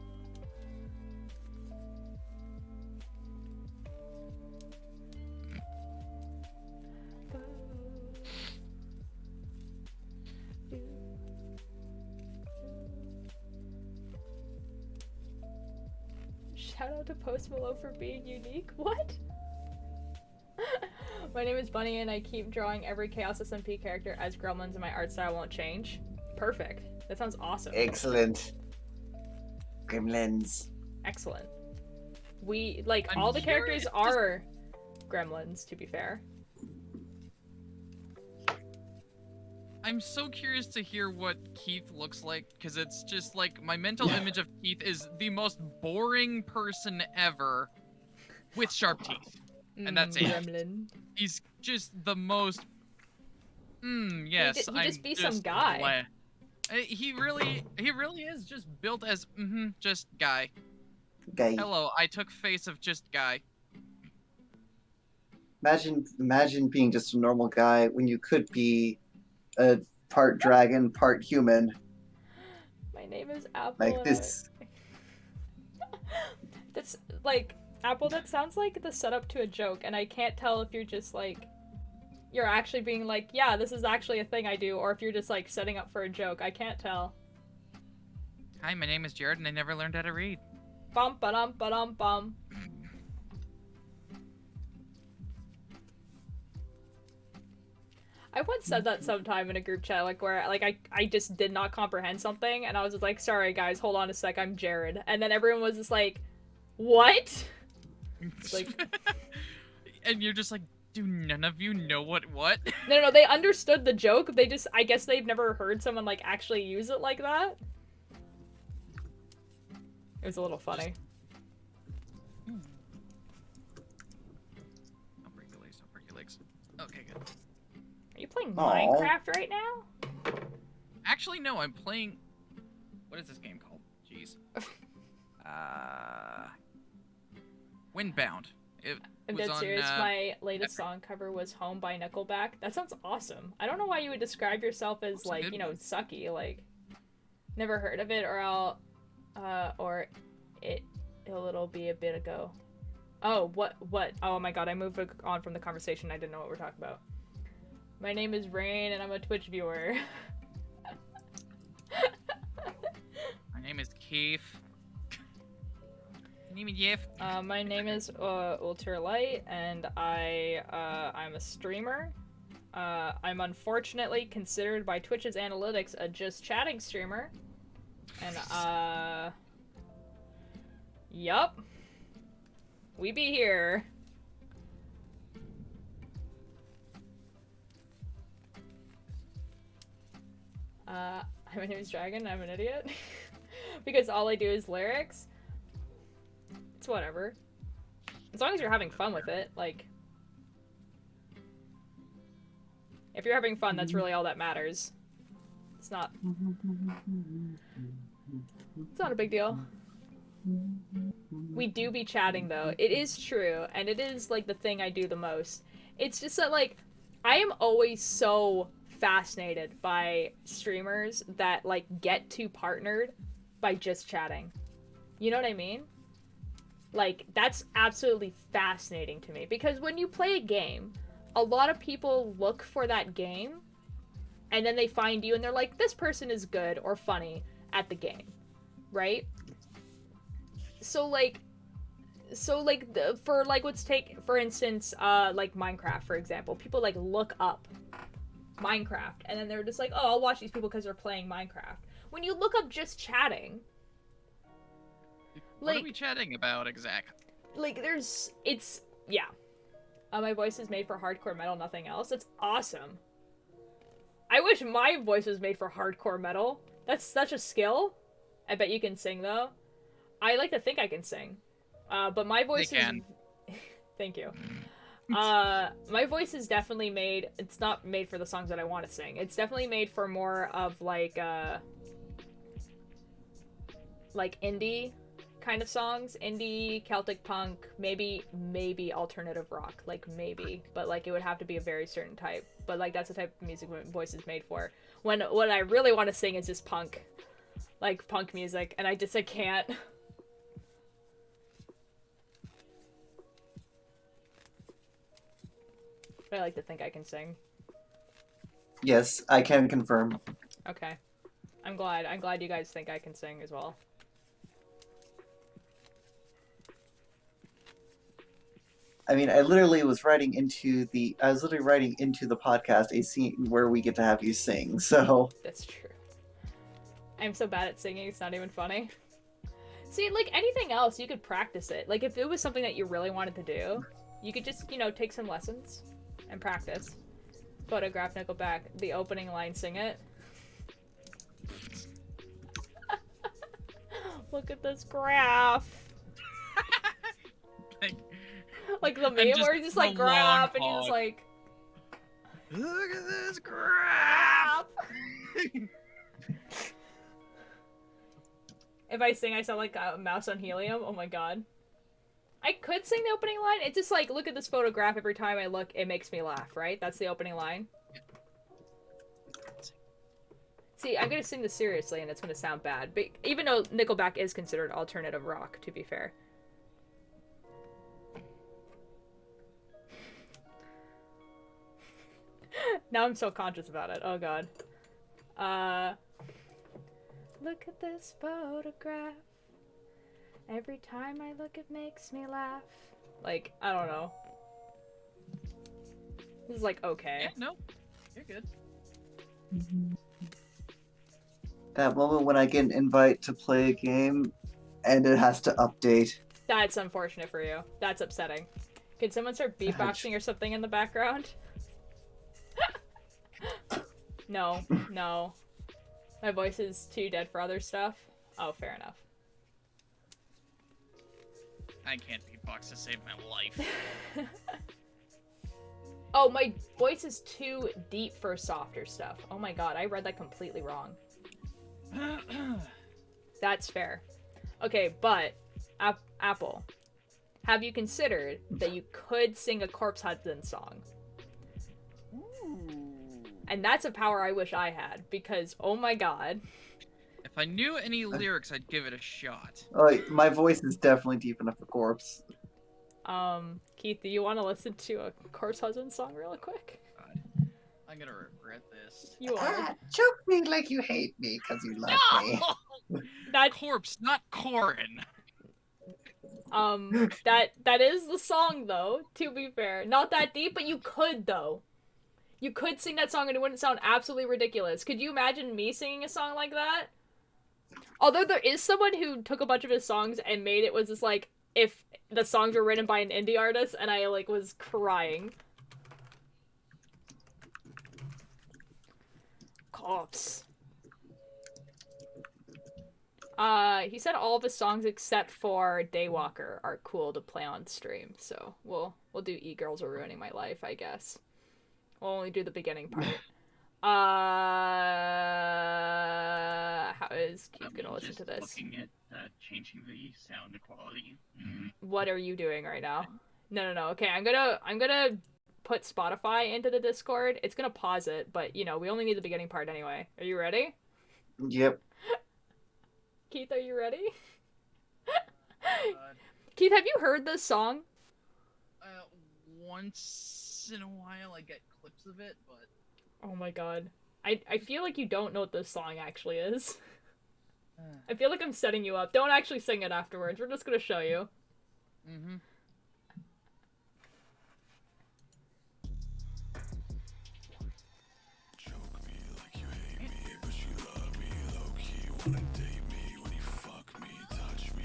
Shout out to Post Malone for being unique. What? My name is Bunny and I keep drawing every Chaos SMP character as gremlins and my art style won't change. Perfect. That sounds awesome. Excellent. Gremlins. Excellent. We, like, I'm all the curious, characters are gremlins, to be fair. I'm so curious to hear what Keith looks like, because it's just like my mental image of Keith is the most boring person ever with sharp teeth. And that's it. Gremlin. He's just the most. Yes, He just be I'm some guy. glad. He really is just built as just guy. Guy. Hello, I took face of just guy. Imagine being just a normal guy when you could be a part dragon, part human. My name is Apple. Like and this. That's like Apple. That sounds like the setup to a joke, and I can't tell if you're just like you're actually being like, yeah, this is actually a thing I do, or if you're just like setting up for a joke. I can't tell. Hi, my name is Jared, and I never learned how to read. Bum ba-dum ba-dum bum. I once said that sometime in a group chat, like where like I just did not comprehend something, and I was just like, sorry guys, hold on a sec, I'm Jared, and then everyone was just like, what? Like, and you're just like, do none of you know what? no, they understood the joke. They just, I guess they've never heard someone like actually use it like that. It was a little funny. Don't break your legs. Don't break your legs. Okay, good. Are you playing Aw. Minecraft right now? Actually, no. I'm playing. What is this game called? Jeez. Windbound. It I'm was dead on, serious. My latest song cover was Home by Nickelback. That sounds awesome. I don't know why you would describe yourself as That's a like, good you know, one. sucky. Like, never heard of it, or it'll be a bit ago. Oh, what? Oh my god, I moved on from the conversation. I didn't know what we're talking about. My name is Rain, and I'm a Twitch viewer. My name is Keith. My name is Jeff. My name is Ultralight, and I'm a streamer. I'm unfortunately considered by Twitch's analytics a just chatting streamer. And yup. We be here. My name is Dragon, I'm an idiot. Because all I do is lyrics. It's whatever. As long as you're having fun with it, like... If you're having fun, that's really all that matters. It's not... It's not a big deal. We do be chatting, though. It is true, and it is, like, the thing I do the most. It's just that, like, I am always so fascinated by streamers that, like, get too partnered by just chatting. You know what I mean? Like, that's absolutely fascinating to me. Because when you play a game, a lot of people look for that game, and then they find you, and they're like, this person is good or funny at the game. Right? So, like, let's take, for instance, like, Minecraft, for example. People, like, look up Minecraft, and then they're just like, oh, I'll watch these people because they're playing Minecraft. When you look up just chatting... What are we chatting about exactly? Like, yeah. My voice is made for hardcore metal, nothing else. It's awesome. I wish my voice was made for hardcore metal. That's such a skill. I bet you can sing, though. I like to think I can sing. But my voice They can. Thank you. My voice is definitely made. It's not made for the songs that I want to sing. It's definitely made for more of like indie kind of songs, indie, Celtic punk, maybe alternative rock, like maybe, but like it would have to be a very certain type. But like that's the type of music my voice is made for. When what I really want to sing is just punk, like punk music, and I can't. But I like to think I can sing. Yes, I can confirm. Okay. I'm glad you guys think I can sing as well. I mean, I was literally writing into the podcast a scene where we get to have you sing, so. That's true. I'm so bad at singing, it's not even funny. See, like anything else, you could practice it. Like if it was something that you really wanted to do, you could just, take some lessons and practice. Photograph Nickelback, the opening line, sing it. Look at this graph. Like the meme where he's just like graph and he's just like, look at this graph. If I sing, I sound like a mouse on helium. Oh my god. I could sing the opening line. It's just like, look at this photograph. Every time I look, it makes me laugh, right? That's the opening line. See, I'm gonna sing this seriously and it's gonna sound bad. But even though Nickelback is considered alternative rock, to be fair. Now I'm so conscious about it. Oh god. Look at this photograph. Every time I look, it makes me laugh. Like, I don't know. This is like, okay. Yeah, no. You're good. That moment when I get an invite to play a game and it has to update. That's unfortunate for you. That's upsetting. Can someone start beatboxing or something in the background? No, no. My voice is too dead for other stuff? Oh, fair enough. I can't beatbox to save my life. Oh, my voice is too deep for softer stuff. Oh my god, I read that completely wrong. That's fair. Okay, but Apple, have you considered that you could sing a Corpse Husband song? And that's a power I wish I had, because oh my god. If I knew any lyrics, I'd give it a shot. Oh, my voice is definitely deep enough for Corpse. Keith, do you want to listen to a Corpse Husband song really quick? God, I'm gonna regret this. You are. Choke me like you hate me because you love me. That Corpse, not Corin. that is the song though, to be fair. Not that deep, but you could though. You could sing that song and it wouldn't sound absolutely ridiculous. Could you imagine me singing a song like that? Although there is someone who took a bunch of his songs and made it was just like if the songs were written by an indie artist, and I like was crying. Corpse. He said all of his songs except for Daywalker are cool to play on stream, so we'll do E-Girls Are Ruining My Life, I guess. We'll only do the beginning part. How is Keith gonna listen to this? Looking at changing the sound quality. What are you doing right now? No. Okay, I'm gonna put Spotify into the Discord. It's gonna pause it, but we only need the beginning part anyway. Are you ready? Yep. Keith, are you ready? Keith, have you heard this song? Once in a while I get clips of it, but... Oh my god. I feel like you don't know what this song actually is. I feel like I'm setting you up. Don't actually sing it afterwards. We're just gonna show you. Mm-hmm.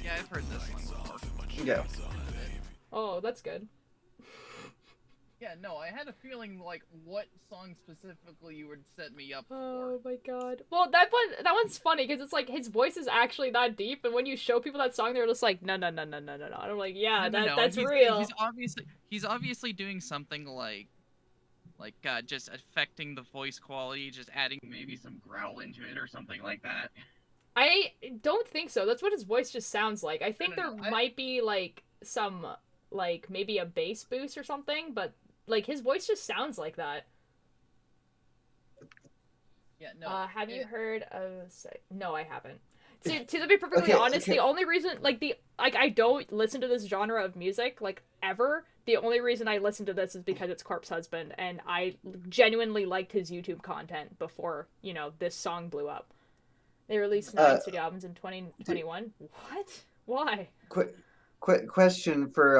Yeah, I've heard this one before. Yeah. Oh, that's good. Yeah, no, I had a feeling like what song specifically you would set me up for. Oh my god. Well, that one's funny because it's like his voice is actually that deep, and when you show people that song, they're just like, no. And I'm like, yeah, No, that's he's, real. He's obviously doing something like just affecting the voice quality, just adding Maybe some growl into it or something like that. I don't think so. That's what his voice just sounds like. I think No, there might be like some like maybe a bass boost or something, but like his voice just sounds like that. Yeah, no. Have you heard of? No, I haven't. To be perfectly honest, okay. the only reason I don't listen to this genre of music like ever. The only reason I listen to this is because it's Corpse Husband, and I genuinely liked his YouTube content before this song blew up. They released 9 studio albums in 2021. What? Why? Quick question for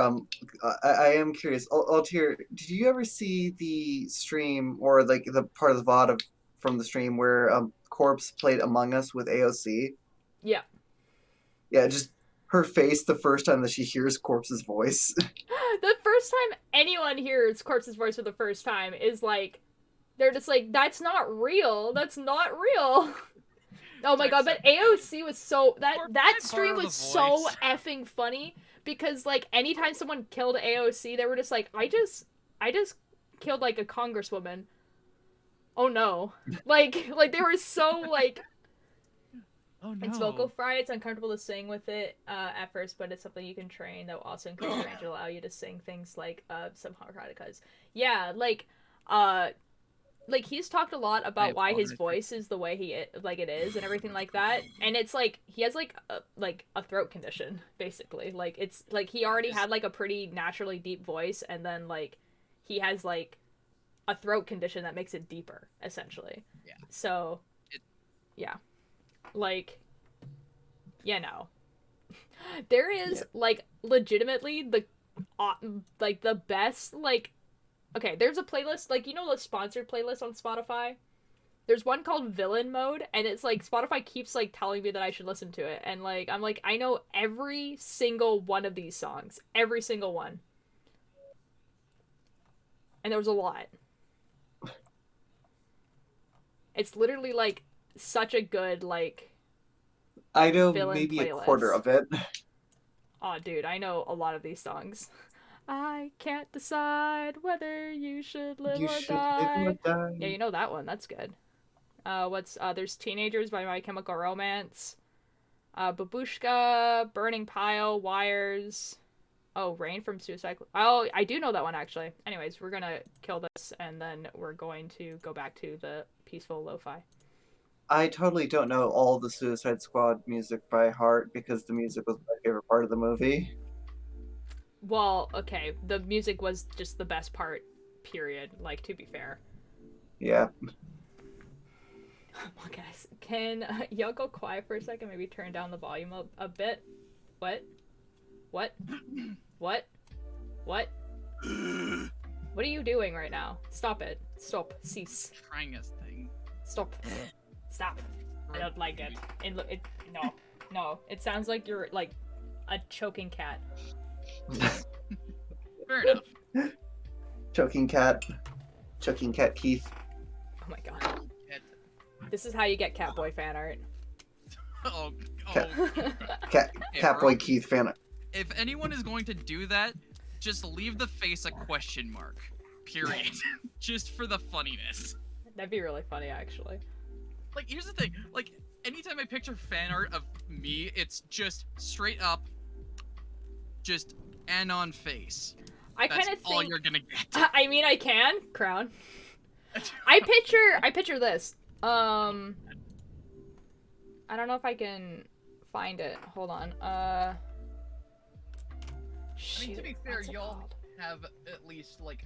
I am curious. Altier, did you ever see the stream or like the part of the VOD from the stream where Corpse played Among Us with AOC? Yeah. Yeah, just her face the first time that she hears Corpse's voice. The first time anyone hears Corpse's voice for the first time is like, they're just like, that's not real. That's not real. Oh my god, but AOC was so that stream was so effing funny because like anytime someone killed AOC, they were just like, I just killed like a congresswoman. Oh no. Like they were so like, oh no. It's vocal fry, it's uncomfortable to sing with it at first, but it's something you can train that will also increase your range and allow you to sing things like some harmonicas. Yeah, like he's talked a lot about why his voice is the way it is and everything like that, and it's like he has like a throat condition basically. Like it's like he already had like a pretty naturally deep voice, and then like he has like a throat condition that makes it deeper essentially. Yeah. So yeah, like there is like legitimately the best like. Okay, there's a playlist, like, the sponsored playlist on Spotify? There's one called Villain Mode, and it's, like, Spotify keeps, like, telling me that I should listen to it, and, like, I'm like, I know every single one of these songs. Every single one. And there was a lot. It's literally, like, such a good, like, I know maybe playlist. A quarter of it. Aw, dude, I know a lot of these songs. I can't decide whether you should live or die. Yeah, you know that one. That's good. There's Teenagers by My Chemical Romance. Babushka, Burning Pile, Wires. Oh, Rain from Suicide. Oh, I do know that one, actually. Anyways, we're gonna kill this, and then we're going to go back to the peaceful lo-fi. I totally don't know all the Suicide Squad music by heart because the music was my favorite part of the movie. Well, okay, the music was just the best part, period, like, to be fair. Yeah. Well, guys, can y'all go quiet for a second? Maybe turn down the volume a bit? What? What? What? What? What are you doing right now? Stop it. Stop. Cease. Trying this thing. Stop. Stop. I don't like it. No. It sounds like you're, like, a choking cat. Fair enough. Choking cat Keith. Oh my god. This is how you get Catboy fan art. Catboy Keith fan art. If anyone is going to do that, just leave the face a question mark. Period. Just for the funniness. That'd be really funny, actually. Like, here's the thing. Like, anytime I picture fan art of me, it's just straight up, just anon face. I kind of think all you're gonna get. I mean, I can crown. I picture this. I don't know if I can find it. Hold on. I mean, to be fair, y'all have at least like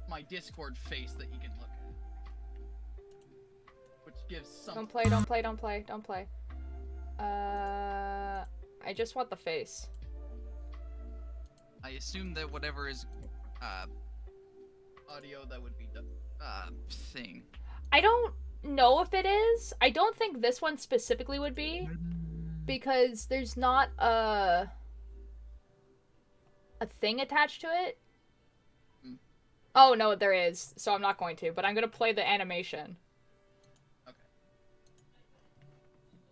my Discord face that you can look at, which gives some. Don't play. I just want the face. I assume that whatever is audio, that would be the thing. I don't know if it is. I don't think this one specifically would be, because there's not a thing attached to it. Oh, no, there is. So I'm not going to, but I'm going to play the animation. Okay.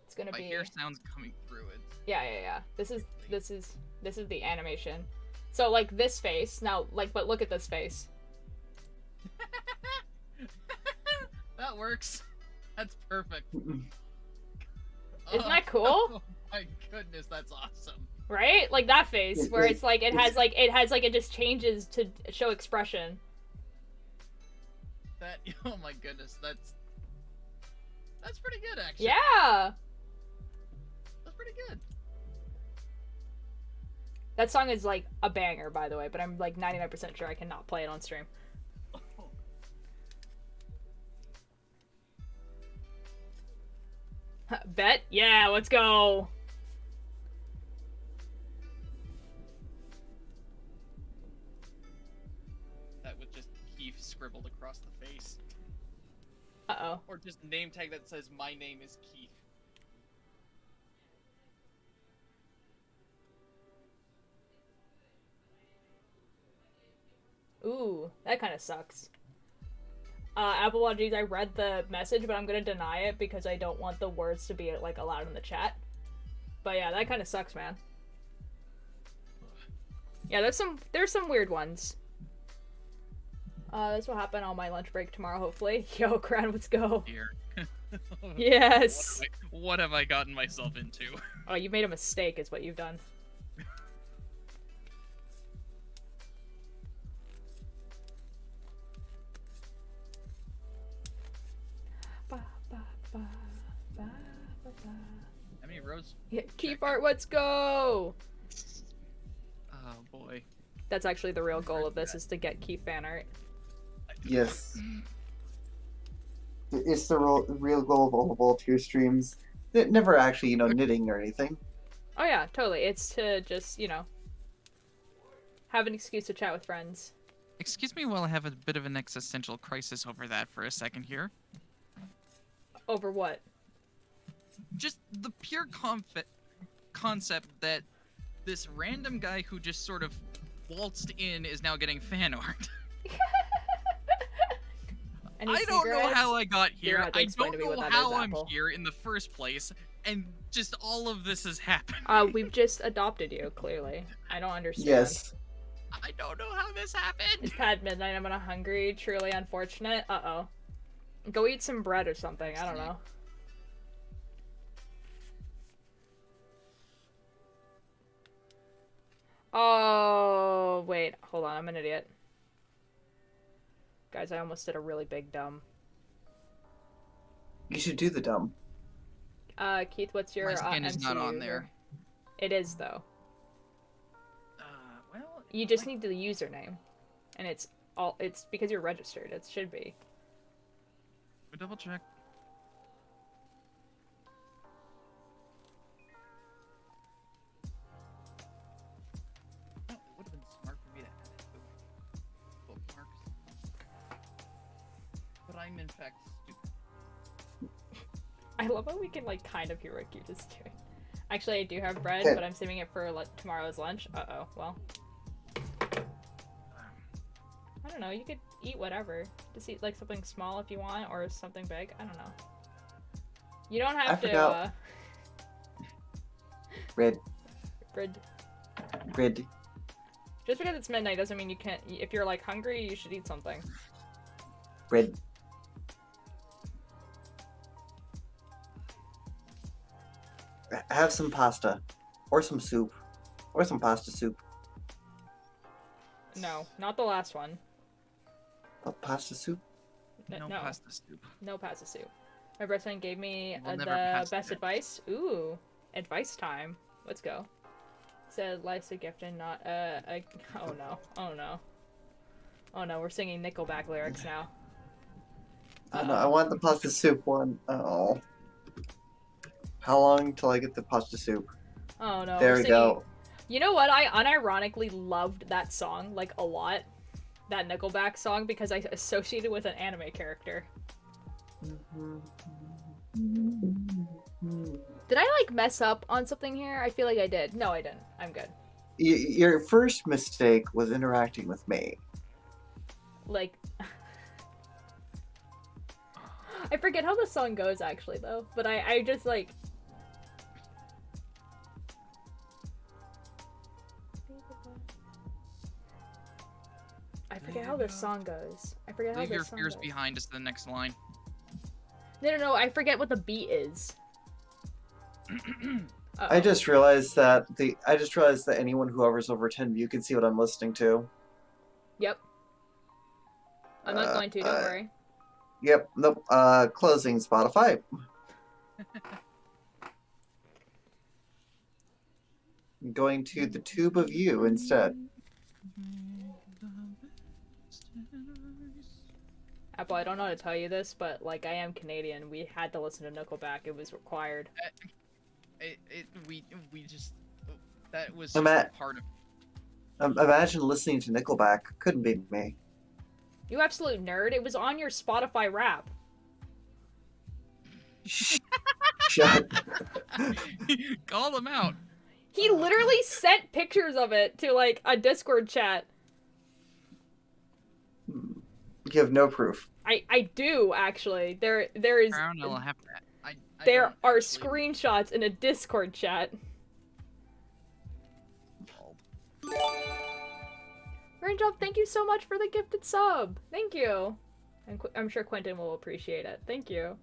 It's going to I be... hear sounds coming through it. Yeah. This is the animation. So, like, this face. Now, like, but look at this face. That works. That's perfect. Isn't that cool? Oh my goodness, that's awesome. Right? Like that face, where it's like, it just changes to show expression. That, oh my goodness, that's pretty good, actually. Yeah! That's pretty good. That song is, like, a banger, by the way, but I'm, like, 99% sure I cannot play it on stream. Bet? Yeah, let's go! That with just Keith scribbled across the face. Uh-oh. Or just name tag that says, my name is Keith. Ooh, that kind of sucks. Apple Watch, I read the message, but I'm gonna deny it because I don't want the words to be, like, allowed in the chat. But yeah, that kind of sucks, man. Yeah, there's some weird ones. This will happen on my lunch break tomorrow, hopefully. Yo, Crown, let's go. Here. Yes! What have I gotten myself into? Oh, you made a mistake is what you've done. How many rows? Yeah, keep art, let's go! Oh boy. That's actually the real goal of this, is to get Keith fan art. Yes. It's the real goal of all volunteer streams. Never actually, knitting or anything. Oh yeah, totally. It's to just, have an excuse to chat with friends. Excuse me while I have a bit of an existential crisis over that for a second here. Over what? Just the pure concept that this random guy who just sort of waltzed in is now getting fan art. I don't know how I got here. I don't know how I'm here in the first place, and just all of this has happened. We've just adopted you, clearly. I don't understand. Yes. I don't know how this happened. It's past midnight, I'm hungry, truly unfortunate. Uh-oh. Go eat some bread or something, I don't know. Oh, wait, hold on, I'm an idiot. Guys, I almost did a really big dumb. You should do the dumb. Keith, what's your My skin is not on MCU there. It is, though. Well... You just need the username. And it's because you're registered, it should be. Double check. Oh, it would have been smart for me to add it to bookmarks. But I'm in fact stupid. I love how we can, like, kind of hear what you're just doing. Actually, I do have bread, but I'm saving it for tomorrow's lunch. Uh-oh, well. I don't know, you could eat whatever. Just eat, like, something small if you want, or something big. I don't know. You don't have to, Bread. Just because it's midnight doesn't mean you can't... If you're, like, hungry, you should eat something. Bread. Have some pasta. Or some soup. Or some pasta soup. No, not the last one. Pasta soup? No pasta soup. No pasta soup. My best friend gave me We'll the never pass best it. advice. Ooh, advice time. Let's go. Said life's a gift and not oh no, oh no. Oh no, we're singing Nickelback lyrics now. No, I want the pasta soup one. Oh. How long till I get the pasta soup? Oh no. There we go. You know what? I unironically loved that song, like, a lot. That Nickelback song, because I associated with an anime character. Did I, like, mess up on something here? I feel like I did. No, I didn't. I'm good. Your first mistake was interacting with me. like I forget how the song goes actually though, but I just like I forget how this song goes. I forget how Leave your this song fears goes. behind is the next line. No, I forget what the beat is. I just realized that anyone who hovers over 10 view can see what I'm listening to. Yep. I'm not going to, don't worry. Yep, nope. Closing Spotify. I'm going to the tube of you instead. Apple, I don't know how to tell you this, but like I am Canadian. We had to listen to Nickelback. It was required. We just that was just a part of. Imagine listening to Nickelback. Couldn't be me. You absolute nerd. It was on your Spotify rap. Shut. Call them out. He literally sent pictures of it to like a Discord chat. You have no proof. I do actually. There is. I don't know. I'll have to. There are screenshots in a Discord chat. Raindrop, thank you so much for the gifted sub. Thank you. And I'm sure Quentin will appreciate it. Thank you.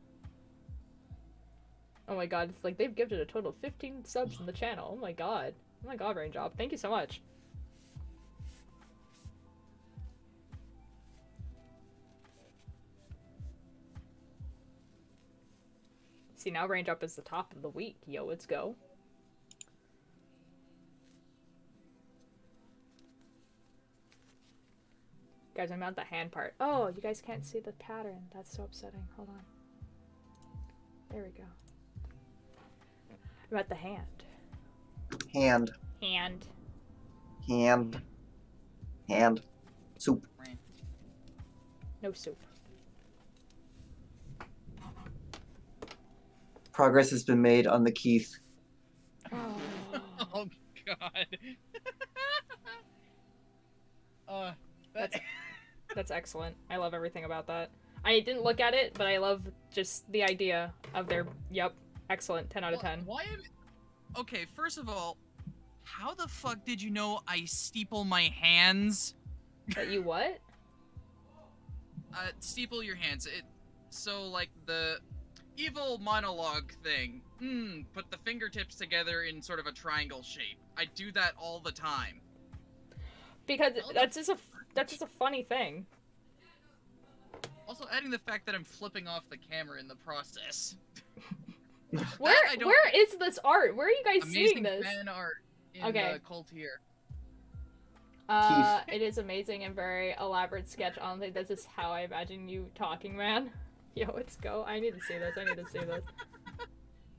Oh my god, it's like they've gifted a total of 15 subs in the channel. Oh my god. Oh my god, Raindrop. Thank you so much. See, now Raindrop is the top of the week. Yo, let's go. Guys, I'm at the hand part. Oh, you guys can't see the pattern. That's so upsetting. Hold on. There we go. I'm at the hand. Hand. Hand. Hand. Hand. Soup. No soup. Progress has been made on the Keith. Oh god. That's excellent. I love everything about that. I didn't look at it, but I love just the idea of their. Yep, excellent. 10 out of 10. Why? Okay, first of all, how the fuck did you know I steeple my hands? That you what? Steeple your hands. So like the evil monologue thing. Put the fingertips together in sort of a triangle shape. I do that all the time. Because that's just a funny thing. Also, adding the fact that I'm flipping off the camera in the process. Where is this art? Where are you guys seeing Amazing this? fan art in Okay. Cult here. It is amazing and very elaborate sketch. Honestly, this is how I imagine you talking, man. Yo, let's go. I need to see this. I need to see this.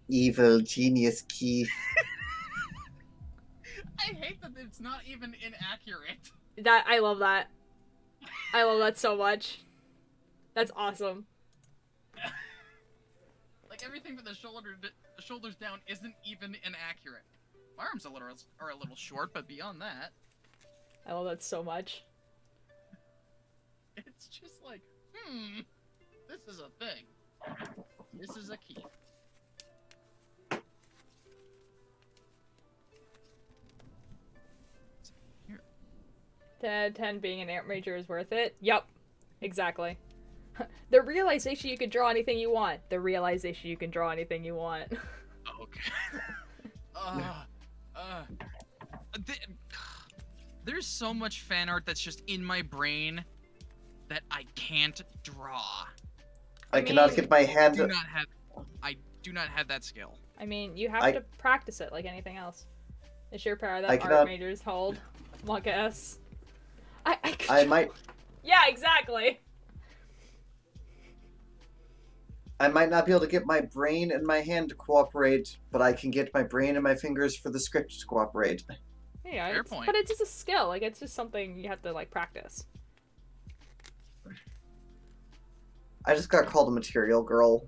Evil genius Keith. I hate that it's not even inaccurate. I love that. I love that so much. That's awesome. Like everything from the shoulders down isn't even inaccurate. My arms are a little short, but beyond that, I love that so much. it's just like, this is a thing. This is a key. 10 being an art major is worth it. Yup, exactly. The realization you can draw anything you want. The realization you can draw anything you want. Okay. There's so much fan art that's just in my brain that I can't draw. I cannot get my hand. I do not have that skill. I mean, you have to practice it like anything else. It's your power that cannot... art majors hold. Monka S. I might. Yeah, exactly. I might not be able to get my brain and my hand to cooperate, but I can get my brain and my fingers for the script to cooperate. Yeah, fair point. But it's just a skill. Like, it's just something you have to, like, practice. I just got called a material girl.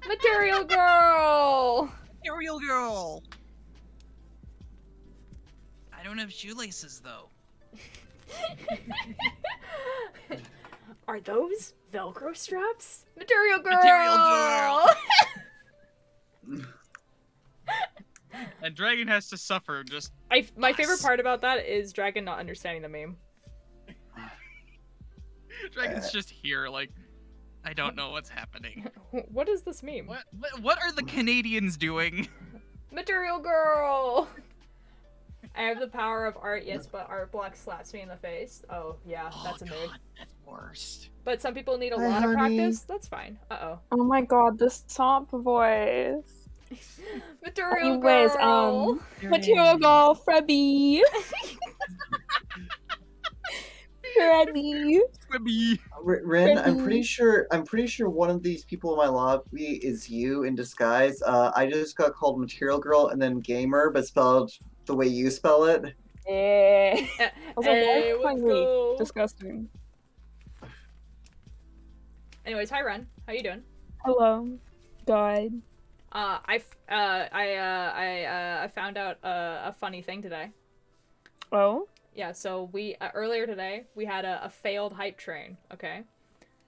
Material girl! Material girl! I don't have shoelaces, though. Are those Velcro straps? Material girl! Material girl! And Dragon has to suffer just. My favorite part about that is Dragon not understanding the meme. Dragon's just here, like, I don't know what's happening. What is this meme? What are the Canadians doing? Material girl! I have the power of art, yes, but art block slaps me in the face. Oh, yeah, that's a mood. God, that's worst. But some people need a Hi, lot of honey. practice. That's fine. Uh-oh. Oh my god, the Somp voice. Material Anyways, girl! Material girl, Frebby. Frebby. Rin, I'm pretty sure one of these people in my lobby is you in disguise. I just got called Material Girl and then Gamer, but spelled the way you spell it. Yeah. I was like, Hey, why let's are you go. disgusting. Anyways, hi Ren. How you doing? Hello. God. I found out a funny thing today. Oh? Yeah, so we earlier today we had a failed hype train. Okay.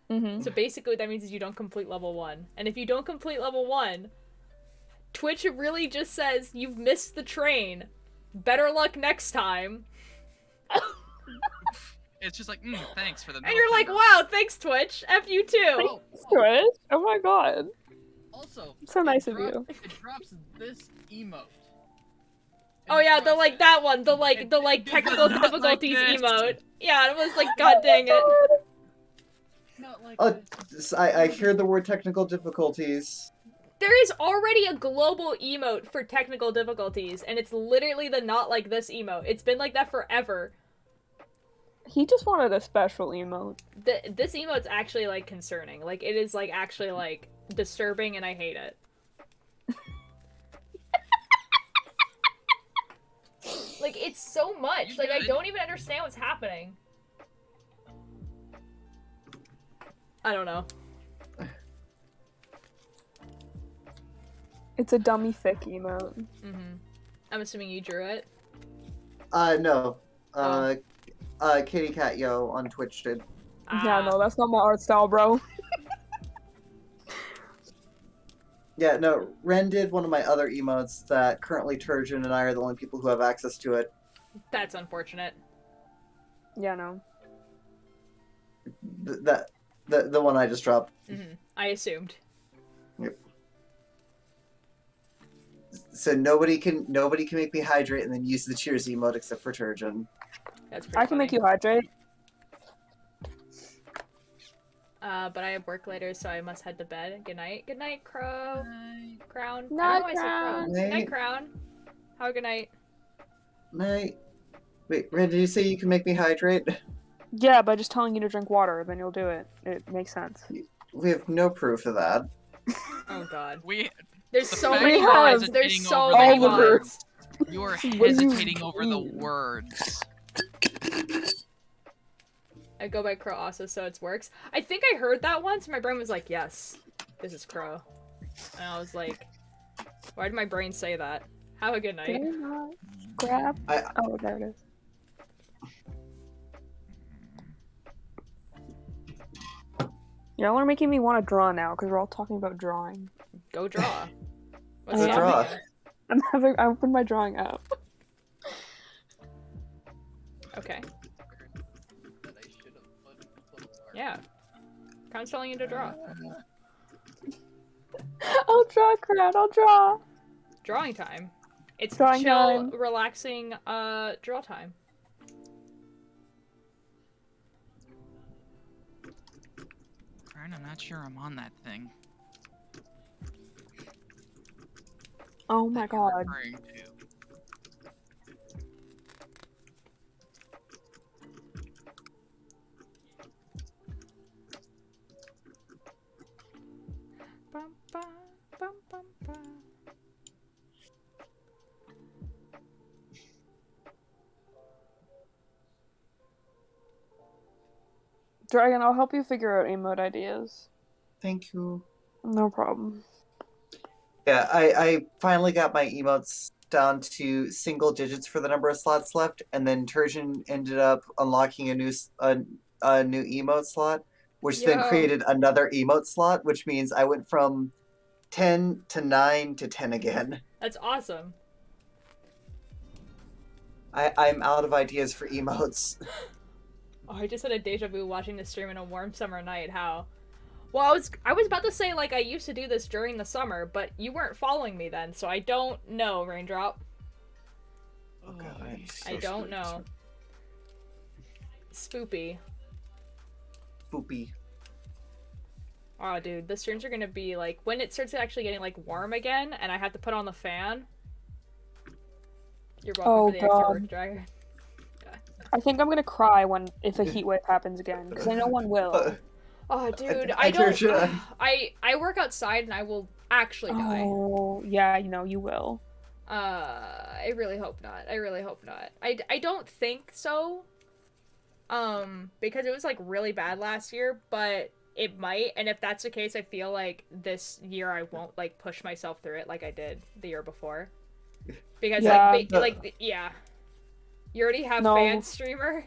Mm-hmm. So basically that means you don't complete level 1, and if you don't complete level 1, Twitch really just says you've missed the train. Better luck next time. It's just like, thanks for the. And you're like, wow, thanks Twitch. F you too. Oh, Twitch? Oh my god. also, So nice of drop- you. It drops this emote. Oh yeah, the like that one, the It technical does not like difficulties this. emote. Yeah, it was like, god dang it. Not like Oh, I hear the word technical difficulties. There is already a global emote for technical difficulties, and it's literally the not like this emote. It's been like that forever. He just wanted a special emote. This emote's actually like concerning. Like it is like actually like disturbing, and I hate it. Like it's so much. Like I don't even understand what's happening. I don't know. It's a dummy thick emote. I'm assuming you drew it. No. Kitty Cat Yo on Twitch did. Yeah, no, that's not my art style, bro. Yeah, no, Ren did one of my other emotes that currently Turgeon and I are the only people who have access to it. That's unfortunate. Yeah, no. The one I just dropped. I assumed. Yep. So nobody can make me hydrate and then use the cheers emote except for Turgeon. That's pretty I can make you hydrate. But I have work later, so I must head to bed. Good night. Good night, Crow. Crown. I Night, don't know why I said Crown. Crow. Good night, Crown. Have a good night. Night. Wait, Ren, did you say you can make me hydrate? Yeah, by just telling you to drink water, then you'll do it. It makes sense. We have no proof of that. Oh god. There's so many mods. There's so many mods. You are What do you hesitating over the mean? words. I go by Crow also, so it works. I think I heard that once, and my brain was like, yes, this is Crow. And I was like, why did my brain say that? Have a good night. Did I not grab? Oh, there it is. Y'all are making me want to draw now, because we're all talking about drawing. Go draw. What's Go stopping draw. you? I opened my drawing app. Okay. Yeah. Crown's telling you to draw. I'll draw, Crown, I'll draw. Drawing time. It's Drawing chill, time. relaxing, draw time. Brian, I'm not sure I'm on that thing. Oh my god. Referring to. Bum, bum, bum, bum, bum. Dragon, I'll help you figure out emote ideas. Thank you. No problem. Yeah, I finally got my emotes down to single digits for the number of slots left, and then Turgeon ended up unlocking a a new emote slot, which then Yo. created another emote slot, which means I went from 10 to 9 to 10 again. That's awesome. I'm out of ideas for emotes. Oh, I just had a deja vu watching the stream on a warm summer night. How? Well, I was about to say like I used to do this during the summer, but you weren't following me then, so I don't know, Raindrop. Oh god, I don't know. Spoopy. Spoopy. Oh, dude, the streams are gonna be like when it starts actually getting like warm again, and I have to put on the fan. You're welcome for the extra work, Dragon. I think I'm gonna cry if a heat wave happens again, because I know one will. Oh, dude, I don't. I work outside and I will actually die. Oh, yeah, you know you will. I really hope not. I really hope not. I don't think so. Because it was like really bad last year, but it might. And if that's the case, I feel like this year I won't like push myself through it like I did the year before. Because yeah, yeah. You already have no. fan streamer?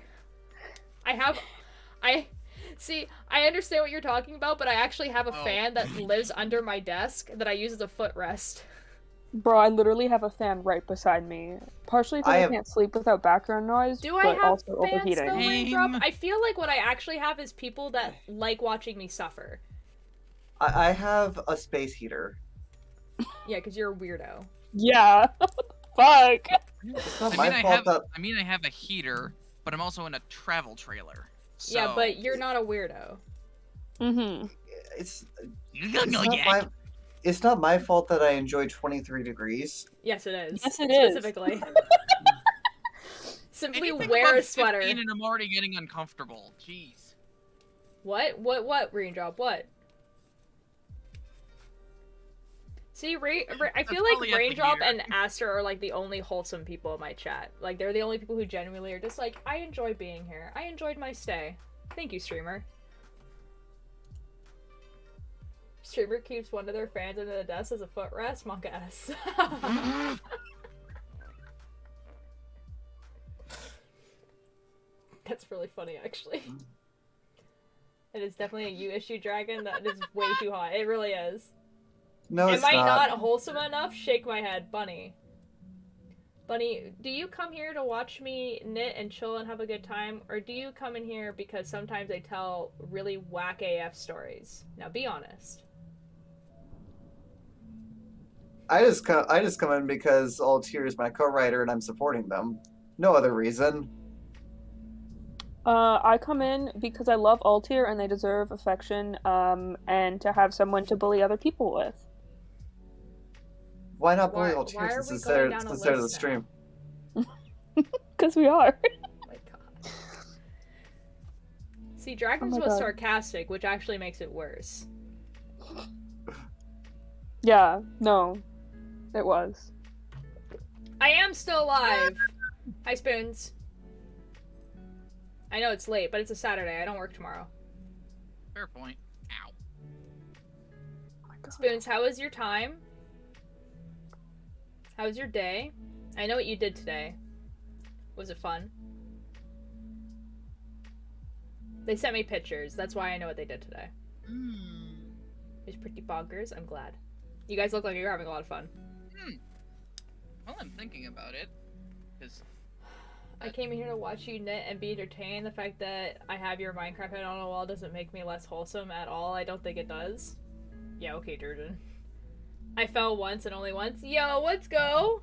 See, I understand what you're talking about, but I actually have a fan that lives under my desk that I use as a footrest. Bro, I literally have a fan right beside me. Partially because I can't sleep without background noise, Do I but have also fans overheating. though, Raindrop? I feel like what I actually have is people that like watching me suffer. I have a space heater. Yeah, because you're a weirdo. Yeah. Fuck. It's not my fault that... I mean, I have a heater, but I'm also in a travel trailer. So... Yeah, but you're not a weirdo. Mm-hmm. It's not my fault that I enjoy 23 degrees. Yes, it is. Yes, it is. Specifically. Simply Anything wear a above sweater. 15 and I'm already getting uncomfortable. Jeez. What, Raindrop? What? See, I feel like Raindrop and Aster are like the only wholesome people in my chat. Like, they're the only people who genuinely are just like, I enjoy being here. I enjoyed my stay. Thank you, streamer. Streamer keeps one of their fans under the desk as a footrest? Monka S. That's really funny, actually. It is definitely a you issue, Dragon. That is way too hot. It really is. No, it's not. Am I not wholesome enough? Shake my head. Bunny. Bunny, do you come here to watch me knit and chill and have a good time? Or do you come in here because sometimes I tell really whack AF stories? Now be honest. I just come in because Altier is my co-writer and I'm supporting them. No other reason. I come in because I love Altier and they deserve affection, and to have someone to bully other people with. Why not bully Altier since it's there at the stream? Because we are. Oh my god. See, Dragon's was sarcastic, which actually makes it worse. Yeah, no. It was. I am still alive! Hi, Spoons. I know it's late, but it's a Saturday. I don't work tomorrow. Fair point. Ow. Spoons, how was your time? How was your day? I know what you did today. Was it fun? They sent me pictures. That's why I know what they did today. It's pretty bonkers. I'm glad. You guys look like you're having a lot of fun. Well, I'm thinking about it. Because I came here to watch you knit and be entertained. The fact that I have your Minecraft head on a wall doesn't make me less wholesome at all. I don't think it does. Yeah, okay, Durden. I fell once and only once. Yo, let's go!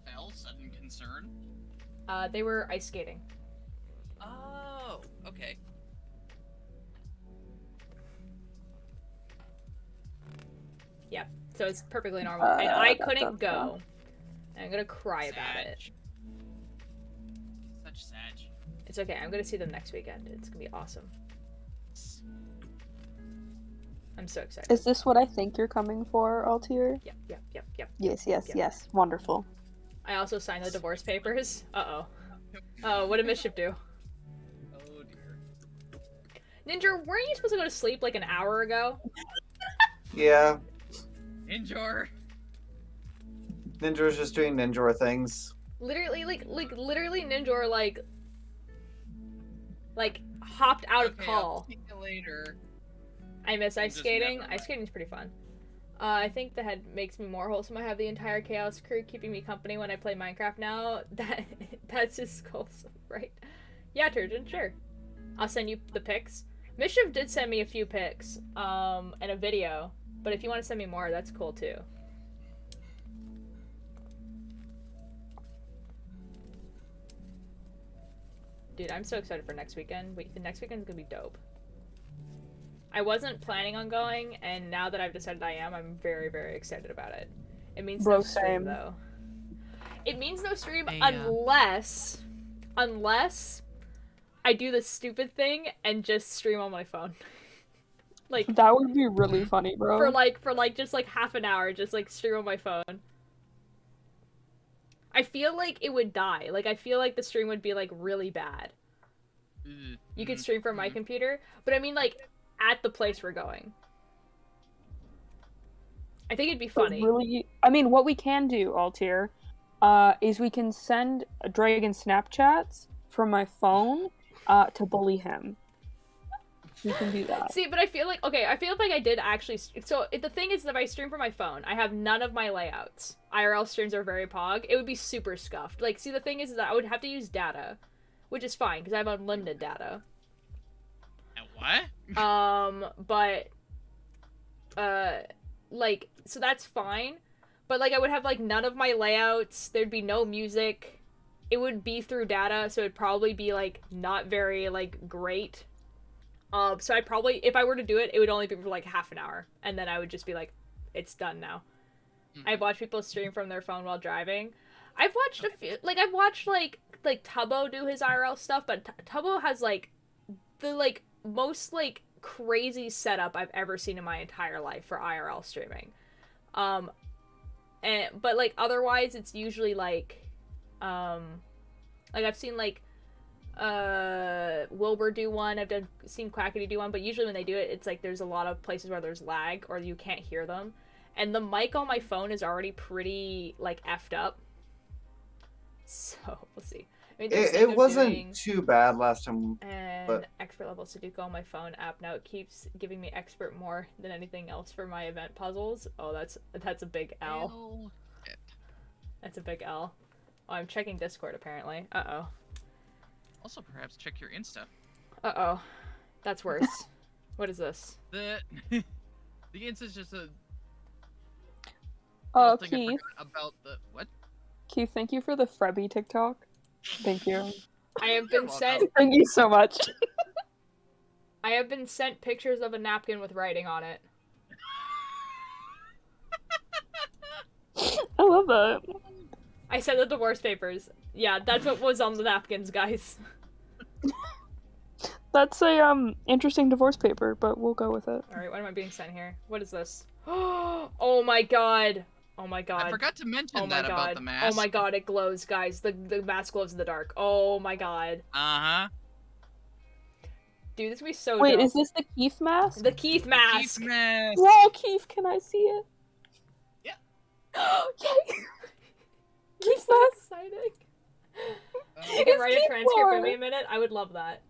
Fell? Sudden concern? They were ice skating. Oh, okay. Yeah, so it's perfectly normal. And I couldn't go. I'm gonna cry about it. Such sag. It's okay, I'm gonna see them next weekend. It's gonna be awesome. I'm so excited. Is this what I think you're coming for, Altier? Yep. Yes. Wonderful. I also signed the divorce papers. Uh-oh. Oh, what did Mischief do? Oh, dear. Ninja, weren't you supposed to go to sleep like an hour ago? Yeah. Ninjor. Ninja's just doing Ninjor things. Literally, literally Ninjor, like, like hopped out of Okay, call. I'll see you later. I miss ice just skating. never Ice skating's pretty fun. I think the head makes me more wholesome. I have the entire Chaos crew keeping me company when I play Minecraft now. That's just wholesome, right? Yeah, Turgeon, sure. I'll send you the pics. Mischief did send me a few pics, and a video. But if you want to send me more, that's cool too. Dude, I'm so excited for next weekend. Wait, the next weekend's gonna be dope. I wasn't planning on going, and now that I've decided I am, I'm very, very excited about it. It means Bro, no stream, same. though. It means no stream Hey, unless I do the stupid thing and just stream on my phone. Like, That would be really funny, bro. for just like half an hour, just like stream on my phone. I feel like it would die. Like, I feel like the stream would be like really bad. You could stream from my computer, but I mean like at the place we're going. I think it'd be funny. Really, I mean, what we can do, Altier, is we can send Dragon Snapchats from my phone to bully him. We can do that. See, but I feel like, okay, I feel like I did actually, so the thing is that if I stream from my phone, I have none of my layouts. IRL streams are very pog. It would be super scuffed. Like, see, the thing is that I would have to use data, which is fine, because I have unlimited data. What? But, like, so that's fine, but, like, I would have, like, none of my layouts, there'd be no music, it would be through data, so it'd probably be, like, not very, like, great. So I'd probably, if I were to do it, it would only be for, like, half an hour, and then I would just be like, it's done now. I've watched people stream from their phone while driving. I've watched a few, like, I've watched, like Tubbo do his IRL stuff, but Tubbo has, like, the, like, most, like, crazy setup I've ever seen in my entire life for IRL streaming. But, like, otherwise, it's usually, like, I've seen, like, WILBUR do one, seen Quackity do one, but usually when they do it, it's, like, there's a lot of places where there's lag, or you can't hear them. And the mic on my phone is already pretty, like, effed up. So, we'll see. I mean, it wasn't too bad last time. And but... expert level Sudoku on my phone app now. It keeps giving me expert more than anything else for my event puzzles. Oh, that's a big L. That's a big L. Oh, I'm checking Discord apparently. Uh-oh. Also, perhaps check your Insta. Uh-oh. That's worse. What is this? The Insta's just a thing I Keith. forgot about the what? Keith, thank you for the Frebby TikTok. Thank you. I have been sent. Thank you so much. I have been sent pictures of a napkin with writing on it. I love that. I sent the divorce papers. Yeah, that's what was on the napkins, guys. That's a interesting divorce paper, but we'll go with it. Alright, what am I being sent here? What is this? Oh my god. Oh my god. I forgot to mention that about the mask. Oh my god, it glows, guys. The mask glows in the dark. Oh my god. Uh-huh. Dude, this would be so Wait, dope. is this the Keith mask? The Keith mask! Keith mask! Whoa, Keith, can I see it? Yeah. Yay! Keith so exciting. You can write a transcript for me a minute? I would love that.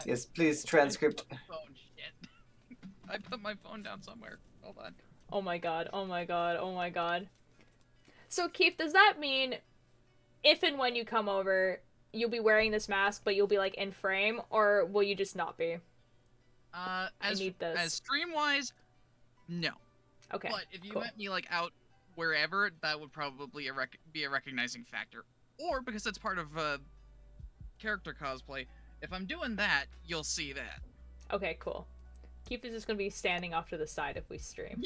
Yes, please, transcript. Phone shit. I put my phone down somewhere. Hold on. Oh my god, oh my god, oh my god. So, Keith, does that mean if and when you come over, you'll be wearing this mask, but you'll be, like, in frame, or will you just not be? As stream-wise, no. Okay, But if you cool. met me, like, out wherever, that would probably be a recognizing factor. Or, because it's part of, character cosplay, if I'm doing that, you'll see that. Okay, cool. Keith is just gonna be standing off to the side if we stream.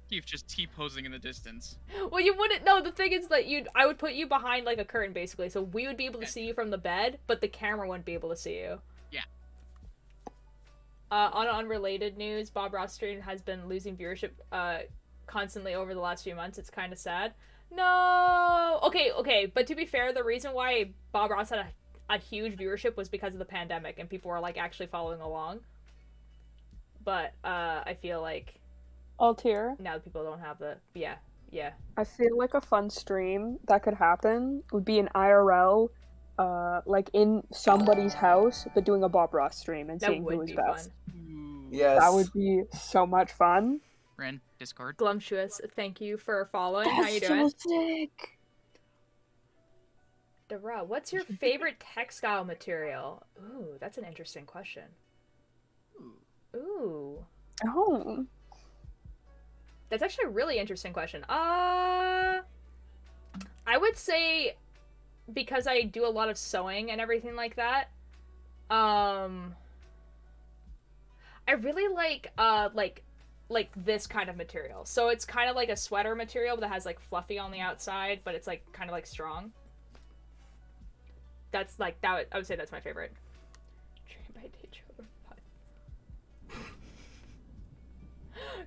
Keith just T-posing in the distance. Well, you wouldn't know. The thing is that I would put you behind, like, a curtain, basically, so we would be able to see you from the bed, but the camera wouldn't be able to see you. Yeah. On unrelated news, Bob Ross stream has been losing viewership, constantly over the last few months. It's kind of sad. No! Okay, but to be fair, the reason why Bob Ross had a huge viewership was because of the pandemic, and people were, like, actually following along. But, I feel like... Altier. Now people don't have the... Yeah. I feel like a fun stream that could happen would be an IRL like in somebody's house, but doing a Bob Ross stream and That seeing who would was be best. fun. Yes. That would be so much fun. Ren, Discord. Glumptuous, thank you for following. How you That's doing? so sick. Dara, what's your favorite textile material? Ooh, that's an interesting question. Ooh. Oh. That's actually a really interesting question. I would say, because I do a lot of sewing and everything like that, I really like this kind of material. So it's kind of like a sweater material that has like fluffy on the outside, but it's like kind of like strong. That's like that. I would say that's my favorite.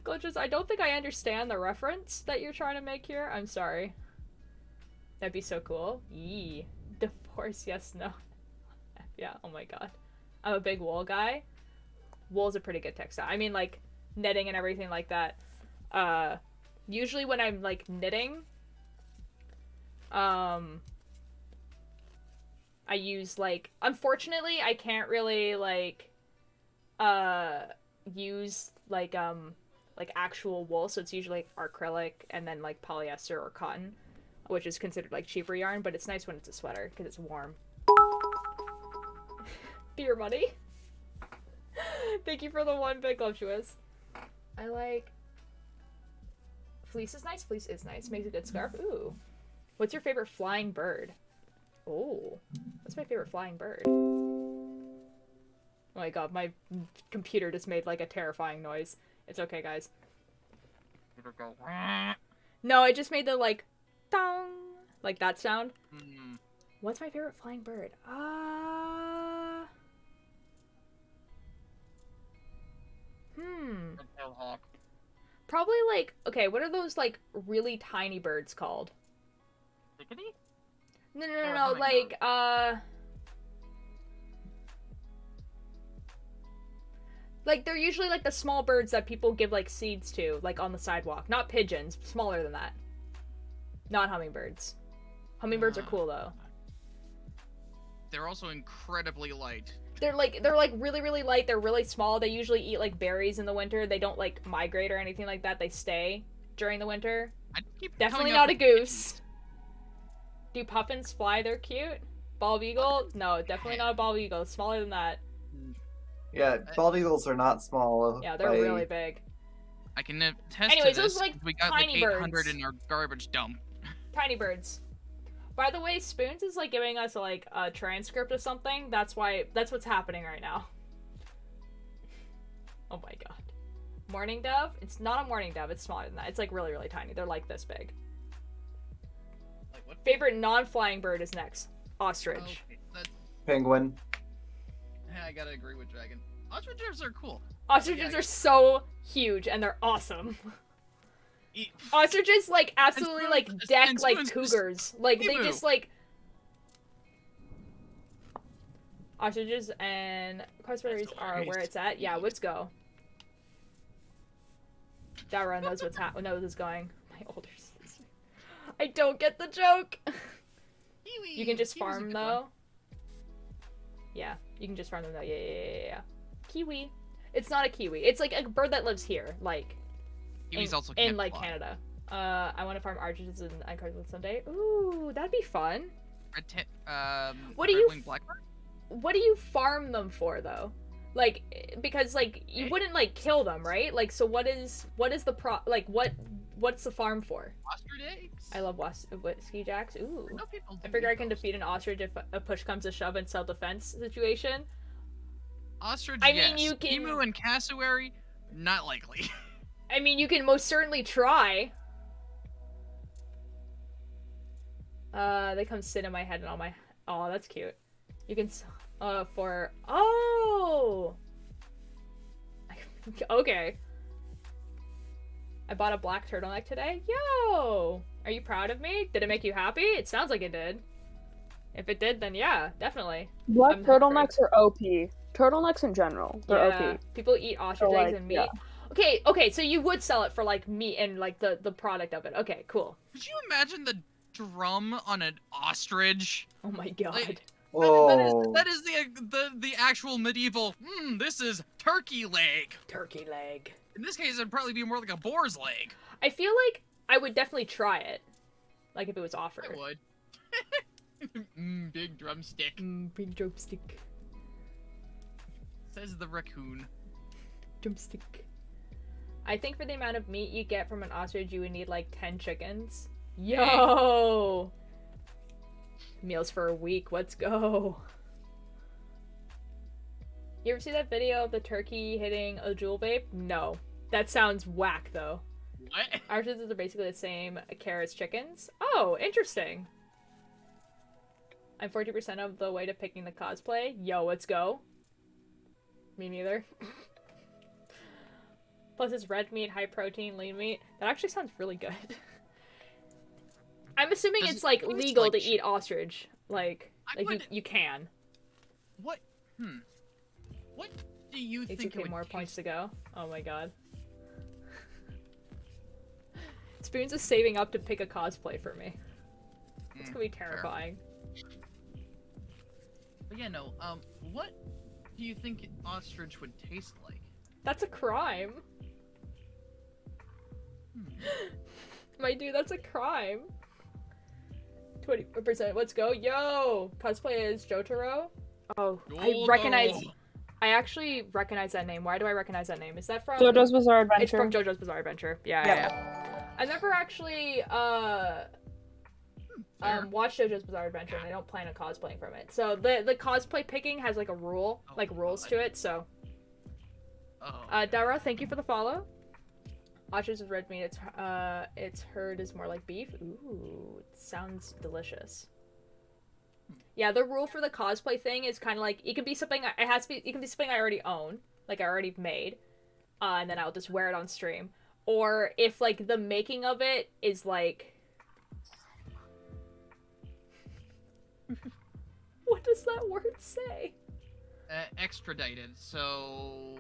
Glitches, I don't think I understand the reference that you're trying to make here. I'm sorry. That'd be so cool. Yee. Divorce, yes, no. Yeah, oh my god. I'm a big wool guy. Wool's a pretty good textile. I mean, like, knitting and everything like that. Usually when I'm, like, knitting, I use, like, unfortunately, I can't really, like, use, like actual wool, so it's usually like, acrylic and then, like, polyester or cotton, which is considered, like, cheaper yarn, but it's nice when it's a sweater, because it's warm. Beer money. Thank you for the one, big Glumptuous. I like... Fleece is nice? Fleece is nice. Makes a good scarf. Ooh. What's your favorite flying bird? Oh. What's my favorite flying bird? Oh my god, my computer just made, like, a terrifying noise. It's okay, guys. No, it just made the, like, dong, like that sound. What's my favorite flying bird? Probably, like, okay, what are those, like, really tiny birds called? Chickadee? No, like, like, they're usually, like, the small birds that people give, like, seeds to, like, on the sidewalk. Not pigeons. Smaller than that. Not hummingbirds. Hummingbirds are cool, though. They're also incredibly light. They're like, really, really light. They're really small. They usually eat, like, berries in the winter. They don't, like, migrate or anything like that. They stay during the winter. Definitely not a goose. Do puffins fly? They're cute. Bald eagle? No, definitely not a bald eagle. Smaller than that. Yeah, bald eagles are not small. Yeah, they're really big. I can attest Anyways, to this. those, like, We got tiny like 800 birds. in our garbage dump. Tiny birds. By the way, Spoons is, like, giving us, like, a transcript of something. That's what's happening right now. Oh my god. Mourning dove? It's not a mourning dove. It's smaller than that. It's, like, really, really tiny. They're, like, this big. Like what? Favorite non-flying bird is next. Ostrich. Okay, Penguin. I gotta agree with Dragon. Ostriches are cool. Ostriches are so huge, and they're awesome. Ostriches, like, absolutely, like, deck, like, cougars. Like, they just, like... Ostriches and crossberries are where it's at. Yeah, let's go. Dara knows knows what's going. My older sister. I don't get the joke! Kiwi. You can just Kiwi's a farm, good though. one. Yeah, you can just farm them, though. Yeah. Kiwi. It's not a kiwi. It's, like, a bird that lives here, like... Kiwis also in can't like fly. Canada. I want to farm ostriches and icons someday. Ooh, that'd be fun. What do you red-winged blackbird? What do you farm them for though? Like, because like you wouldn't like kill them, right? Like, so what is the what's the farm for? Ostrich eggs? I love whiskey jacks. Ooh. I know people do I figure I eat can those. defeat an ostrich if a push comes to shove in self-defense situation. Ostrich, I mean, yes. you can- Emu and cassowary, not likely. I mean, you can most certainly try. They come sit in my head and all my... Oh, that's cute. You can... for... Oh! Okay. I bought a black turtleneck today. Yo! Are you proud of me? Did it make you happy? It sounds like it did. If it did, then yeah, definitely. Black I'm turtlenecks are OP. Turtlenecks in general, they're Yeah. OP. People eat ostrich So, eggs like, and meat. yeah. Okay, so you would sell it for, like, meat and, like, the product of it. Okay, cool. Could you imagine the drum on an ostrich? Oh my god. Like, Oh. That is the actual medieval. This is turkey leg. Turkey leg. In this case, it'd probably be more like a boar's leg. I feel like I would definitely try it, like if it was offered. I would. Big drumstick. Big drumstick. Says the raccoon. Drumstick. I think for the amount of meat you get from an ostrich, you would need like 10 chickens. Yo! Meals for a week. Let's go. You ever see that video of the turkey hitting a jewel vape? No. That sounds whack though. What? Ostriches are basically the same care as chickens. Oh, interesting. I'm 40% of the way to picking the cosplay. Yo, let's go. Me neither. Plus it's red meat, high protein, lean meat. That actually sounds really good. I'm assuming it's like legal to eat ostrich. Like you can. What? What do you think it would more points to go? Oh my god. Spoons is saving up to pick a cosplay for me. It's gonna be terrifying. But yeah, no, what do you think ostrich would taste like? That's a crime. My dude, that's a crime. 20%, let's go. Yo! Cosplay is Jotaro. Oh, I actually recognize that name. Why do I recognize that name? Is that from JoJo's Bizarre Adventure? It's from JoJo's Bizarre Adventure. Yeah. I never actually watched JoJo's Bizarre Adventure, and I don't plan on cosplaying from it. So the cosplay picking has like a rule, rules to it. So, Dara, thank you for the follow. Ostrich is red meat. Its herd is more like beef. Ooh, it sounds delicious. Yeah, the rule for the cosplay thing is kind of like it can be something. It has to be. It can be something I already own, like I already made, and then I'll just wear it on stream. Or if like the making of it is like, what does that word say? Extradited. So.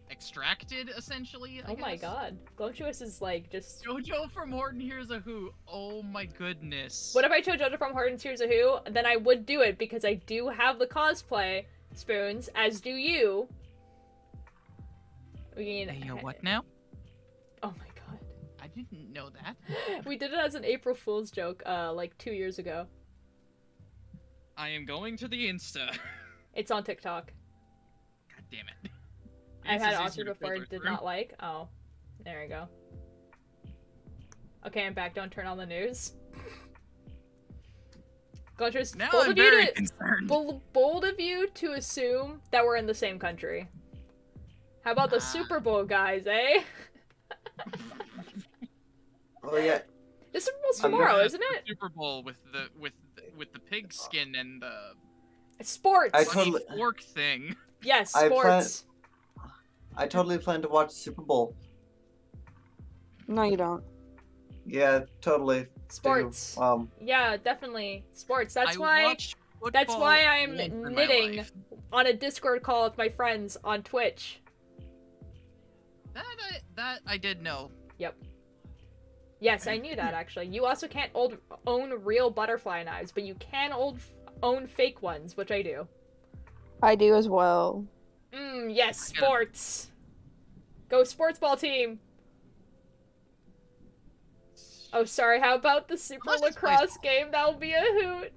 Extracted, essentially. I Oh guess. My god, Glumtuous is like just JoJo from Horton Hears a Who. Oh my goodness. What if I chose JoJo from Horton Hears a Who? Then I would do it because I do have the cosplay spoons, as do you. What now? Oh my god. I didn't know that. We did it as an April Fool's joke, like 2 years ago. I am going to the Insta. It's on TikTok. God damn it. I've had ostrich before, did not like. Oh, there we go. Okay, I'm back. Don't turn on the news. Glutchers, now I'm very concerned. Bold of you to assume that we're in the same country. How about the Super Bowl guys, eh? Oh yeah. The Super Bowl's tomorrow, isn't it? Super Bowl with the pig skin and the sports. fork thing. Yes, sports. I totally plan to watch the Super Bowl. No, you don't. Yeah, totally. Sports. Yeah, definitely sports. That's why I'm knitting on a Discord call with my friends on Twitch. That I did know. Yep. Yes, I knew that actually. You also can't own real butterfly knives, but you can own fake ones, which I do. I do as well. Yes, sports. Go sports ball team. Oh, sorry. How about the Super Lacrosse game? That'll be a hoot.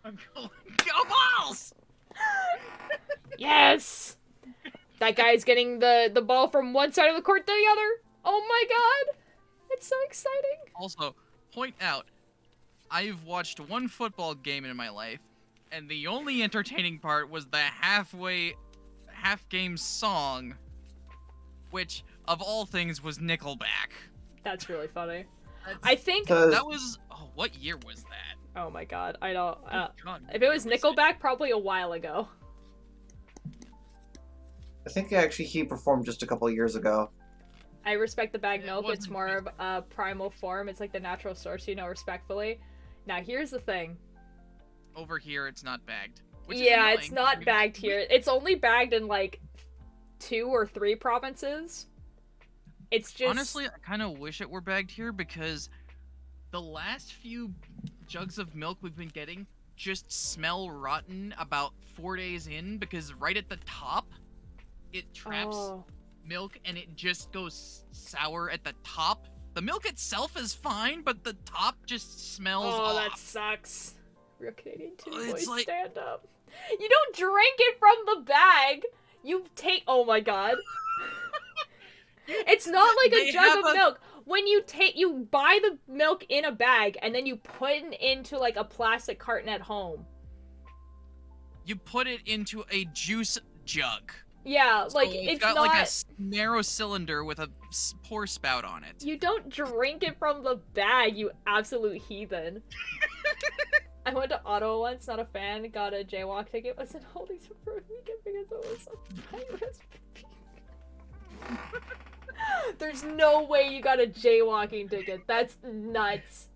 I'm going. Go balls! Yes. That guy's getting the ball from one side of the court to the other. Oh my god, it's so exciting. Also, point out, I've watched one football game in my life, and the only entertaining part was the half-game song, which, of all things, was Nickelback. That's really funny. I think that was... Oh, what year was that? Oh my god, I don't... God, if it was Nickelback, probably a while ago. I think actually he performed just a couple of years ago. I respect the bag milk. It's more of a primal form. It's like the natural source, respectfully. Now, here's the thing. Over here, it's not bagged. Yeah, it's not bagged here. It's only bagged in, like, 2 or 3 provinces. It's just... Honestly, I kind of wish it were bagged here, because the last few jugs of milk we've been getting just smell rotten about 4 days in because right at the top, it traps milk and it just goes sour at the top. The milk itself is fine, but the top just smells off. that sucks. Real Canadian Titty It's Boys, like- stand up. You don't drink it from the bag. You take. Oh my god. It's not like a They jug have of milk. When you buy the milk in a bag and then you put it into like a plastic carton at home. You put it into a juice jug. Yeah, So like it's it's got not. like a narrow cylinder with a pour spout on it. You don't drink it from the bag, you absolute heathen. I went to Ottawa once, not a fan, got a jaywalk ticket, wasn't holding some for a weekend because it was so tight. There's no way you got a jaywalking ticket. That's nuts.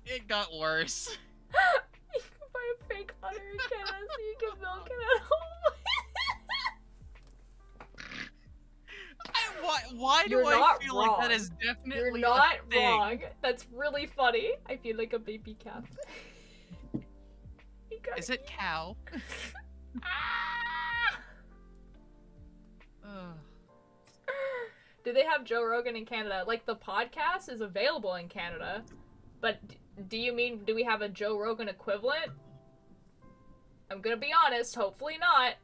It got worse. You can buy a fake otter in Canada so you can milk it at home. Why do You're I not feel wrong. like that is definitely You're a not thing? wrong. That's really funny. I feel like a baby calf. Is it cow? Ah! Ugh. Do they have Joe Rogan in Canada? Like, the podcast is available in Canada, but do you mean, do we have a Joe Rogan equivalent? I'm gonna be honest, hopefully not.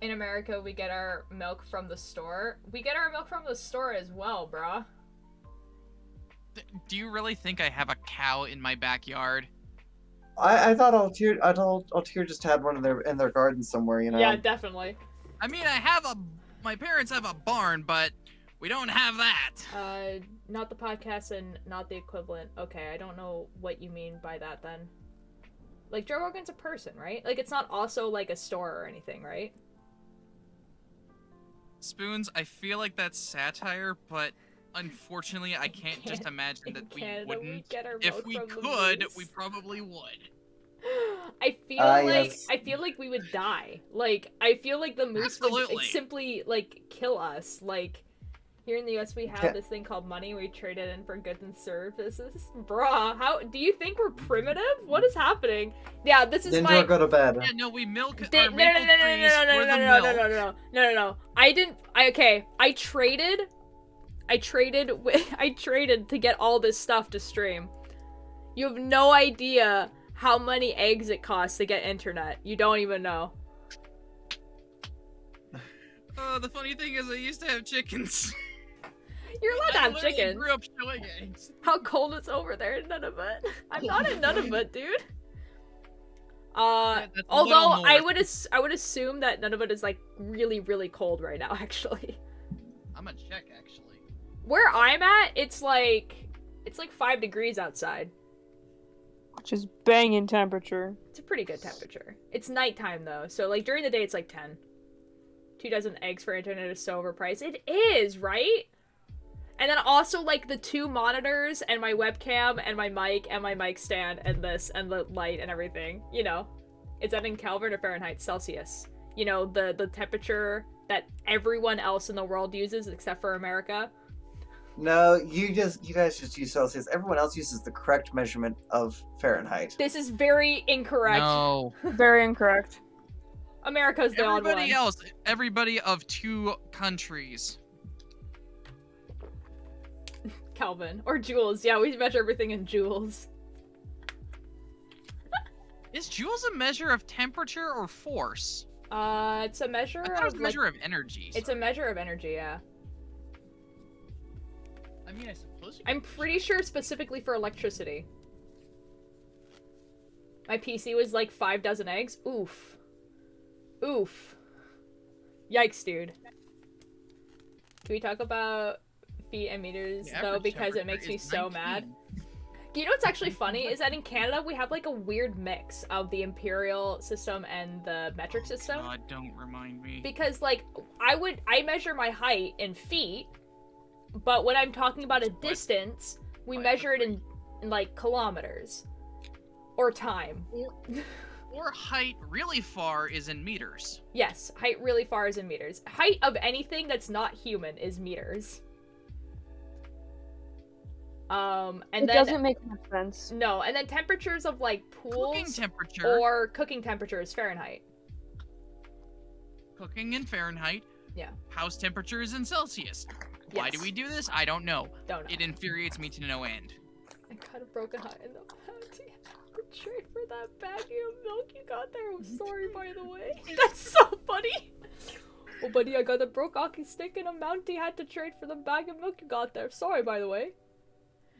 In America, we get our milk from the store. We get our milk from the store as well, bruh. Do you really think I have a cow in my backyard? I thought Altier just had one in their garden somewhere, you know. Yeah, definitely. I mean, my parents have a barn, but we don't have that. Not the podcast and not the equivalent. Okay, I don't know what you mean by that then. Like, Joe Rogan's a person, right? Like, it's not also like a store or anything, right? Spoons, I feel like that's satire, but unfortunately, I can't just imagine that we Canada, wouldn't. we get our If milk we from the could, moose. we probably would. I feel yes. I feel like we would die. Like, I feel like the moose would Absolutely. simply like kill us. Like, here in the US we have this thing called money. We trade it in for goods and services. Bruh, how do you think we're primitive? What is happening? Yeah, this is Ninja, go to bed. Yeah, no, we milk No. our maple trees for the milk. I traded to get all this stuff to stream. You have no idea how many eggs it costs to get internet. You don't even know. Oh, the funny thing is I used to have chickens. You're allowed to I have literally chickens. grew up showing eggs. How cold it's over there in Nunavut. I'm not in Nunavut, dude. That's a Although little I north. would assume that Nunavut is like really, really cold right now, actually. I'm gonna check, actually. Where I'm at, it's like 5 degrees outside. Which is banging temperature. It's a pretty good temperature. It's nighttime though, so like during the day it's like 10. 2 dozen eggs for internet is so overpriced. It is, right? And then also like the 2 monitors and my webcam and my mic stand and this and the light and everything. You know, is that in Kelvin or Fahrenheit? Celsius. You know, the temperature that everyone else in the world uses except for America. No, you guys just use Celsius. Everyone else uses the correct measurement of Fahrenheit. This is very incorrect. No. Very incorrect. America's the odd one. Everybody else, everybody of 2 countries. Kelvin or joules. Yeah, we measure everything in joules. Is joules a measure of temperature or force? It's a measure I thought it was of a measure of energy. It's a measure of energy, yeah. I mean, I suppose. I'm pretty sure specifically for electricity. My PC was like 5 dozen eggs. Oof. Oof. Yikes, dude. Can we talk about feet and meters, though, because it makes me so mad? You know what's actually funny is that in Canada we have like a weird mix of the imperial system and the metric system. God, don't remind me. Because like I measure my height in feet, but when I'm talking about a distance, we measure it in like kilometers or time. Or height really far is in meters. Yes, height really far is in meters. Height of anything that's not human is meters. And It then doesn't make much sense. no, and then temperatures of like Cooking pools temperature. or cooking temperature is Fahrenheit. Cooking in Fahrenheit. Yeah. House temperature is in Celsius. Why do Yes. we do this? I don't know. Don't know. It infuriates me to no end. I got a broken heart in the bounty. I trade for that baggie of milk you got there. I'm sorry, by the way. That's so funny. Oh, buddy, I got a broke hockey stick and a Mountie had to trade for the bag of milk you got there. Sorry, by the way.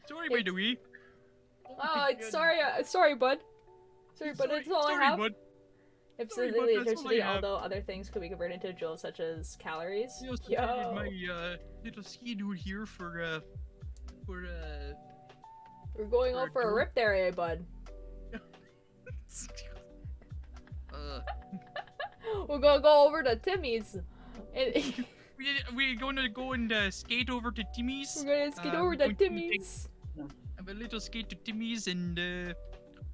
Sorry, by the way. Oh, it's sorry, sorry, bud. Sorry, bud. That's all I have. Bud. If Sorry, specifically bud, that's all I electricity, have. although other things could be converted into joules, such as calories. Yes, I Yo. needed my little schedule here for We're going for out for a door. rip there, eh, bud? We're gonna go over to Timmy's. And we're gonna go and skate over to Timmy's. we're gonna skate over we're to going to Timmy's. have a little skate to Timmy's and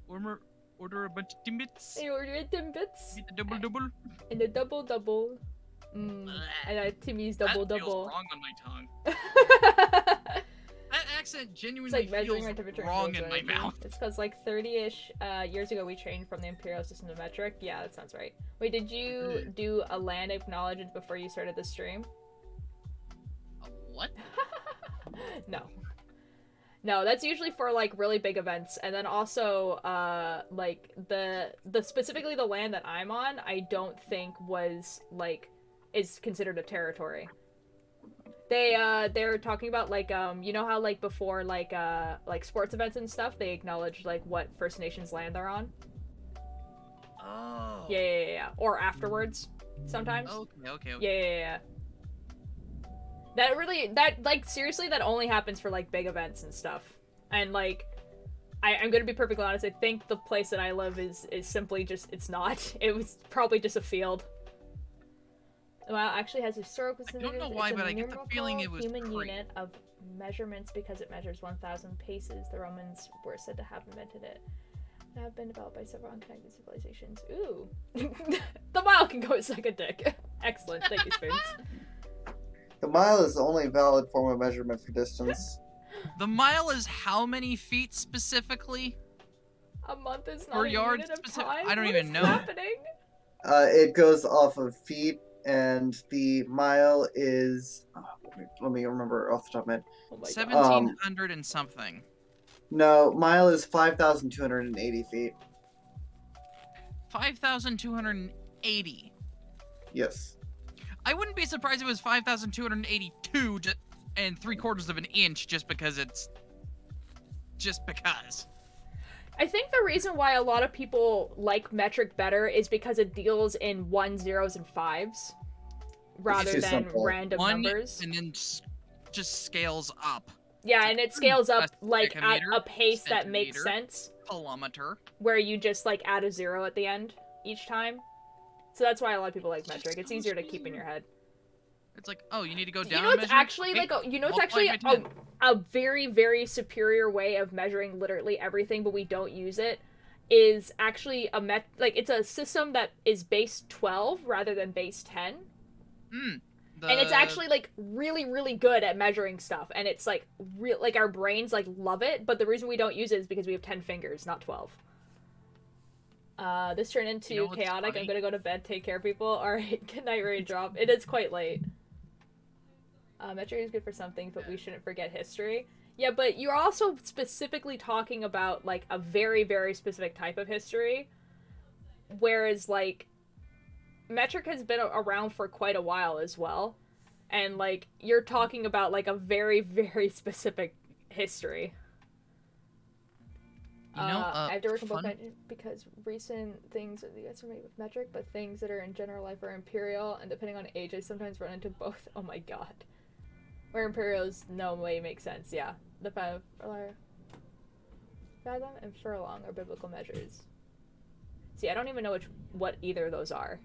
order a bunch of Timbits. And order a Timbits. Get the double. And a double. And a Timmy's double. That feels wrong on my tongue. That accent It's genuinely like measuring feels my temperature wrong and in my feels mouth. It's because like 30-ish years ago we changed from the imperial system to metric. Yeah, that sounds right. Wait, did you do a land acknowledgement before you started the stream? What? No, that's usually for like really big events, and then also like the specifically the land that I'm on, I don't think is considered a territory. They're talking about like you know how like before like sports events and stuff they acknowledge like what First Nations land they're on. Oh. Yeah. Or afterwards sometimes. Okay. Yeah. Seriously, that only happens for like big events and stuff. And like, I'm gonna be perfectly honest. I think the place that I live is simply just it's not. It was probably just a field. Well, it actually has historical significance. know why, It's a but I get the feeling it was human Crete. unit of measurements because it measures 1,000 paces. The Romans were said to have invented it. And have been developed by several unconnected civilizations. Ooh, the mile can go suck a dick. Excellent, thank you, Spoons. The mile is the only valid form of measurement for distance. The mile is how many feet specifically? A month is not Or a yards unit of specific- time. I don't What even is know. happening? It goes off of feet, and the mile is. Let me remember off the top of my head. Oh my god. 1,700 and something. No, mile is 5,280 feet. 5,280. Yes. I wouldn't be surprised if it was 5,282 and 3/4 of an inch just because. I think the reason why a lot of people like metric better is because it deals in 1s, 0s, and 5s rather too than simple. random numbers. And then just scales up. Yeah, and it scales up That's like at decameter, a pace that makes centimeter. sense, Kilometer. where you just like add a 0 at the end each time. So that's why a lot of people like metric. It's easier to keep in your head. It's like, oh, you need to go You down. know a it's measurement? actually Okay, like it's multiply actually by 10. a very, very superior way of measuring literally everything, but we don't use it. Is actually it's a system that is base 12 rather than base 10. And it's actually like really, really good at measuring stuff, and it's like like our brains like love it, but the reason we don't use it is because we have 10 fingers, not 12. This turned into You know what's chaotic. funny? I'm gonna go to bed. Take care, people. Alright, good night, Raindrop. It is quite late. Metric is good for some things, but we shouldn't forget history. Yeah, but you're also specifically talking about like a very, very specific type of history, whereas like metric has been around for quite a while as well, and like you're talking about like a very, very specific history. I have to work on both because recent things in the US are made with metric, but things that are in general life are imperial, and depending on age, I sometimes run into both. Oh my god. Where imperials no way make sense, yeah. The fathom and furlong are biblical measures. See, I don't even know what either of those are.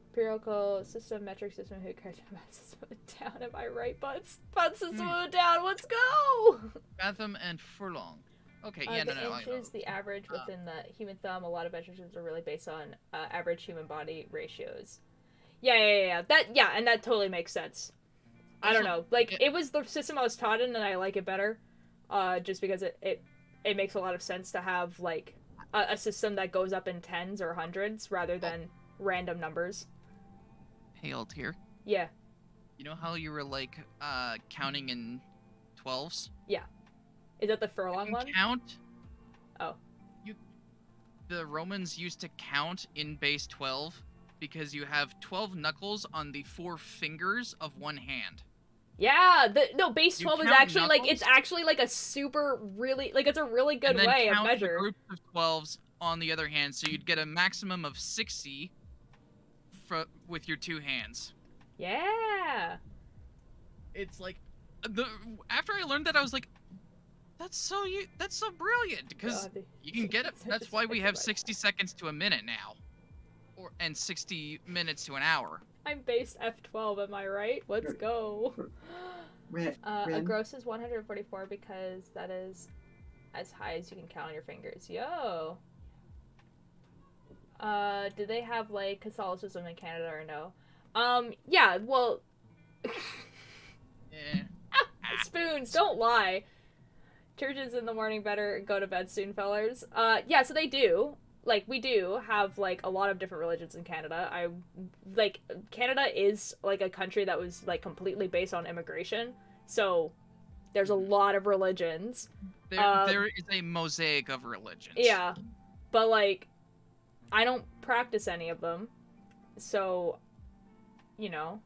Empirical system, metric system, who cares about system down? Am I right, buds? Buds system down. Let's go. Fathom and furlong. Okay, The I know. inches, the average within the human thumb. A lot of measures are really based on average human body ratios. Yeah. And that totally makes sense. I don't know. Like, it was the system I was taught in, and I like it better. just because it makes a lot of sense to have like a system that goes up in tens or hundreds rather than random numbers. Hey, Altier. Yeah. You know how you were like counting in 12s? Yeah. Is that the furlong one? Count. Oh. The Romans used to count in base 12 because you have 12 knuckles on the 4 fingers of one hand. Yeah, base 12 is actually knuckles? like it's actually like a super really like it's a really good And then way of count measure. the group of 12s on the other hand, so you'd get a maximum of 60 with your 2 hands. Yeah. It's like after I learned that, I was like, that's so brilliant because you can get it. That's why we have 60 seconds to a minute now, and 60 minutes to an hour. I'm based F12, am I right? Let's go. A gross is 144 because that is as high as you can count on your fingers. Yo. Did they have like Catholicism in Canada or no? Yeah, well. Yeah. Spoons, don't lie. Churches in the morning, better go to bed soon, fellers. Yeah, so they do. Like, we do have, like, a lot of different religions in Canada. Canada is, like, a country that was, like, completely based on immigration. So, there's a lot of religions. There is a mosaic of religions. Yeah. But, like, I don't practice any of them. So, you know,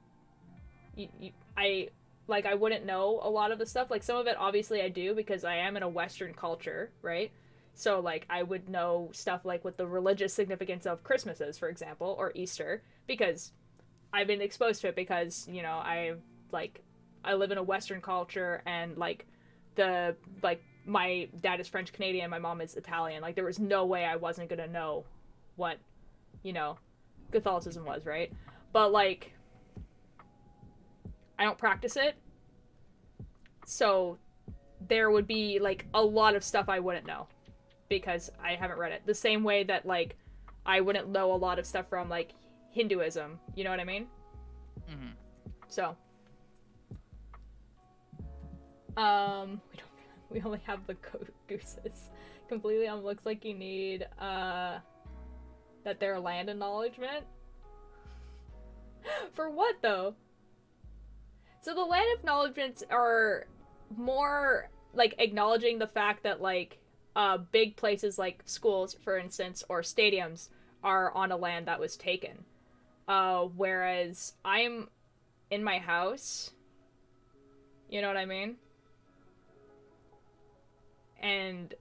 I wouldn't know a lot of the stuff. Like, some of it, obviously, I do, because I am in a Western culture, right? So, like, I would know stuff, like, with the religious significance of Christmases, for example, or Easter, because I've been exposed to it because, you know, I live in a Western culture, and, like, my dad is French-Canadian, my mom is Italian. Like, there was no way I wasn't gonna know what, you know, Catholicism was, right? But, like, I don't practice it, so there would be, like, a lot of stuff I wouldn't know because I haven't read it. The same way that, like, I wouldn't know a lot of stuff from, like, Hinduism, you know what I mean? Mm-hmm. So, we only have the gooses. Completely looks like you need, that they're land acknowledgement. For what, though? So the land acknowledgements are more, like, acknowledging the fact that, like, big places like schools, for instance, or stadiums are on a land that was taken. Whereas I'm in my house, you know what I mean? And,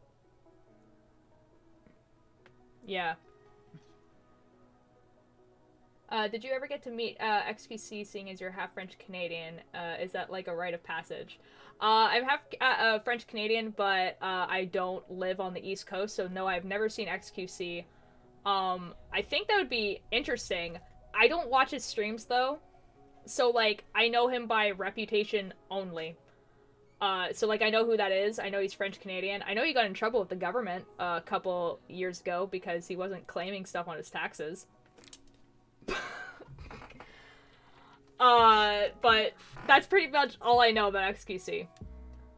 yeah. Did you ever get to meet XQC, seeing as you're half French-Canadian? Is that like a rite of passage? I'm half French-Canadian, but I don't live on the East Coast, so no, I've never seen XQC. I think that would be interesting. I don't watch his streams, though, so, like, I know him by reputation only. So, like, I know who that is. I know he's French-Canadian. I know he got in trouble with the government a couple years ago because he wasn't claiming stuff on his taxes. But that's pretty much all I know about XQC.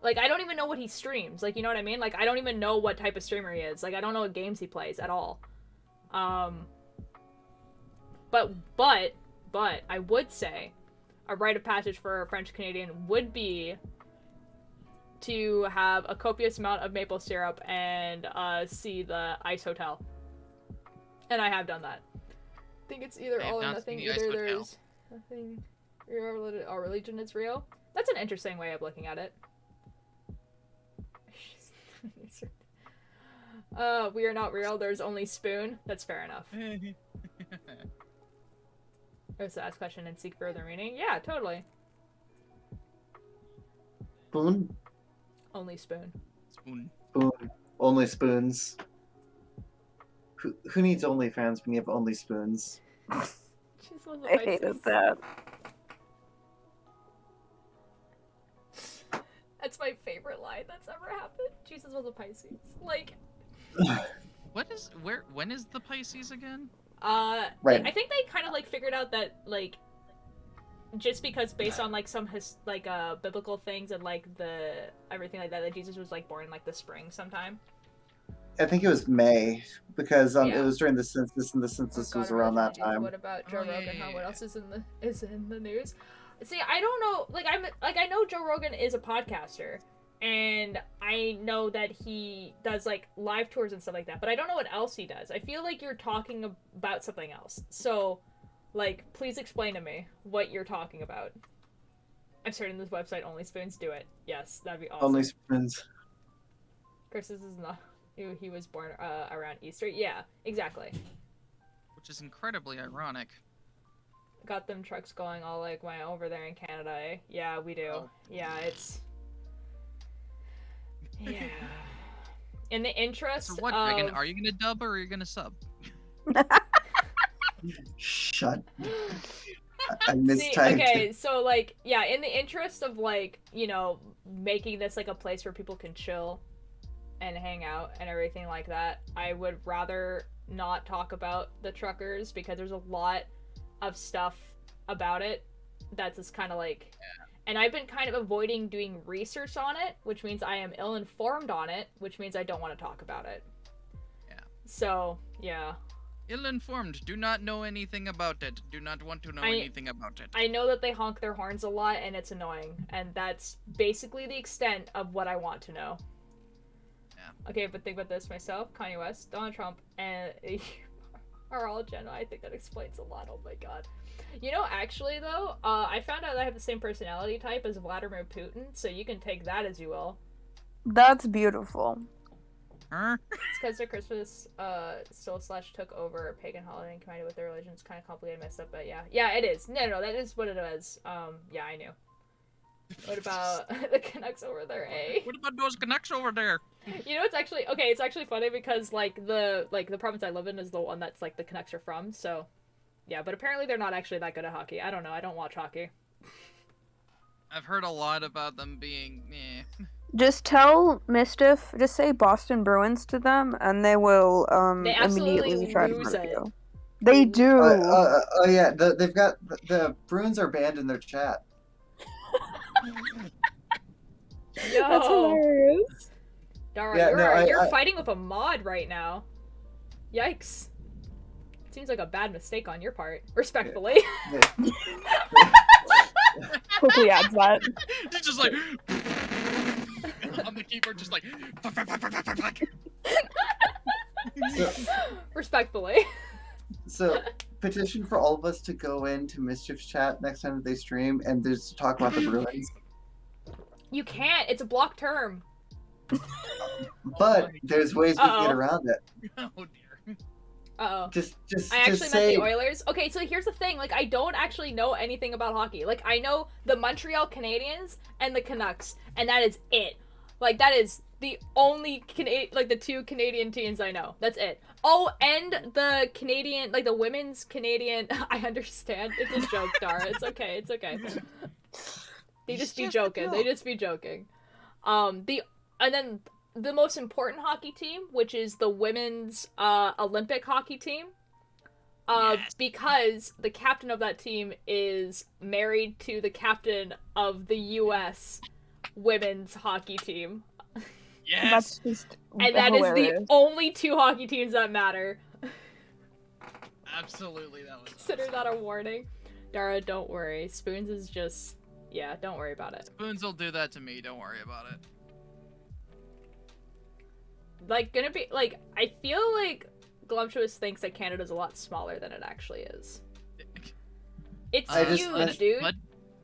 Like, I don't even know what he streams. Like, you know what I mean? Like, I don't even know what type of streamer he is. Like, I don't know what games he plays at all. But I would say a rite of passage for a French-Canadian would be to have a copious amount of maple syrup and see the Ice Hotel. And I have done that. I think it's either all or nothing. Either there's nothing. Our religion is real. That's an interesting way of looking at it. We are not real. There's only spoon. That's fair enough. There's the ask question and seek further meaning. Yeah, totally. Spoon? Only spoon. Spoon. Spoon. Only spoons. Who needs OnlyFans when you have only spoons? I hated that. That's my favorite line that's ever happened. Jesus was a Pisces. Like, when is the Pisces again? Right. I think they kind of, like, figured out that, like, just because based on like some biblical things and like the everything like that, that Jesus was like born in like the spring sometime. I think it was May because it Yeah. was during the census, and the census was around that time. What about Joe Oh, yeah, Rogan? yeah, What yeah. else is in the news? See, I don't know. Like I know Joe Rogan is a podcaster, and I know that he does like live tours and stuff like that. But I don't know what else he does. I feel like you're talking about something else. So, like, please explain to me what you're talking about. I'm starting this website. Only Spoons do it. Yes, that'd be awesome. Only Spoons. Chris, this is not. He was born around Easter. Yeah, exactly. Which is incredibly ironic. Got them trucks going all like went over there in Canada, eh? Yeah, we do. Oh. Yeah, it's... Yeah. In the interest So what, of... Dragon? Are you gonna dub or are you gonna sub? Shut. I mistyped. Okay, so like, yeah, in the interest of like, you know, making this like a place where people can chill and hang out and everything like that, I would rather not talk about the truckers because there's a lot of stuff about it that's just kind of like, and I've been kind of avoiding doing research on it, which means I am ill-informed on it, which means I don't want to talk about it. Yeah. So, yeah. Ill-informed. Do not know anything about it. Do not want to know anything about it. I know that they honk their horns a lot and it's annoying, and that's basically the extent of what I want to know. Yeah. Okay, but think about this. Myself, Kanye West, Donald Trump, and are all Gen Y. I think that explains a lot. Oh my god. You know, actually, though, I found out I have the same personality type as Vladimir Putin, so you can take that as you will. That's beautiful. Huh? It's because their Christmas still / took over a pagan holiday and combined it with their religion. It's kind of complicated, messed up, but yeah. Yeah, it is. No, that is what it is. Yeah, I knew. What about the Canucks over there, eh? What about those Canucks over there? You know, it's actually funny because the province I live in is the one that's like the Canucks are from, so yeah, but apparently they're not actually that good at hockey. I don't know, I don't watch hockey. I've heard a lot about them being Just tell Mischief, just say Boston Bruins to them, and they will They absolutely immediately try to lose hurt it. you. They do. Oh yeah, they've got the Bruins are banned in their chat. Yo, That's hilarious. Dara, Yeah, you're fighting with a mod right now. Yikes. Seems like a bad mistake on your part. Respectfully. Quickly adds that. He's just like on the keyboard, just like Respectfully. So, petition for all of us to go into Mischief's chat next time that they stream and just talk about the Bruins. You can't. It's a block term. But there's ways we can get around it. Oh dear. Uh-oh. Just I actually say meant the Oilers. Okay, so here's the thing. Like, I don't actually know anything about hockey. Like, I know the Montreal Canadiens and the Canucks, and that is it. Like, that is the only the two Canadian teams I know. That's it. Oh, and the Canadian, like the women's Canadian. I understand. It's a joke, Dara. It's okay. It's okay. They just be joking. They just be joking. And then the most important hockey team, which is the women's Olympic hockey team, because the captain of that team is married to the captain of the U.S. women's hockey team. Yes. That's just And that hilarious. is the only two hockey teams that matter. Absolutely, that was Consider awesome. that a warning. Dara, don't worry. Spoons is just... Yeah, don't worry about it. Spoons will do that to me, don't worry about it. Like, gonna be... Like, I feel like Glumtuous thinks that Canada's a lot smaller than it actually is. It's huge, dude.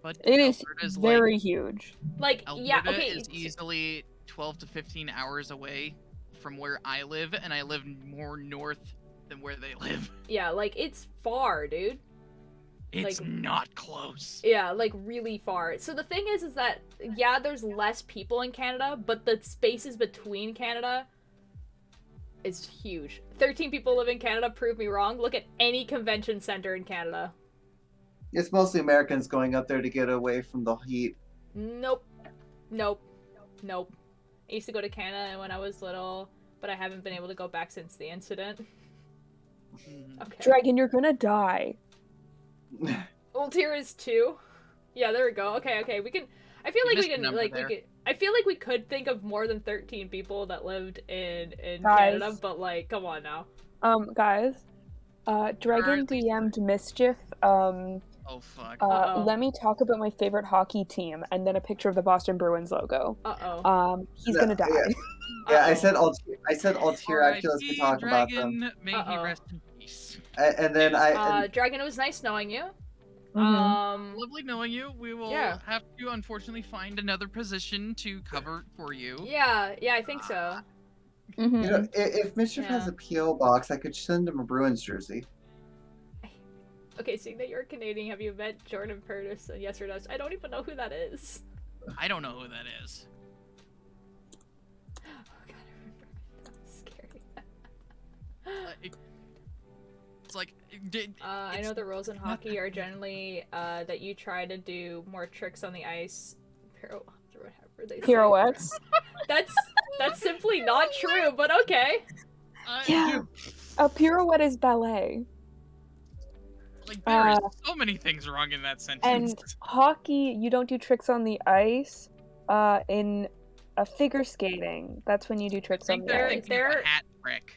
But It is Alberta's very huge. Like, Alberta yeah, okay. is easily 12 to 15 hours away from where I live, and I live more north than where they live. Yeah, like, it's far, dude. It's Like, not close. Yeah, like, really far. So the thing is that, yeah, there's less people in Canada, but the spaces between Canada is huge. 13 people live in Canada, prove me wrong. Look at any convention center in Canada. it's mostly Americans going up there to get away from the heat. Nope. Nope. Nope. I used to go to Canada when I was little, but I haven't been able to go back since the incident. Okay. Dragon, you're gonna die. Ultir is 2. Yeah, there we go. Okay. We can. I feel like we missed a can. number Like there. we could. I feel like we could think of more than 13 people that lived in Guys. Canada, but like, come on now. Guys, Dragon at least DM'd Mischief. Oh fuck. Uh-oh. Let me talk about my favorite hockey team, and then a picture of the Boston Bruins logo. He's gonna die. Yeah, I said Altier. Actually, let's be talking about them. Dragon, may he rest in peace. And then Dragon, it was nice knowing you. Lovely knowing you. We will Yeah. have to unfortunately find another position to cover for you. Yeah, I think so. you know, if Mischief has Yeah. a PO box, I could send him a Bruins jersey. Okay, seeing that you're Canadian, have you met Jordan Purtis? Yes or no? I don't even know who that is. I don't know who that is. Oh god, I remember. That was scary. It's like I know the rules in hockey are generally that you try to do more tricks on the ice. Whatever they say. Pirouettes. That's simply not true, but okay. Yeah. A pirouette is ballet. Like there is so many things wrong in that sentence. And hockey, you don't do tricks on the ice. In figure skating, that's when you do tricks on the they're ice. thinking of a hat trick,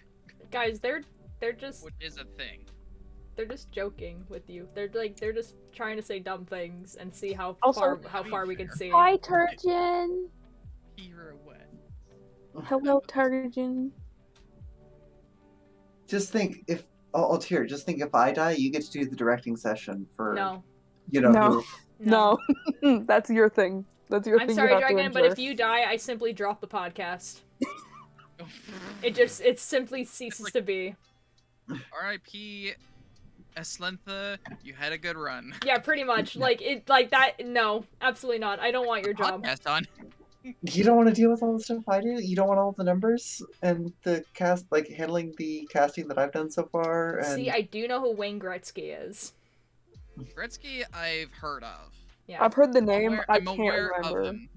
Guys, they're just which is a thing. they're just joking with you. They're just trying to say dumb things and see how Also- far we can see. Hi, Turgeon. Pirouette. Hello, Turgeon. Just think if Altier, just think if I die, you get to do the directing session for No. you know No. who. No, that's your thing. That's your I'm thing. sorry, you have to Dragon, but if endure. you die, I simply drop the podcast. It simply ceases to be. R.I.P. Eslentha, you had a good run. Yeah, pretty much. Like that. No, absolutely not. I don't want your job. Podcast on. You don't want to deal with all the stuff I do. You don't want all the numbers and the cast, like handling the casting that I've done so far. And See, I do know who Wayne Gretzky is. Gretzky, I've heard of. Yeah. I've heard the name. I'm I can't aware remember. of him.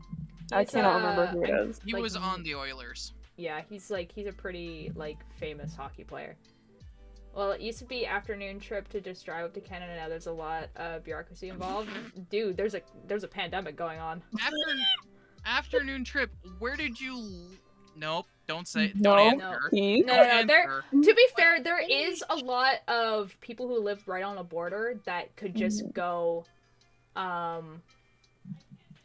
I He's, cannot remember who it is. He like, was on the Oilers. Yeah, he's a pretty famous hockey player. Well, it used to be afternoon trip to just drive up to Canada. Now there's a lot of bureaucracy involved. Dude, there's a pandemic going on. Afternoon trip. Where did you? Nope. Don't say. No. Don't No. answer. He? No. There. To be fair, there is a lot of people who live right on the border that could just go,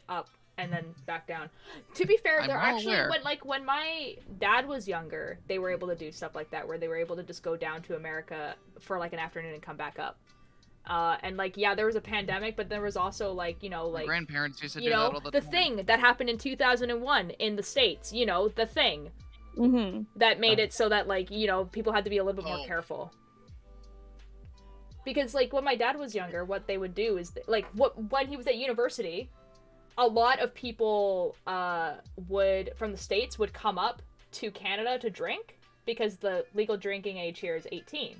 up and then back down. To be fair, I'm they're well actually aware. when my dad was younger, they were able to do stuff like that, where they were able to just go down to America for like an afternoon and come back up. And there was a pandemic, but there was also My grandparents used to do you know, that all the the time. thing that happened in 2001 in the States, the thing that made it so that people had to be a little bit more careful. Because when my dad was younger, what they would do is when he was at university, a lot of people from the States would come up to Canada to drink because the legal drinking age here is 18.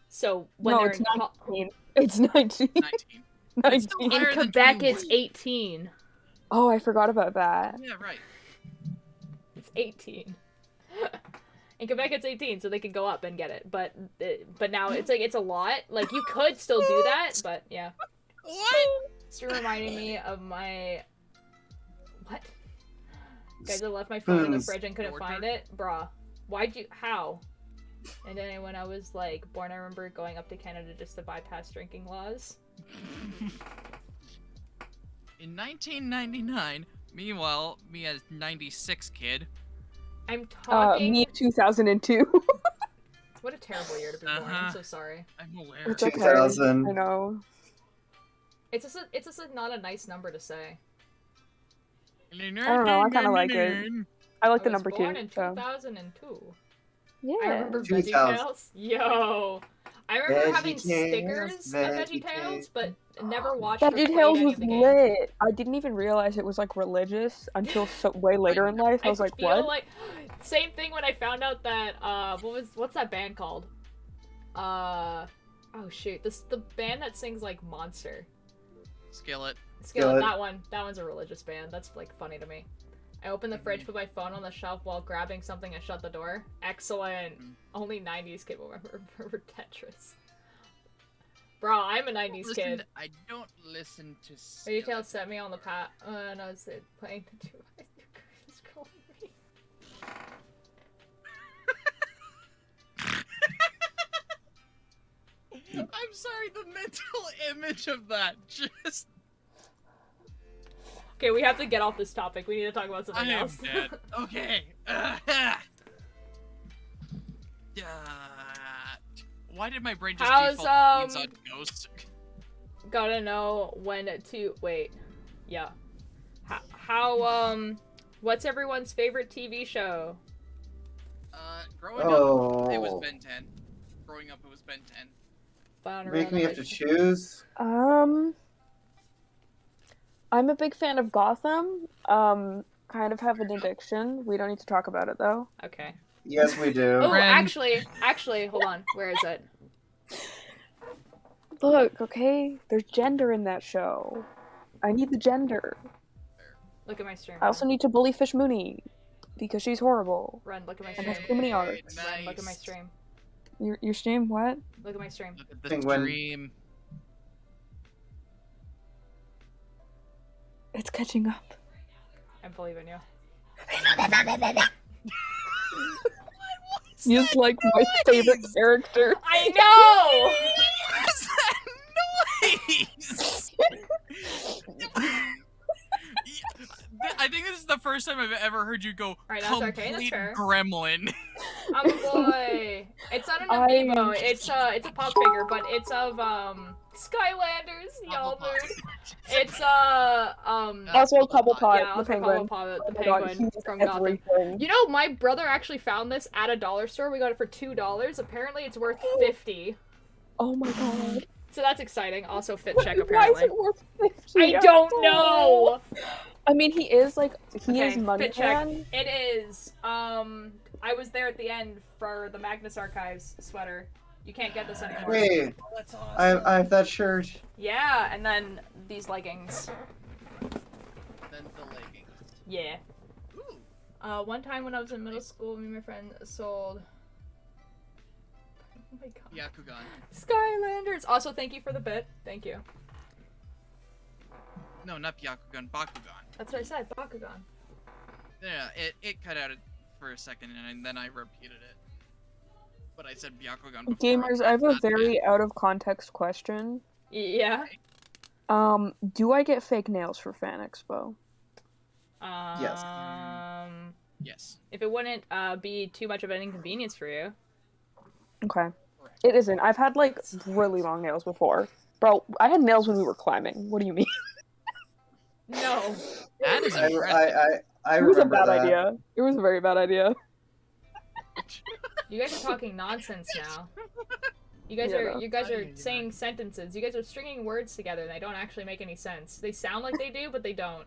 So when they're it's in 19. It's 19. 19. 19. in higher than Quebec, 21. it's 18. Oh, I forgot about that. Yeah, right. It's 18. In Quebec, it's 18, so they can go up and get it. But now it's it's a lot. You could still do that, but yeah. What? It's reminding me of my... What? Guys, I left my phone in the fridge and couldn't find it. Bruh. Why'd you... How? And then when I was, born, I remember going up to Canada just to bypass drinking laws. In 1999, meanwhile, me as 96 kid. I'm talking... Me 2002. What a terrible year to be born. I'm so sorry. I'm aware. It's okay. 2000. I know. It's just not a nice number to say. I don't know. I kind of like it. I like the I was number born 2. in So. 2002. Yeah. I remember 2000. VeggieTales. Yo, I remember having VeggieTales, stickers of VeggieTales, but never watched. That or played details any was of the game. lit. I didn't even realize it was religious until way later in life. I was like, feel what? Same thing when I found out that what's that band called? Oh shoot, the band that sings Monster. Skillet. Skillet. Skillet. That one's a religious band. That's funny to me. I opened the fridge, put my phone on the shelf while grabbing something and shut the door. Excellent. Only 90s kid will remember Tetris. Bro, I'm a 90s listen, kid. I don't listen to. Retail set me on the path. No, it's playing the two eyes. It's calling me. I'm sorry, the mental image of that just. Okay, we have to get off this topic. We need to talk about something I am else. dead. Okay. Why did my brain just How's, default on Ghost? Gotta know when to wait. Yeah. How what's everyone's favorite TV show? Growing up, it was Ben 10. Growing up, it was Ben 10. Make me have to choose. I'm a big fan of Gotham. Kind of have an addiction. We don't need to talk about it though. Okay. Yes, we do. Oh, actually, hold on. Where is it? Look, okay? There's gender in that show. I need the gender. Look at my stream. I also need to bully Fish Mooney because she's horrible. Ren, look at my And stream. has too many arcs. Nice. Ren, look at my stream. Your stream? What? Look at my stream. Look at the Penguin. stream. It's catching up. I believe in you. You're like my favorite character. I know! What is that noise? I think this is the first time I've ever heard you go Alright, that's okay, that's complete fair. gremlin. I'm a boy. It's not an amiibo. It's a pop figure, but it's of Skylanders, y'all dude. It's Also Cobblepot, yeah, the penguin. Cobblepot, the Oh my God, penguin he's from Gotham. everything. You know, my brother actually found this at a dollar store. We got it for $2. Apparently, it's worth $50. Oh my God. So that's exciting. Also, fit check Why is apparently. it worth 50? I don't know. I mean, he is like is money fit check. man. It is. I was there at the end for the Magnus Archives sweater. You can't get this anymore. Wait, Oh, that's awesome. I have that shirt. Yeah, and then these leggings. Then the leggings. Yeah. Ooh. One time when I was in middle school, me and my friend sold. Oh my God. Yakugan. Skylanders. Also, thank you for the bit. Thank you. No, not Yakugan, Bakugan. That's what I said. Bakugan. Yeah, it cut out for a second and then I repeated it. But I said Byakugan before. Gamers, I have a very out of context question. Yeah. Do I get fake nails for Fan Expo? Yes. Yes. If it wouldn't be too much of an inconvenience for you. Okay. It isn't. I've had like really long nails before. Bro, I had nails when we were climbing. What do you mean? No. That is I It was a remember bad that. idea. It was a very bad idea. You guys are talking nonsense now. You guys are saying sentences. You guys are stringing words together and they don't actually make any sense. They sound like they do, but they don't.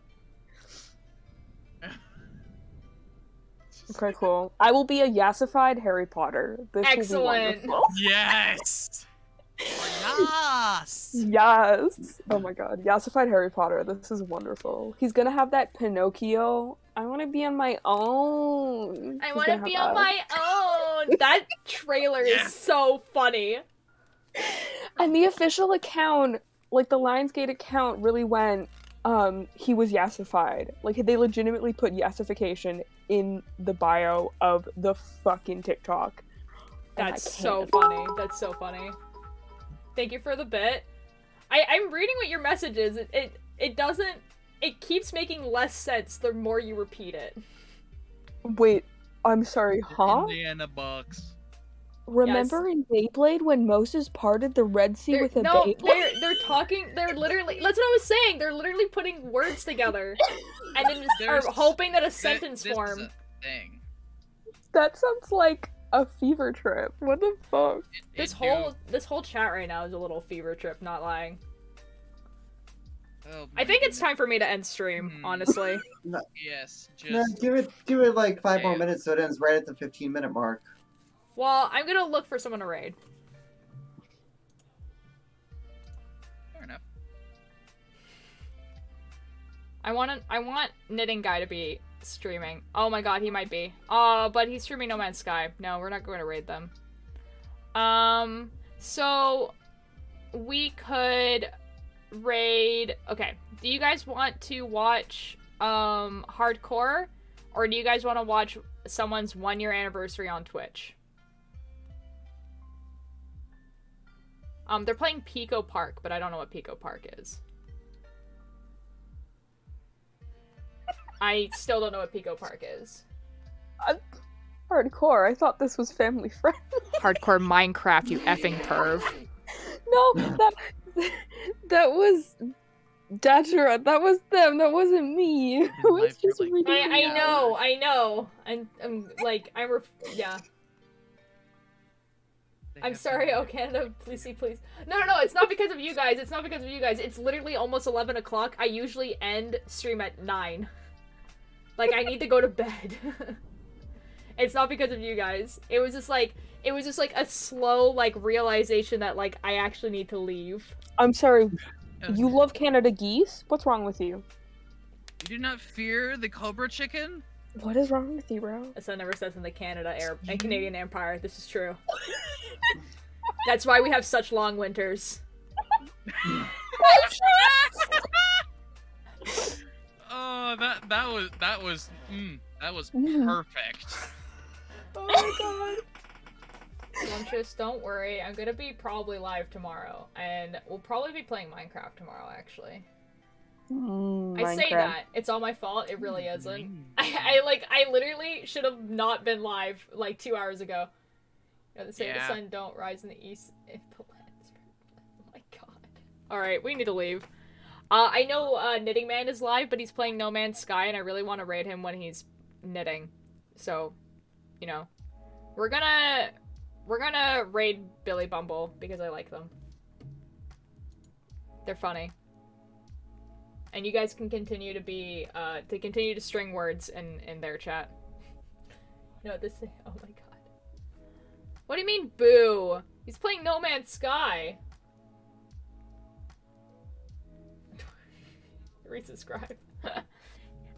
Okay, cool. I will be a yassified Harry Potter. This Excellent. will be wonderful. Yes! Yes! Yes! Oh my god. Yassified Harry Potter. This is wonderful. He's gonna have that Pinocchio. I want to be on my own. I He's want to gonna be have on that. my own. That trailer is so funny. And the official account, like the Lionsgate account, really went, he was yassified. Like, they legitimately put yassification in the bio of the fucking TikTok. And That's I so can't. funny. That's so funny. Thank you for the bit. I'm reading what your message is. It doesn't. It keeps making less sense the more you repeat it. Wait, I'm sorry, huh? Indiana Bucks. Remember in Beyblade when Moses parted the Red Sea with a Beyblade? they're talking. They're literally. That's what I was saying. They're literally putting words together, and then just are hoping that a sentence this form. Is a thing. That sounds like a fever trip. What the fuck? This whole chat right now is a little fever trip. Not lying. Oh, I think it's time for me to end stream. Honestly. Yes. No, Just give it like 5 more Damn. minutes so it ends right at the 15-minute mark. Well, I'm gonna look for someone to raid. fair enough. I want Knitting Guy to be streaming. Oh my god, he might be. Oh, but he's streaming No Man's Sky. No, we're not going to raid them. So we could raid. Okay, do you guys want to watch hardcore, or do you guys want to watch someone's 1-year anniversary on Twitch? They're playing Pico Park, but I don't know what Pico Park is. I still don't know what Pico Park is. Hardcore. I thought this was family friendly. Hardcore Minecraft, you effing perv. No, that was Datura. That was them. That wasn't me. It was just reading. I know. Yeah. I'm sorry, oh Canada, please. No, it's not because of you guys. It's literally almost 11 o'clock. I usually end stream at 9. Like, I need to go to bed. It's not because of you guys. It was just like a slow, like, realization that, like, I actually need to leave. I'm sorry. You love Canada geese? What's wrong with you? You do not fear the Cobra chicken? What is wrong with you, bro? The sun never sets in the Canadian Empire. This is true. That's why we have such long winters. Oh, that was perfect. Oh my god. Lunches, don't worry. I'm gonna be probably live tomorrow, and we'll probably be playing Minecraft tomorrow, actually. I say that. It's all my fault. It really isn't. I literally should have not been live, like, 2 hours ago. You know, they say the sun don't rise in the east if the land's... Oh my god. Alright, we need to leave. I know Knitting Man is live, but he's playing No Man's Sky, and I really want to raid him when he's knitting. So, you know. We're gonna raid Billy Bumble, because I like them. They're funny. And you guys can continue to be, to string words in their chat. You know what this is? Oh my god. What do you mean, boo? He's playing No Man's Sky. Resubscribe.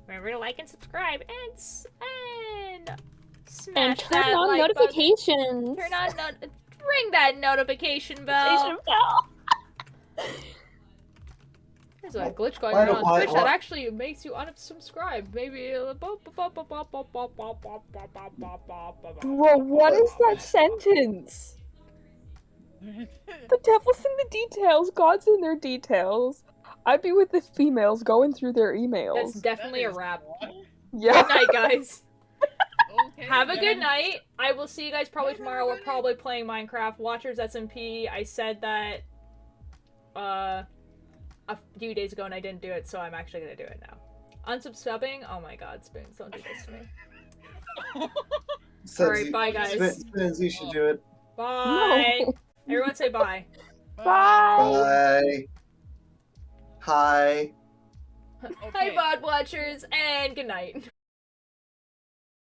Remember to like and subscribe and smash and turn that on like notifications. Button. Turn on ring that notification bell. There's a glitch going on Twitch that actually makes you unsubscribe. Maybe. Bro, what is that sentence? The devil's in the details. God's in their details. I'd be with the females going through their emails. That's definitely a wrap. Yeah. Good night, guys. Okay, have a good night. I will see you guys probably tomorrow. We're probably playing Minecraft. Watchers SMP. I said that a few days ago and I didn't do it, so I'm actually gonna do it now. Unsubscribing? Oh my god, Spoons, don't do this to me. Alright, bye guys. Spoons, you should do it. Bye. No. Everyone say bye. Bye. Bye. Hi. Hi, VOD watchers, and good night.